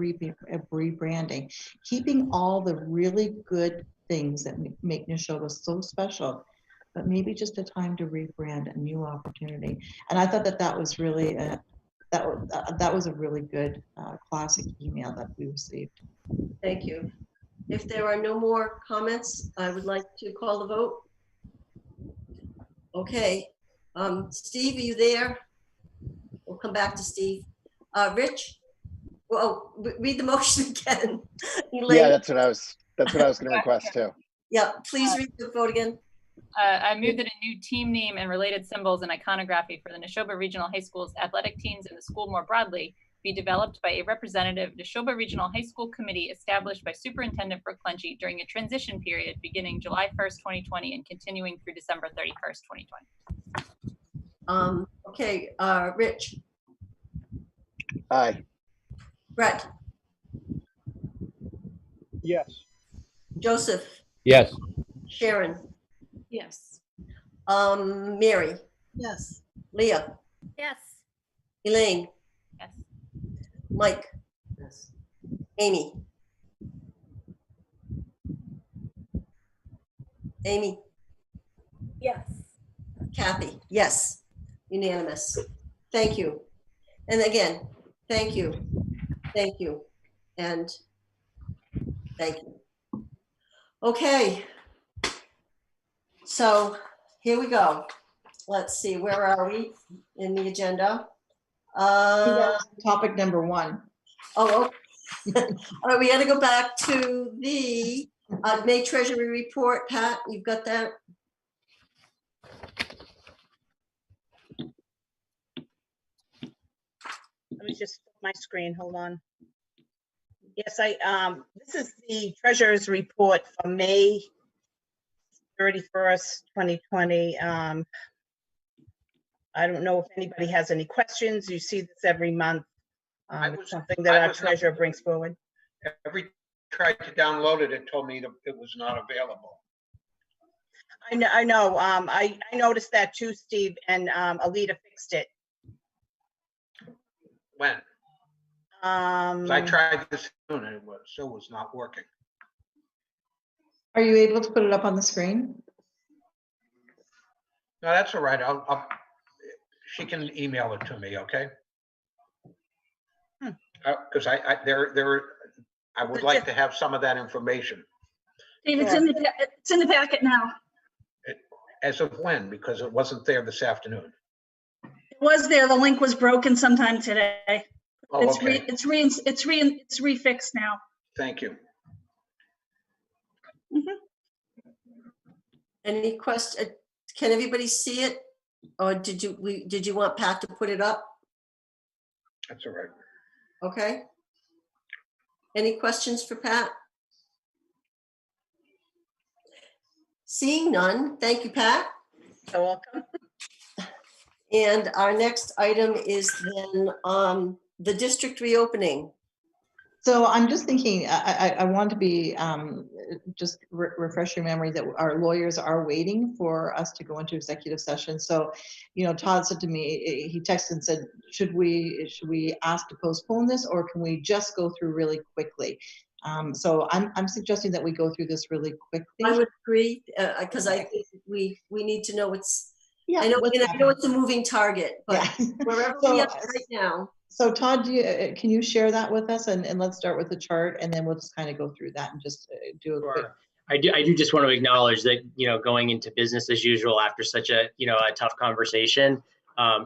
rebranding? Keeping all the really good things that make Neshoba so special, but maybe just a time to rebrand, a new opportunity. And I thought that was really that was a really good classic email that we received. Thank you. If there are no more comments, I would like to call the vote. Okay. Steve, are you there? We'll come back to Steve. Rich? Well, read the motion again. Elaine. Yeah, that's what I was going to request too. Yeah, please read the vote again. I move that a new team name and related symbols and iconography for the Neshoba Regional High School's athletic teams and the school more broadly be developed by a representative Neshoba Regional High School Committee established by Superintendent Brooke Clenchey during a transition period beginning July 1st, 2020 and continuing through December 31st, 2020. Okay, Rich. Aye. Brett. Yes. Joseph. Yes. Sharon. Yes. Mary. Yes. Leah. Yes. Elaine. Yes. Mike. Yes. Amy. Amy. Yes. Kathy. Yes. Unanimous. Thank you. And again, thank you. Thank you. And thank you. Okay. So here we go. Let's see, where are we in the agenda? Topic number 1. Oh, all right, we got to go back to the May Treasury report. Pat, you've got that? was just my screen, hold on. Yes, this is the treasurer's report for May 31st, 2020. I don't know if anybody has any questions. You see this every month. It's something that our treasurer brings forward. Every tried to download it, it told me that it was not available. I know. I noticed that too, Steve, and Alita fixed it. When? 'Cause I tried this and it still was not working. Are you able to put it up on the screen? No, that's all right. She can email it to me, okay? Because I would like to have some of that information. Steve, it's in the packet now. As of when? Because it wasn't there this afternoon. It was there. The link was broken sometime today. Oh, okay. It's refixed now. Thank you. Any question? Can everybody see it? Or did you want Pat to put it up? That's all right. Okay. Any questions for Pat? Seeing none, thank you, Pat. You're welcome. And our next item is then the district reopening. So I'm just thinking, I want to be, just refresh your memory that our lawyers are waiting for us to go into executive session. So, you know, Todd said to me, he texted and said, should we ask to postpone this, or can we just go through really quickly? So I'm suggesting that we go through this really quickly. I would agree, because I think we need to know what's, yeah, I know it's a moving target, but wherever we are right now. So Todd, can you share that with us, and let's start with the chart, and then we'll just kind of go through that and just do a quick. I do just want to acknowledge that, you know, going into business as usual after such a, you know, a tough conversation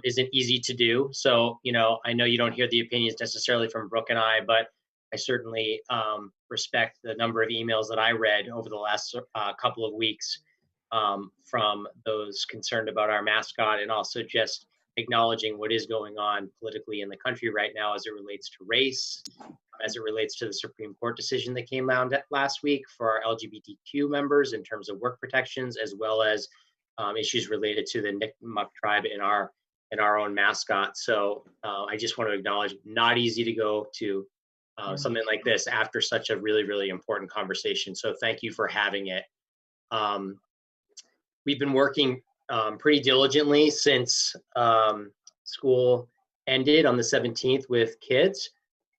isn't easy to do. So, you know, I know you don't hear the opinions necessarily from Brooke and I, but I certainly respect the number of emails that I read over the last couple of weeks from those concerned about our mascot, and also just acknowledging what is going on politically in the country right now as it relates to race, as it relates to the Supreme Court decision that came out last week for our LGBTQ members in terms of work protections, as well as issues related to the Nipmuc tribe and our own mascot. So I just want to acknowledge, not easy to go to something like this after such a really, really important conversation. So thank you for having it. We've been working pretty diligently since school ended on the 17th with kids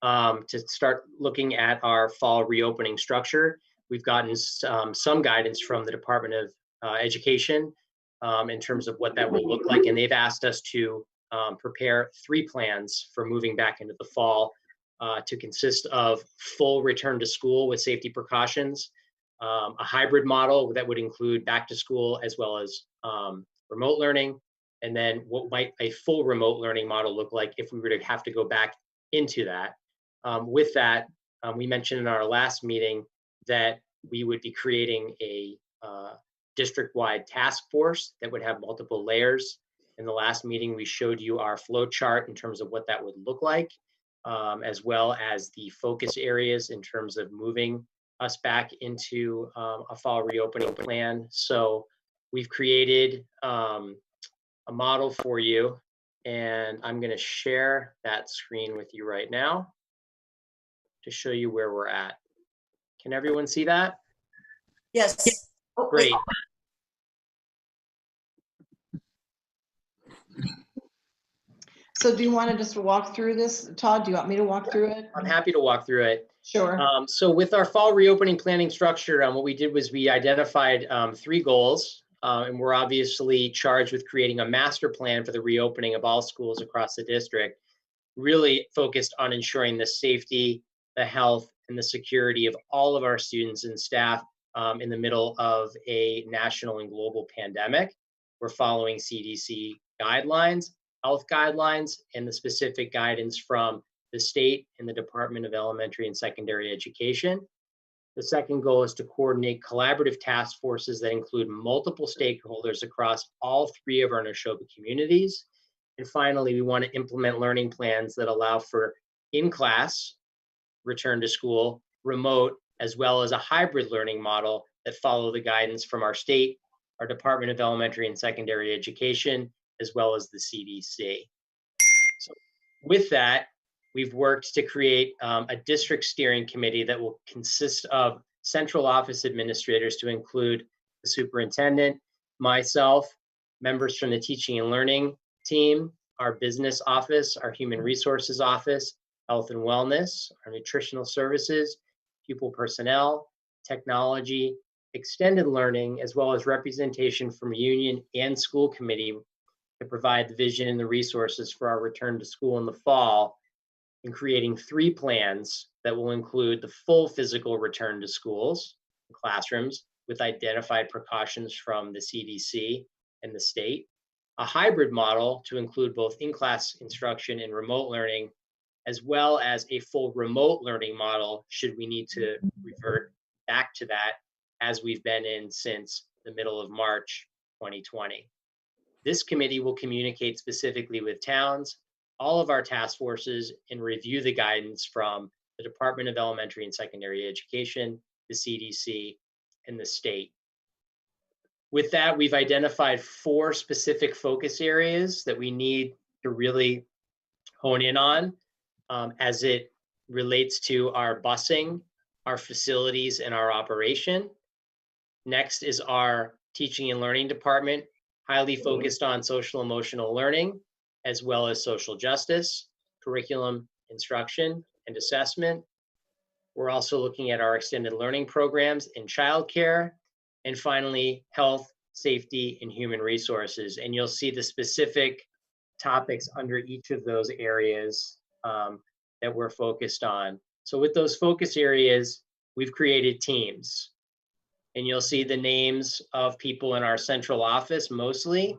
to start looking at our fall reopening structure. We've gotten some guidance from the Department of Education in terms of what that will look like, and they've asked us to prepare 3 plans for moving back into the fall to consist of full return to school with safety precautions, a hybrid model that would include back to school as well as remote learning, and then what might a full remote learning model look like if we were to have to go back into that. With that, we mentioned in our last meeting that we would be creating a district-wide task force that would have multiple layers. In the last meeting, we showed you our flow chart in terms of what that would look like, as well as the focus areas in terms of moving us back into a fall reopening plan. So we've created a model for you, and I'm going to share that screen with you right now to show you where we're at. Can everyone see that? Yes. Great. So do you want to just walk through this, Todd? Do you want me to walk through it? I'm happy to walk through it. Sure. So with our fall reopening planning structure, what we did was we identified 3 goals, and we're obviously charged with creating a master plan for the reopening of all schools across the district, really focused on ensuring the safety, the health, and the security of all of our students and staff in the middle of a national and global pandemic. We're following CDC guidelines, health guidelines, and the specific guidance from the state and the Department of Elementary and Secondary Education. The second goal is to coordinate collaborative task forces that include multiple stakeholders across all 3 of our Neshoba communities. And finally, we want to implement learning plans that allow for in-class return to school, remote, as well as a hybrid learning model that follow the guidance from our state, our Department of Elementary and Secondary Education, as well as the CDC. So with that, we've worked to create a district steering committee that will consist of central office administrators to include the superintendent, myself, members from the teaching and learning team, our business office, our human resources office, health and wellness, our nutritional services, pupil personnel, technology, extended learning, as well as representation from union and school committee to provide the vision and the resources for our return to school in the fall, in creating 3 plans that will include the full physical return to schools, classrooms, with identified precautions from the CDC and the state, a hybrid model to include both in-class instruction and remote learning, as well as a full remote learning model should we need to revert back to that, as we've been in since the middle of March 2020. This committee will communicate specifically with towns, all of our task forces, and review the guidance from the Department of Elementary and Secondary Education, the CDC, and the state. With that, we've identified 4 specific focus areas that we need to really hone in on as it relates to our busing, our facilities, and our operation. Next is our teaching and learning department, highly focused on social emotional learning, as well as social justice, curriculum, instruction, and assessment. We're also looking at our extended learning programs in childcare, and finally, health, safety, and human resources. And you'll see the specific topics under each of those areas that we're focused on. So with those focus areas, we've created teams. And you'll see the names of people in our central office mostly,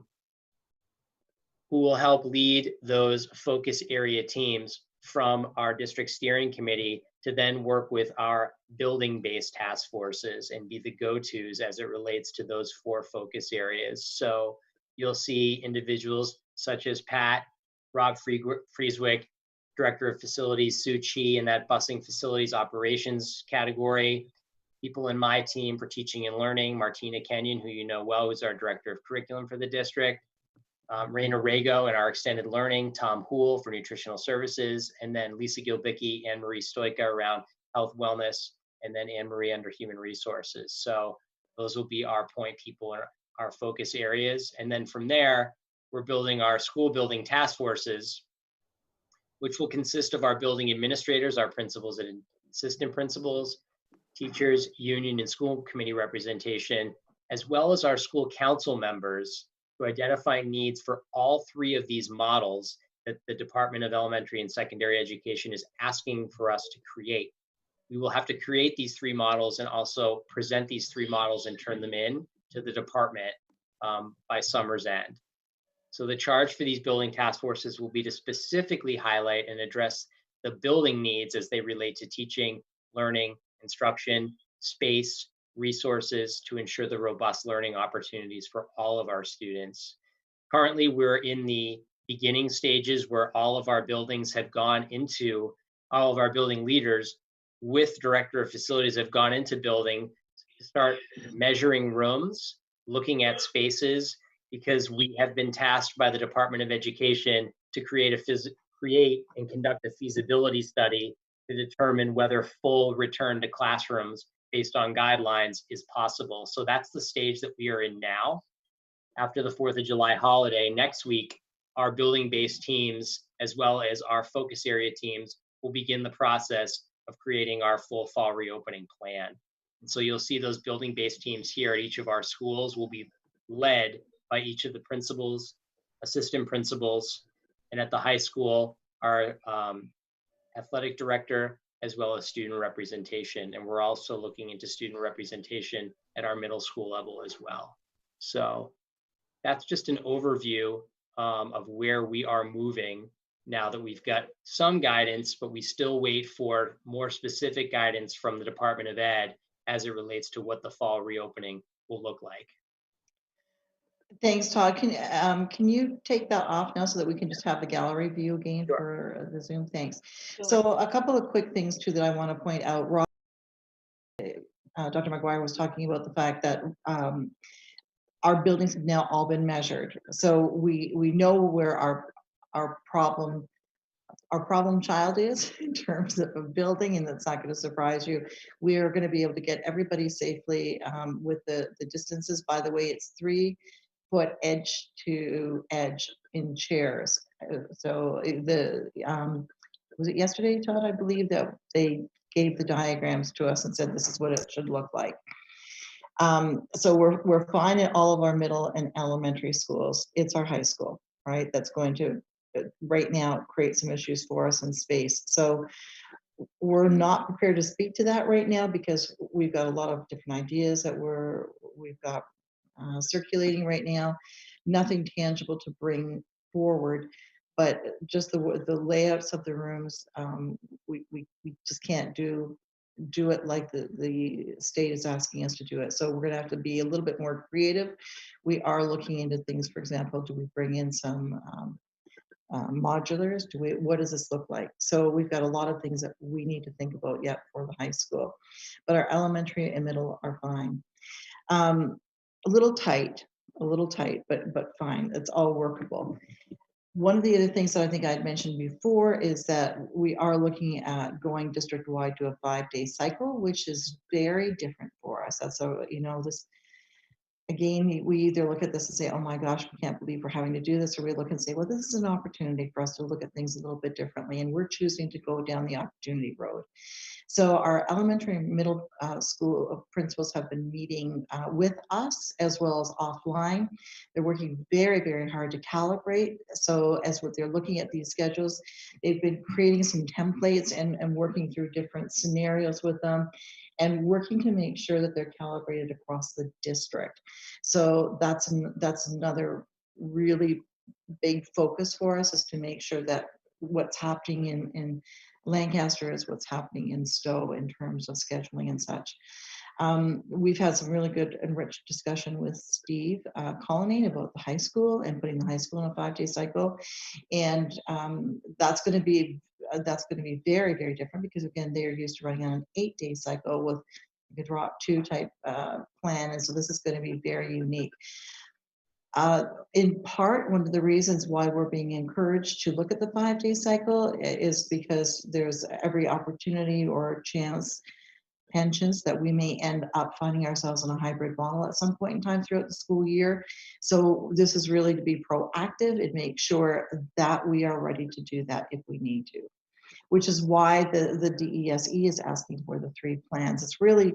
who will help lead those focus area teams from our district steering committee to then work with our building-based task forces and be the go-tos as it relates to those 4 focus areas. So you'll see individuals such as Pat, Rob Frieswick, Director of Facilities, Sue Chi, in that busing facilities operations category. People in my team for teaching and learning, Martina Kenyon, who you know well, who's our Director of Curriculum for the district. Raina Rago in our extended learning, Tom Houle for nutritional services, and then Lisa Gilbicki and Marie Stoika around health wellness, and then Anne Marie under human resources. So those will be our point people in our focus areas. And then from there, we're building our school building task forces, which will consist of our building administrators, our principals and assistant principals, teachers, union and school committee representation, as well as our school council members, to identify needs for all 3 of these models that the Department of Elementary and Secondary Education is asking for us to create. We will have to create these 3 models and also present these 3 models and turn them in to the department by summer's end. So the charge for these building task forces will be to specifically highlight and address the building needs as they relate to teaching, learning, instruction, space, resources to ensure the robust learning opportunities for all of our students. Currently, we're in the beginning stages where all of our buildings have gone into, all of our building leaders with Director of Facilities have gone into building to start measuring rooms, looking at spaces, because we have been tasked by the Department of Education to create and conduct a feasibility study to determine whether full return to classrooms based on guidelines is possible. So that's the stage that we are in now. After the 4th of July holiday, next week, our building-based teams, as well as our focus area teams, will begin the process of creating our full fall reopening plan. And so you'll see those building-based teams here at each of our schools will be led by each of the principals, assistant principals, and at the high school, our athletic director, as well as student representation. And we're also looking into student representation at our middle school level as well. So that's just an overview of where we are moving now that we've got some guidance, but we still wait for more specific guidance from the Department of Ed as it relates to what the fall reopening will look like. Thanks, Todd. Can you take that off now so that we can just have the gallery view again for the Zoom? Thanks. So a couple of quick things too that I want to point out. Dr. McGuire was talking about the fact that our buildings have now all been measured. So we know where our problem child is in terms of a building, and that's not going to surprise you. We are going to be able to get everybody safely with the distances. By the way, it's 3 foot edge to edge in chairs. So was it yesterday, Todd? I believe that they gave the diagrams to us and said this is what it should look like. So we're fine at all of our middle and elementary schools. It's our high school, right? That's going to right now create some issues for us in space. So we're not prepared to speak to that right now because we've got a lot of different ideas that we've got circulating right now. Nothing tangible to bring forward, but just the layouts of the rooms, we just can't do it like the state is asking us to do it. So we're going to have to be a little bit more creative. We are looking into things. For example, do we bring in some modulars? What does this look like? So we've got a lot of things that we need to think about yet for the high school, but our elementary and middle are fine. A little tight, but fine. It's all workable. One of the other things that I think I'd mentioned before is that we are looking at going district-wide to a 5-day cycle, which is very different for us. That's this. Again, we either look at this and say, oh my gosh, we can't believe we're having to do this, or we look and say, well, this is an opportunity for us to look at things a little bit differently, and we're choosing to go down the opportunity road. So our elementary and middle school principals have been meeting with us as well as offline. They're working very, very hard to calibrate. So as they're looking at these schedules, they've been creating some templates and working through different scenarios with them, and working to make sure that they're calibrated across the district. So that's another really big focus for us, is to make sure that what's happening in Lancaster is what's happening in Stowe in terms of scheduling and such. We've had some really good and rich discussion with Steve Colonnade about the high school and putting the high school in a 5-day cycle. And that's going to be very, very different because, again, they are used to running on an 8-day cycle with a drop 2 type plan. And so this is going to be very unique. In part, one of the reasons why we're being encouraged to look at the 5-day cycle is because there's every opportunity or chance pensions that we may end up finding ourselves in a hybrid model at some point in time throughout the school year. So this is really to be proactive and make sure that we are ready to do that if we need to, which is why the DESE is asking for the 3 plans. It's really,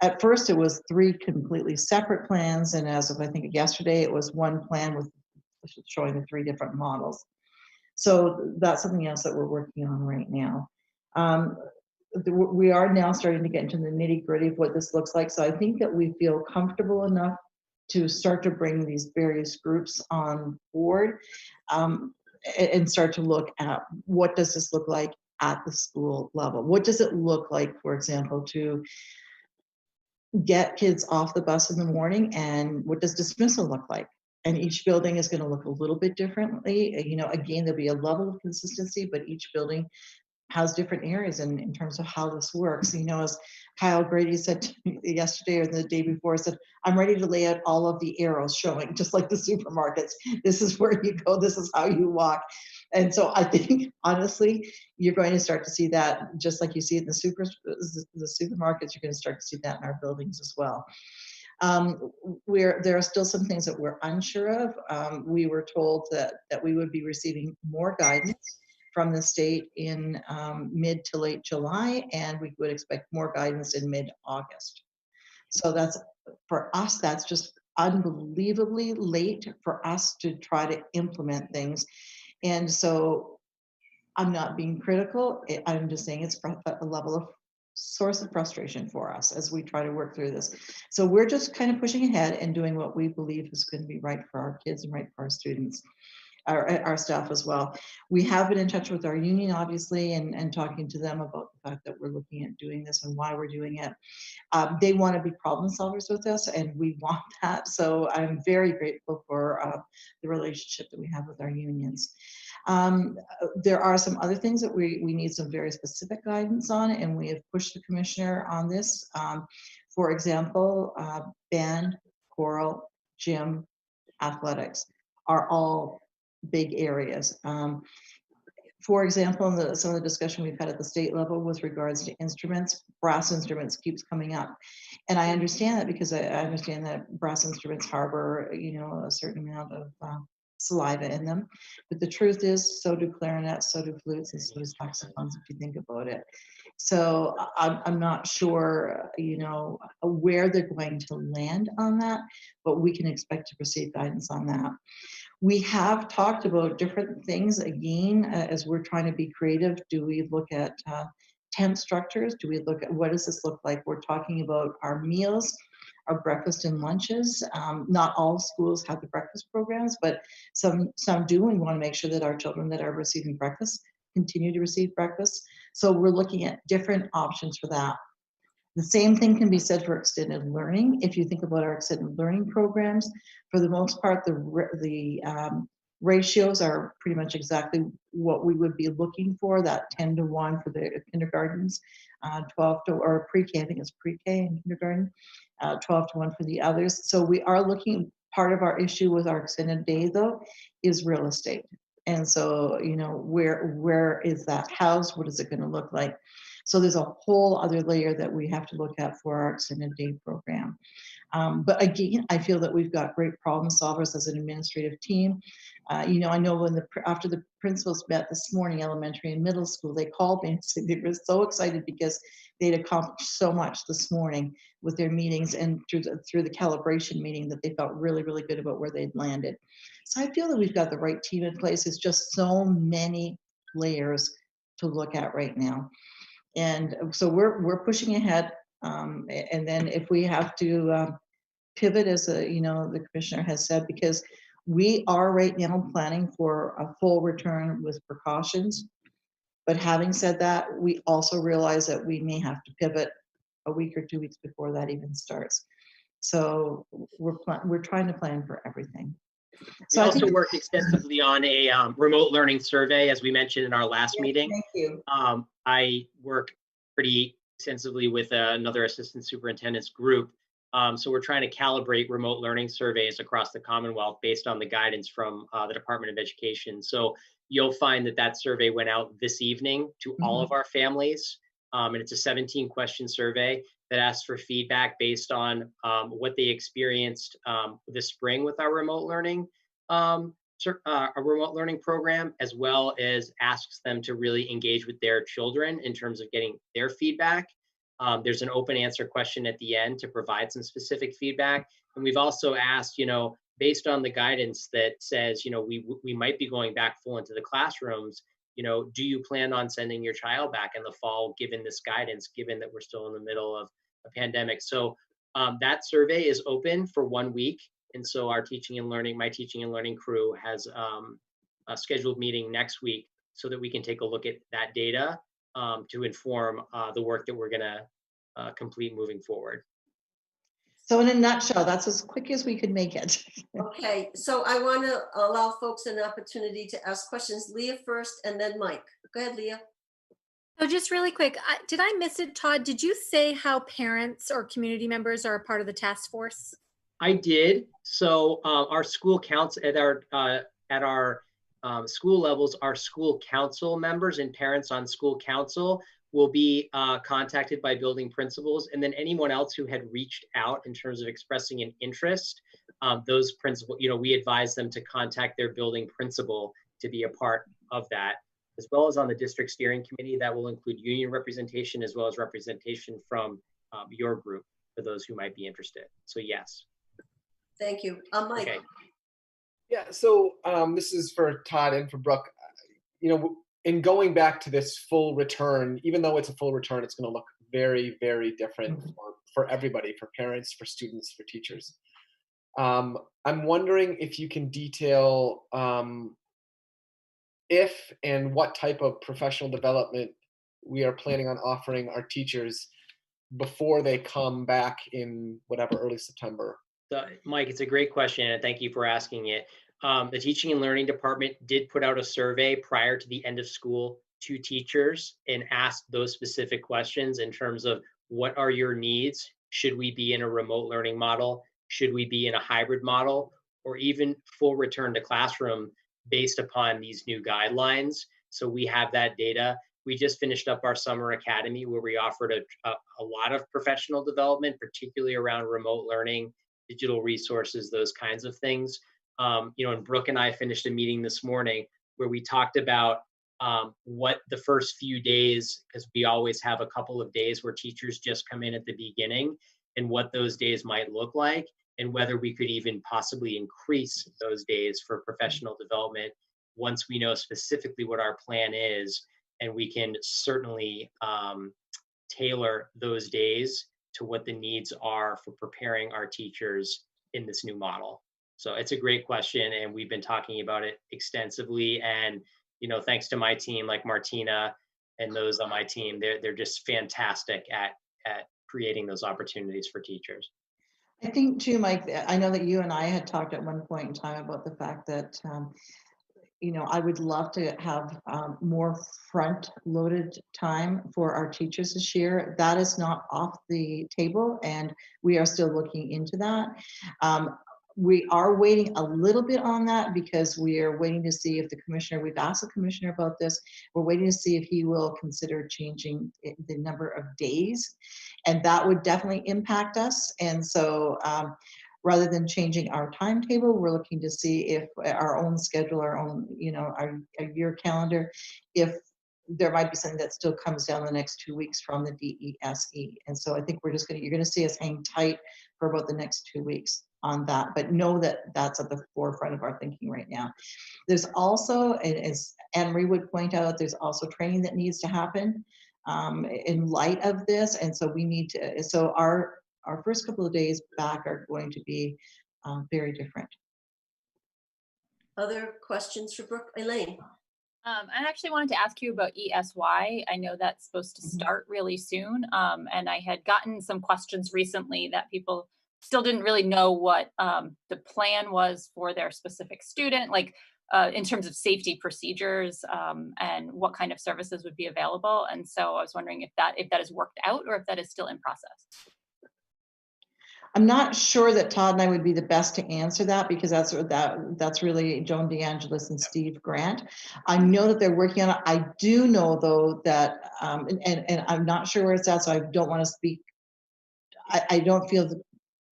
at first it was 3 completely separate plans, and as of I think yesterday, it was 1 plan with showing the 3 different models. So that's something else that we're working on right now. We are now starting to get into the nitty-gritty of what this looks like. So I think that we feel comfortable enough to start to bring these various groups on board and start to look at what does this look like at the school level? What does it look like, for example, to get kids off the bus in the morning, and what does dismissal look like? And each building is going to look a little bit differently. Again, there'll be a level of consistency, but each building has different areas in terms of how this works. As Kyle Grady said to me yesterday or the day before, said, I'm ready to lay out all of the arrows showing, just like the supermarkets. This is where you go, this is how you walk. And so I think, honestly, you're going to start to see that, just like you see it in the supermarkets, you're going to start to see that in our buildings as well. There are still some things that we're unsure of. We were told that we would be receiving more guidance from the state in mid to late July, and we would expect more guidance in mid-August. So that's, for us, that's just unbelievably late for us to try to implement things. And so I'm not being critical. I'm just saying it's a level of source of frustration for us as we try to work through this. So we're just kind of pushing ahead and doing what we believe is going to be right for our kids and right for our students. our staff as well. We have been in touch with our union, obviously, and talking to them about the fact that we're looking at doing this and why we're doing it. They want to be problem solvers with us, and we want that. So I'm very grateful for the relationship that we have with our unions. There are some other things that we need some very specific guidance on, and we have pushed the commissioner on this. For example, band, choral, gym, athletics are all big areas. For example, in some of the discussion we've had at the state level with regards to instruments, brass instruments keeps coming up. And I understand that because I understand that brass instruments harbor, a certain amount of saliva in them. But the truth is, so do clarinets, so do flutes, and so do saxophones, if you think about it. So I'm not sure, where they're going to land on that, but we can expect to receive guidance on that. We have talked about different things again, as we're trying to be creative. Do we look at tent structures? Do we look at what does this look like? We're talking about our meals, our breakfast and lunches. Not all schools have the breakfast programs, but some do, and we want to make sure that our children that are receiving breakfast continue to receive breakfast. So we're looking at different options for that. The same thing can be said for extended learning. If you think about our extended learning programs, for the most part, the ratios are pretty much exactly what we would be looking for, that 10-to-1 for the kindergartens, 12 to, or pre-K, I think it's pre-K and kindergarten, 12-to-1 for the others. So we are looking, part of our issue with our extended day though, is real estate. And so, where is that housed? What is it gonna look like? So there's a whole other layer that we have to look at for our extended day program. But again, I feel that we've got great problem solvers as an administrative team. I know after the principals met this morning, elementary and middle school, they called me and said they were so excited because they'd accomplished so much this morning with their meetings and through the calibration meeting, that they felt really, really good about where they'd landed. So I feel that we've got the right team in place. It's just so many layers to look at right now. And so we're pushing ahead. And then if we have to pivot, as the commissioner has said, because we are right now planning for a full return with precautions. But having said that, we also realize that we may have to pivot a week or 2 weeks before that even starts. So we're trying to plan for everything. So we also worked extensively on a remote learning survey, as we mentioned in our last meeting. Thank you. I work pretty extensively with another assistant superintendent's group. So we're trying to calibrate remote learning surveys across the Commonwealth based on the guidance from the Department of Education. So you'll find that survey went out this evening to all of our families. And it's a 17-question survey that asks for feedback based on what they experienced this spring with our remote learning program, as well as asks them to really engage with their children in terms of getting their feedback. There's an open answer question at the end to provide some specific feedback. And we've also asked, based on the guidance that says, we might be going back full into the classrooms, do you plan on sending your child back in the fall, given this guidance, given that we're still in the middle of a pandemic? So that survey is open for 1 week. And so my teaching and learning crew has a scheduled meeting next week so that we can take a look at that data to inform the work that we're gonna complete moving forward. So in a nutshell, that's as quick as we could make it. Okay, so I want to allow folks an opportunity to ask questions. Leah first and then Mike. Go ahead, Leah. So just really quick, did I miss it, Todd? Did you say how parents or community members are a part of the task force? I did. So our school counts at our school levels, our school council members and parents on school council will be contacted by building principals, and then anyone else who had reached out in terms of expressing an interest, those principals, we advise them to contact their building principal to be a part of that, as well as on the district steering committee. That will include union representation as well as representation from your group for those who might be interested. So yes. Thank you. Mike. Okay. Yeah, so this is for Todd and for Brooke. In going back to this full return, even though it's a full return, it's going to look very, very different for everybody, for parents, for students, for teachers. I'm wondering if you can detail if and what type of professional development we are planning on offering our teachers before they come back in whatever, early September. Mike, it's a great question, and thank you for asking it. The Teaching and Learning Department did put out a survey prior to the end of school to teachers and asked those specific questions in terms of what are your needs? Should we be in a remote learning model? Should we be in a hybrid model? Or even full return to classroom based upon these new guidelines? So we have that data. We just finished up our summer academy where we offered a lot of professional development, particularly around remote learning, digital resources, those kinds of things. And Brooke and I finished a meeting this morning where we talked about what the first few days, because we always have a couple of days where teachers just come in at the beginning, and what those days might look like, and whether we could even possibly increase those days for professional development once we know specifically what our plan is, and we can certainly tailor those days to what the needs are for preparing our teachers in this new model. So it's a great question, and we've been talking about it extensively. And thanks to my team, like Martina and those on my team, they're just fantastic at creating those opportunities for teachers. I think too, Mike, I know that you and I had talked at one point in time about the fact that, I would love to have more front-loaded time for our teachers this year. That is not off the table, and we are still looking into that. We are waiting a little bit on that because we are waiting to see if the commissioner, we've asked the commissioner about this, we're waiting to see if he will consider changing the number of days, and that would definitely impact us. And so rather than changing our timetable, we're looking to see if our own schedule, our own, our year calendar, if there might be something that still comes down the next 2 weeks from the DESE. And so I think you're going to see us hang tight for about the next 2 weeks on that, but know that that's at the forefront of our thinking right now. There's also, as Anne-Marie would point out, there's also training that needs to happen in light of this. And so we need to, so our first couple of days back are going to be very different. Other questions for Brooke? Elaine? I actually wanted to ask you about ESY. I know that's supposed to start really soon. And I had gotten some questions recently that people still didn't really know what the plan was for their specific student, like in terms of safety procedures and what kind of services would be available. And so I was wondering if that is worked out or if that is still in process. I'm not sure that Todd and I would be the best to answer that because that's really Joan DeAngelis and Steve Grant. I know that they're working on it. I do know though that, and I'm not sure where it's at, so I don't want to speak. I don't feel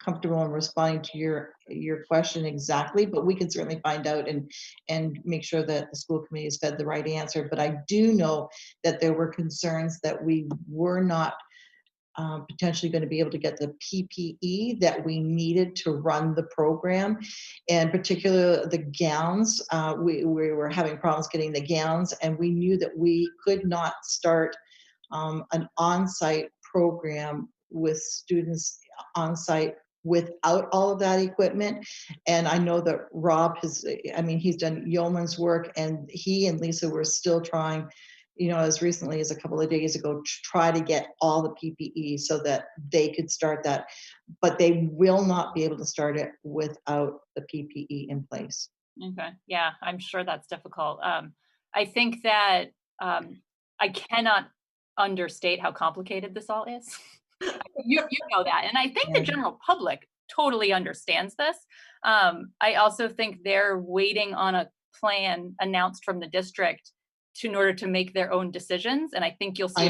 comfortable in responding to your question exactly, but we can certainly find out and make sure that the school committee is fed the right answer. But I do know that there were concerns that we were not potentially going to be able to get the PPE that we needed to run the program, and particularly the gowns. We were having problems getting the gowns, and we knew that we could not start an on-site program with students on-site without all of that equipment. And I know that Rob he's done yeoman's work, and he and Lisa were still trying, as recently as a couple of days ago, to try to get all the PPE so that they could start that. But they will not be able to start it without the PPE in place. Okay, yeah, I'm sure that's difficult. I think that I cannot understate how complicated this all is. You know that, and I think the general public totally understands this. I also think they're waiting on a plan announced from the district in order to make their own decisions, and I think you'll see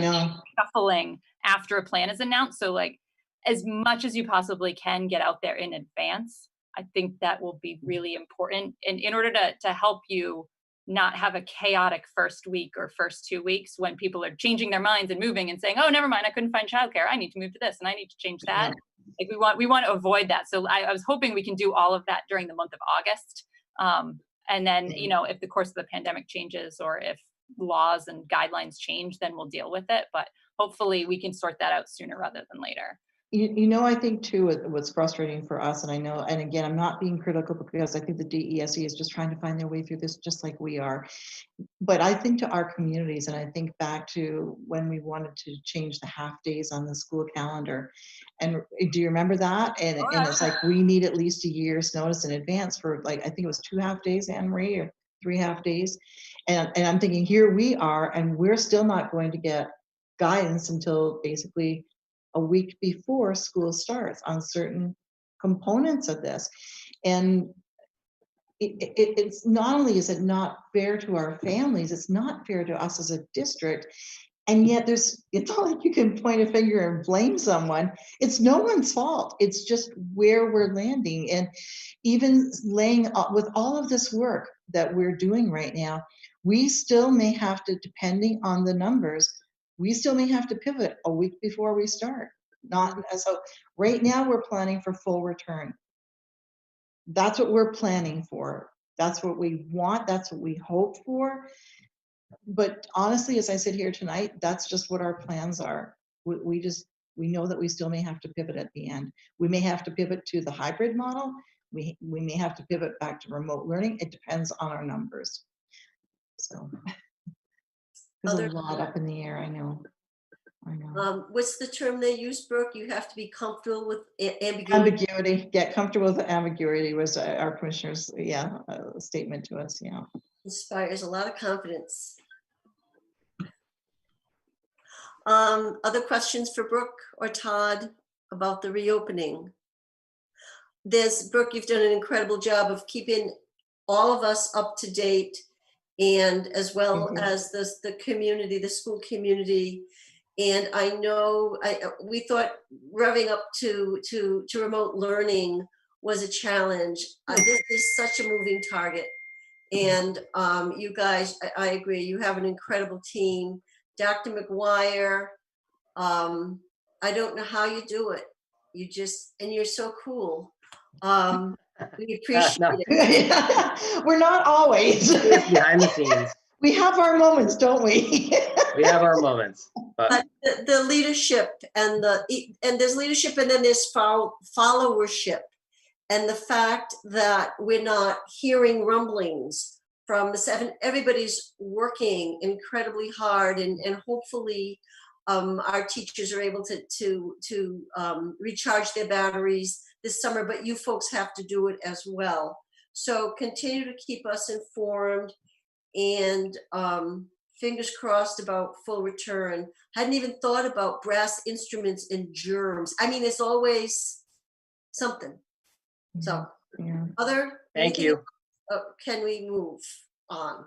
shuffling after a plan is announced. So, like, as much as you possibly can, get out there in advance. I think that will be really important, and in order to help you not have a chaotic first week or first 2 weeks when people are changing their minds and moving and saying, oh, never mind, I couldn't find childcare, I need to move to this and I need to change that. Like, we want to avoid that. So I was hoping we can do all of that during the month of August. And then, if the course of the pandemic changes or if laws and guidelines change, then we'll deal with it. But hopefully we can sort that out sooner rather than later. I think too, what's frustrating for us, and I know, and again, I'm not being critical because I think the DESE is just trying to find their way through this just like we are. but I think to our communities, and I think back to when we wanted to change the half days on the school calendar. And do you remember that? And it's like, we need at least a year's notice in advance for, like, I think it was 2 half days, Anne Marie, or 3 half days. And I'm thinking, here we are, and we're still not going to get guidance until basically a week before school starts on certain components of this. And it's not only is it not fair to our families, it's not fair to us as a district. And yet it's not like you can point a finger and blame someone. It's no one's fault. It's just where we're landing. And even laying with all of this work that we're doing right now, we still may have to, depending on the numbers, we still may have to pivot a week before we start. So right now we're planning for full return. That's what we're planning for. That's what we want. That's what we hope for. But honestly, as I sit here tonight, that's just what our plans are. We know that we still may have to pivot at the end. We may have to pivot to the hybrid model. We may have to pivot back to remote learning. It depends on our numbers. So there's a lot up in the air, I know. What's the term they use, Brooke? You have to be comfortable with ambiguity. Ambiguity. Get comfortable with the ambiguity was our commissioner's statement to us. Yeah. Inspires a lot of confidence. Other questions for Brooke or Todd about the reopening? Brooke, you've done an incredible job of keeping all of us up to date, and as well as the community, the school community. And I know we thought revving up to remote learning was a challenge. This is such a moving target. And you guys, I agree, you have an incredible team. Dr. McGuire, I don't know how you do it. And you're so cool. We appreciate it. We're not always. Behind the scenes. We have our moments, don't we? We have our moments. But the leadership and there's leadership, and then there's followership. And the fact that we're not hearing rumblings from the 7, everybody's working incredibly hard, and hopefully our teachers are able to recharge their batteries this summer, but you folks have to do it as well. So continue to keep us informed, and fingers crossed about full return. Hadn't even thought about brass instruments and germs. I mean, it's always something. So, thank you. Can we move on?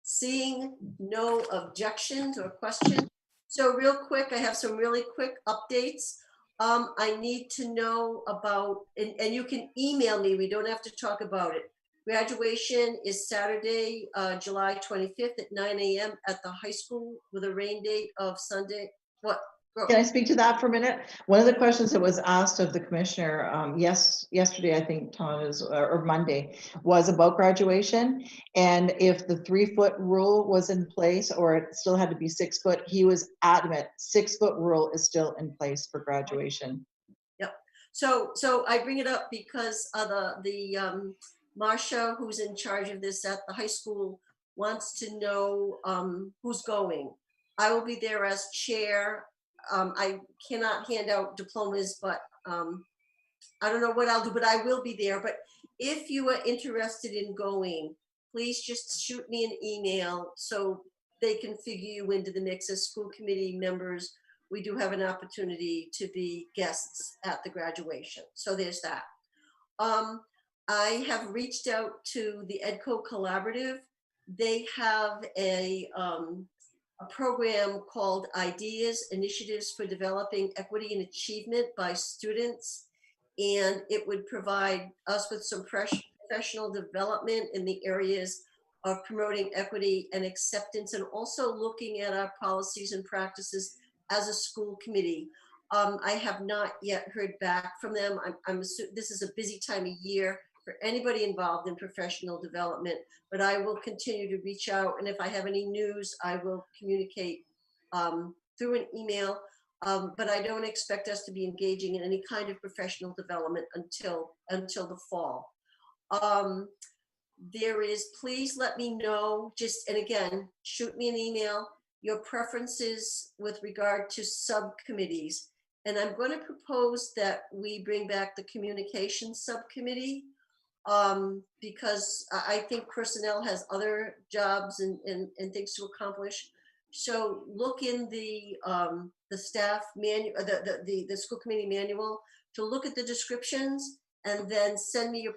Seeing no objections or questions. So real quick, I have some really quick updates. I need to know about, and you can email me, we don't have to talk about it. Graduation is Saturday, July 25th at 9 a.m. at the high school with a rain date of Sunday. What? Can I speak to that for a minute? One of the questions that was asked of the commissioner, yesterday, I think, or Monday, was about graduation. And if the 3-foot rule was in place, or it still had to be 6 foot, he was adamant, 6-foot rule is still in place for graduation. Yep. So I bring it up because Marcia, who's in charge of this at the high school, wants to know who's going. I will be there as chair. I cannot hand out diplomas, but I don't know what I'll do, but I will be there. But if you are interested in going, please just shoot me an email so they can figure you into the mix as school committee members. We do have an opportunity to be guests at the graduation. So there's that. I have reached out to the EDCO Collaborative. They have a program called Ideas, Initiatives for Developing Equity and Achievement by Students. And it would provide us with some professional development in the areas of promoting equity and acceptance, and also looking at our policies and practices as a school committee. I have not yet heard back from them. I'm assuming this is a busy time of year for anybody involved in professional development, but I will continue to reach out. And if I have any news, I will communicate through an email. But I don't expect us to be engaging in any kind of professional development until the fall. please let me know, and again, shoot me an email, your preferences with regard to subcommittees. And I'm going to propose that we bring back the communications subcommittee, because I think personnel has other jobs and things to accomplish. So look in the staff manual, the school committee manual, to look at the descriptions, and then send me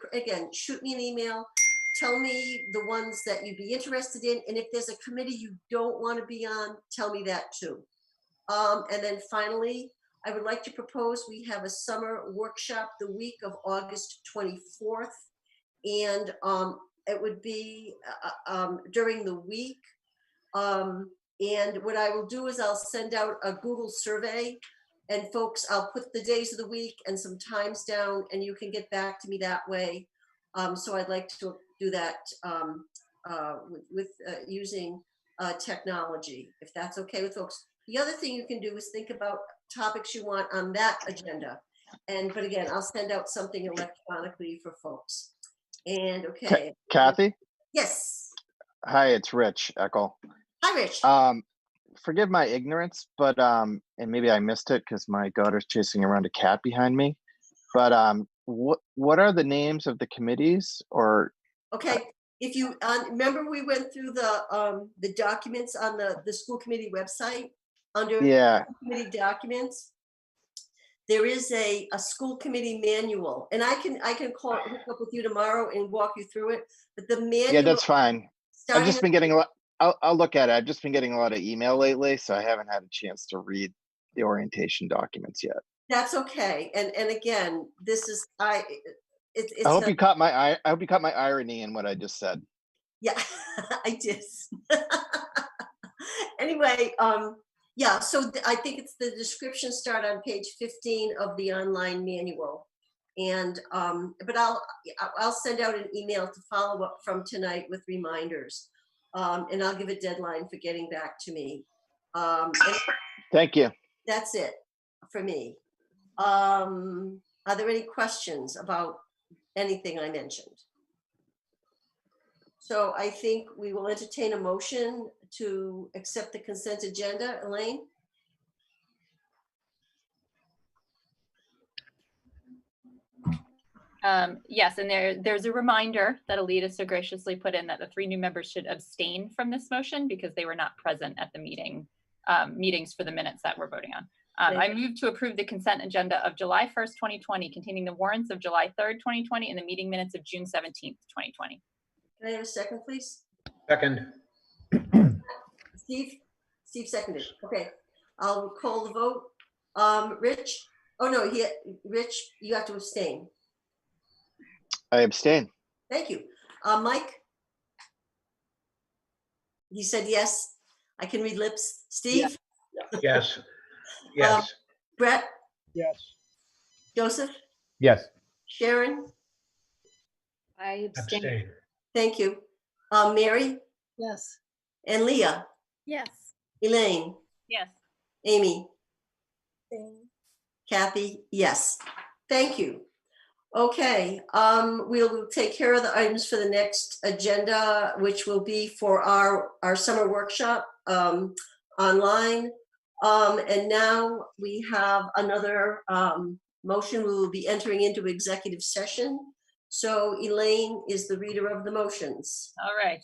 shoot me an email. Tell me the ones that you'd be interested in, and if there's a committee you don't want to be on, tell me that too. And then finally, I would like to propose we have a summer workshop the week of August 24th, and it would be during the week. And what I will do is I'll send out a Google survey, and folks, I'll put the days of the week and some times down, and you can get back to me that way. So I'd like to do that with using technology, if that's okay with folks. The other thing you can do is think about topics you want on that agenda. But again, I'll send out something electronically for folks. And okay. Kathy? Yes. Hi, it's Rich Eckel. Hi, Rich. Forgive my ignorance, but and maybe I missed it because my daughter's chasing around a cat behind me. But what are the names of the committees? Or okay, if you remember, we went through the documents on the school committee website under committee documents. There is a school committee manual, and I can hook up with you tomorrow and walk you through it. But the manual. Yeah, that's fine. I've just been getting a lot. I'll look at it. I've just been getting a lot of email lately, so I haven't had a chance to read the orientation documents yet. That's okay. And again, this is I hope you caught my irony in what I just said. Yeah, I did. Anyway, yeah. So I think it's the descriptions start on page 15 of the online manual, and but I'll send out an email to follow up from tonight with reminders. And I'll give a deadline for getting back to me. Thank you. That's it for me. Are there any questions about anything I mentioned? So I think we will entertain a motion to accept the consent agenda. Elaine? Yes, and there's a reminder that Alita so graciously put in that the 3 new members should abstain from this motion because they were not present at the meetings for the minutes that we're voting on. I move to approve the consent agenda of July 1st, 2020, containing the warrants of July 3rd, 2020, and the meeting minutes of June 17th, 2020. Can I have a second, please? Second. Steve seconded. Okay, I'll call the vote. Rich? Oh no, Rich, you have to abstain. I abstain. Thank you. Mike? He said yes. I can read lips. Steve? Yes. Yes. Brett? Yes. Joseph? Yes. Sharon? I abstain. Abstain. Thank you. Mary? Yes. And Leah? Yes. Elaine? Yes. Amy? Kathy? Yes. Thank you. Okay, we'll take care of the items for the next agenda, which will be for our summer workshop online. And now we have another motion. We will be entering into executive session. So Elaine is the reader of the motions. All right.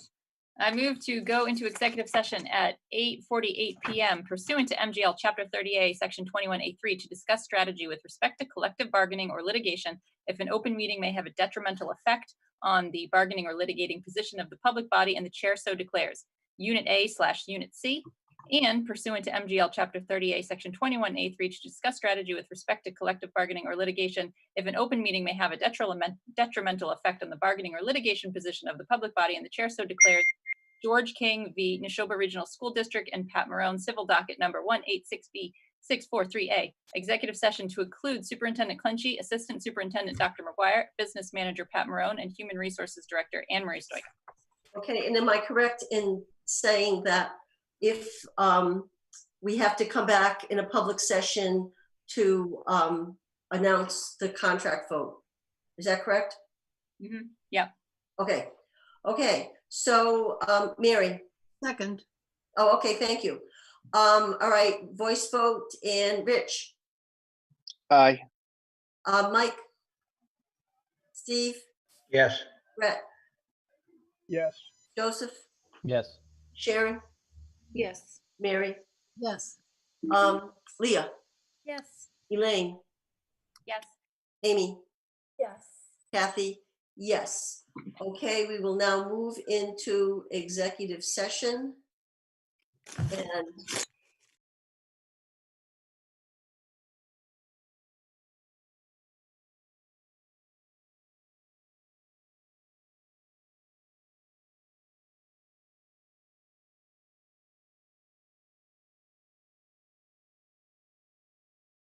I move to go into executive session at 8:48 p.m. pursuant to MGL Chapter 30A, Section 21A3 to discuss strategy with respect to collective bargaining or litigation if an open meeting may have a detrimental effect on the bargaining or litigating position of the public body and the chair so declares. Unit A/Unit C, and pursuant to MGL Chapter 30A, Section 21A3 to discuss strategy with respect to collective bargaining or litigation if an open meeting may have a detrimental effect on the bargaining or litigation position of the public body and the chair so declares. George King v. Neshoba Regional School District and Pat Marone, civil docket number 186B643A. Executive session to include Superintendent Clenchey, Assistant Superintendent Dr. McGuire, Business Manager Pat Marone, and Human Resources Director Anne Marie Stoika. Okay, and am I correct in saying that if we have to come back in a public session to announce the contract vote? Is that correct? Mm-hmm. Yeah. Okay. Okay, so Mary. Second. Oh, okay, thank you. All right, voice vote, and Rich, Aye. Mike, Steve, Yes. Brett, Yes. Joseph, Yes. Sharon, Yes. Mary, Yes. Leah, Yes. Elaine, Yes. Amy, Yes. Kathy, yes. Okay, we will now move into executive session. And